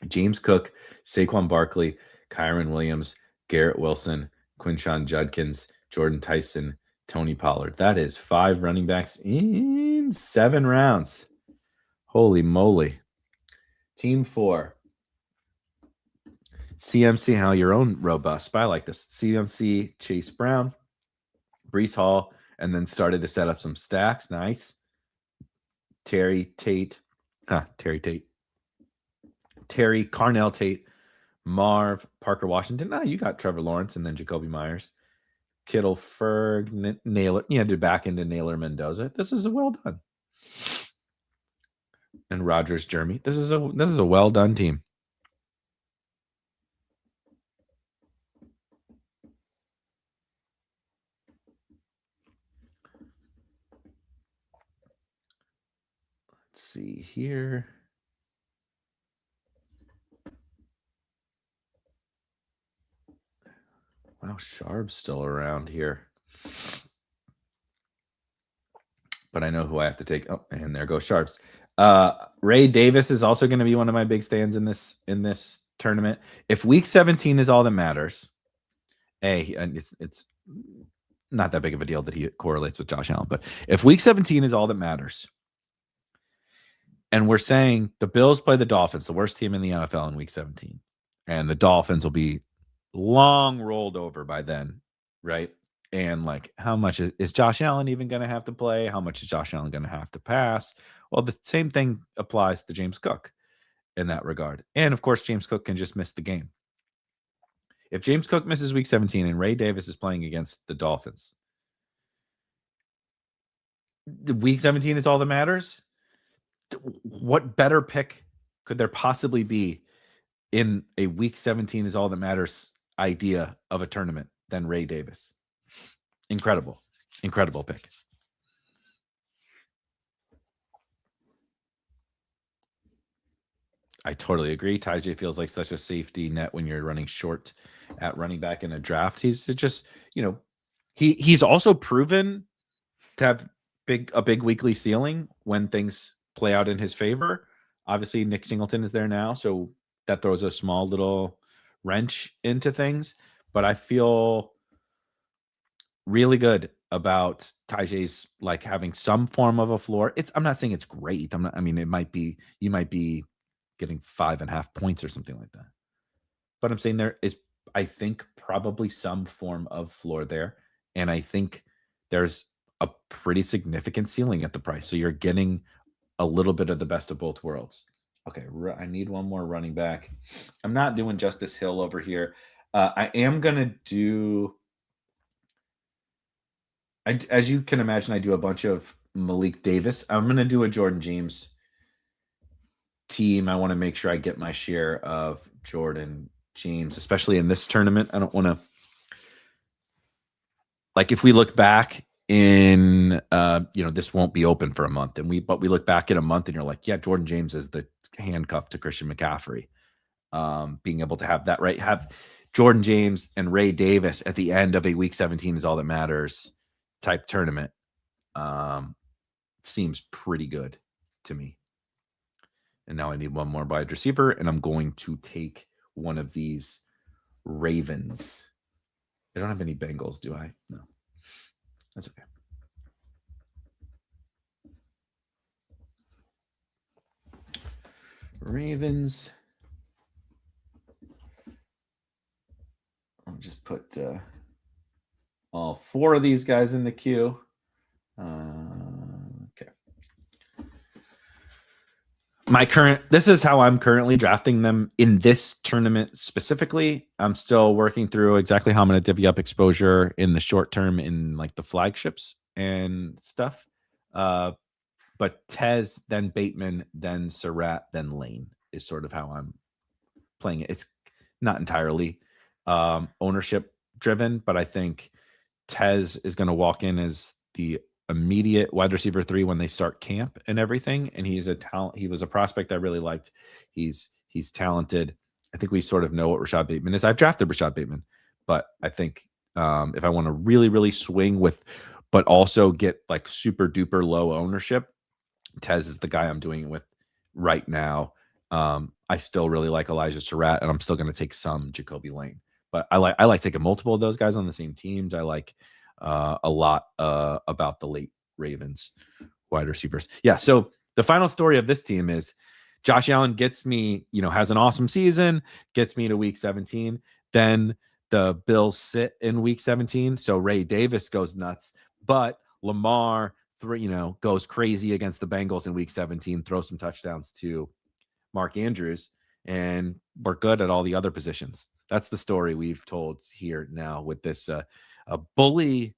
James Cook, Saquon Barkley, Kyron Williams, Garrett Wilson, Quinshon Judkins, Jordan Tyson, Tony Pollard. That is 5 running backs in 7 rounds. Holy moly. Team 4. CMC, how your own robust. But I like this. CMC, Chase Brown, Breece Hall, and then started to set up some stacks. Nice. Terry, Carnell Tate, Marv, Parker Washington. You got Trevor Lawrence and then Jacoby Myers. Kittle, Ferg, Naylor. Did back into Naylor Mendoza. This is a well done. And Rogers, Jeremy. This is a well done team. Let's see here. Wow, Sharp's still around here. But I know who I have to take. Oh, and there goes Sharps. Ray Davis is also going to be one of my big stands in this tournament. If week 17 is all that matters, it's not that big of a deal that he correlates with Josh Allen. But if week 17 is all that matters, and we're saying the Bills play the Dolphins, the worst team in the NFL in week 17, and the Dolphins will be long rolled over by then, right? And like, how much is Josh Allen even going to have to play? How much is Josh Allen going to have to pass? Well, the same thing applies to James Cook in that regard. And of course, James Cook can just miss the game. If James Cook misses week 17 and Ray Davis is playing against the Dolphins, the week 17 is all that matters. What better pick could there possibly be in a week 17 is all that matters idea of a tournament than Ray Davis? Incredible pick. I totally agree. Tyjae feels like such a safety net when you're running short at running back in a draft. He's just, he's also proven to have a big weekly ceiling when things play out in his favor. Obviously, Nick Singleton is there now, so that throws a small little wrench into things. But I feel really good about Tyjae's like having some form of a floor. I'm not saying it's great. It might be, you might be getting 5.5 points or something like that. But I'm saying there is, I think, probably some form of floor there. And I think there's a pretty significant ceiling at the price. So you're getting a little bit of the best of both worlds. Okay, I need one more running back. I'm not doing Justice Hill over here. I am going to do, as you can imagine, I do a bunch of Malik Davis. I'm going to do a Jordan James team. I want to make sure I get my share of Jordan James, especially in this tournament. I don't want to, like, if we look back in, this won't be open for a month, but we look back in a month and you're like, yeah, Jordan James is the handcuff to Christian McCaffrey. Being able to have that, right? Have Jordan James and Ray Davis at the end of a week 17 is all that matters type tournament. Seems pretty good to me. And now I need one more wide receiver, and I'm going to take one of these Ravens. I don't have any Bengals, do I? No. That's okay. Ravens. I'll just put all 4 of these guys in the queue. Okay. This is how I'm currently drafting them in this tournament specifically. I'm still working through exactly how I'm going to divvy up exposure in the short term in like the flagships and stuff. But Tez, then Bateman, then Surratt, then Lane is sort of how I'm playing it. It's not entirely ownership driven, but I think Tez is going to walk in as the immediate wide receiver 3 when they start camp and everything. And he's a talent. He was a prospect I really liked. He's talented. I think we sort of know what Rashad Bateman is. I've drafted Rashad Bateman, but I think if I want to really, really swing with, but also get like super duper low ownership, Tez is the guy I'm doing it with right now. I still really like Elijah Surratt, and I'm still going to take some Jacoby Lane. But I like taking multiple of those guys on the same teams. I like a lot about the late Ravens wide receivers. Yeah. So the final story of this team is Josh Allen gets me, has an awesome season, gets me to week 17. Then the Bills sit in week 17. So Ray Davis goes nuts, but Lamar, goes crazy against the Bengals in week 17, throws some touchdowns to Mark Andrews, and we're good at all the other positions. That's the story we've told here now with this a bully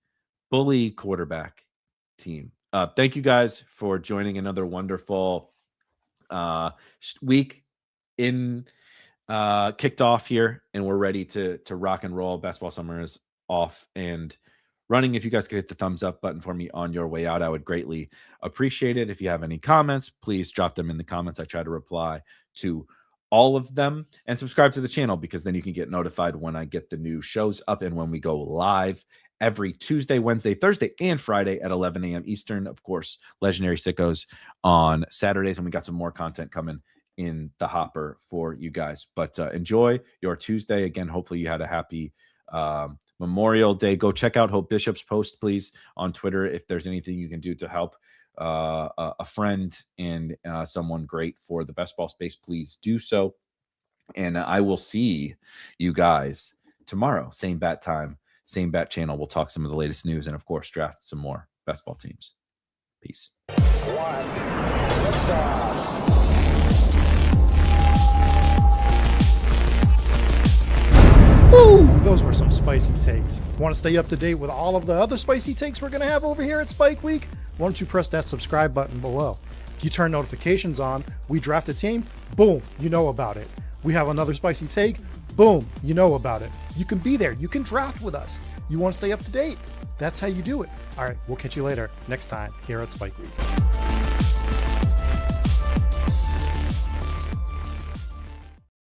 quarterback team. Thank you guys for joining another wonderful week in kicked off here, and we're ready to rock and roll. Basketball summer is off and running. If you guys could hit the thumbs up button for me on your way out, I would greatly appreciate it. If you have any comments, please drop them in the comments. I try to reply to all of them, and subscribe to the channel because then you can get notified when I get the new shows up and when we go live every Tuesday, Wednesday, Thursday, and Friday at 11 a.m. Eastern. Of course, Legendary Sickos on Saturdays, and we got some more content coming in the hopper for you guys. But enjoy your Tuesday. Again, hopefully you had a happy Memorial Day. Go check out Hope Bishop's post, please, on Twitter. If there's anything you can do to help a friend and someone great for the best ball space, please do so. And I will see you guys tomorrow. Same bat time, same bat channel. We'll talk some of the latest news and, of course, draft some more best ball teams. Peace. Woo! Those were some spicy takes. Want to stay up to date with all of the other spicy takes we're going to have over here at Spike Week? Why don't you press that subscribe button below? You turn notifications on, we draft a team, boom, you know about it. We have another spicy take, boom, you know about it. You can be there. You can draft with us. You want to stay up to date? That's how you do it. All right, we'll catch you later next time here at Spike Week.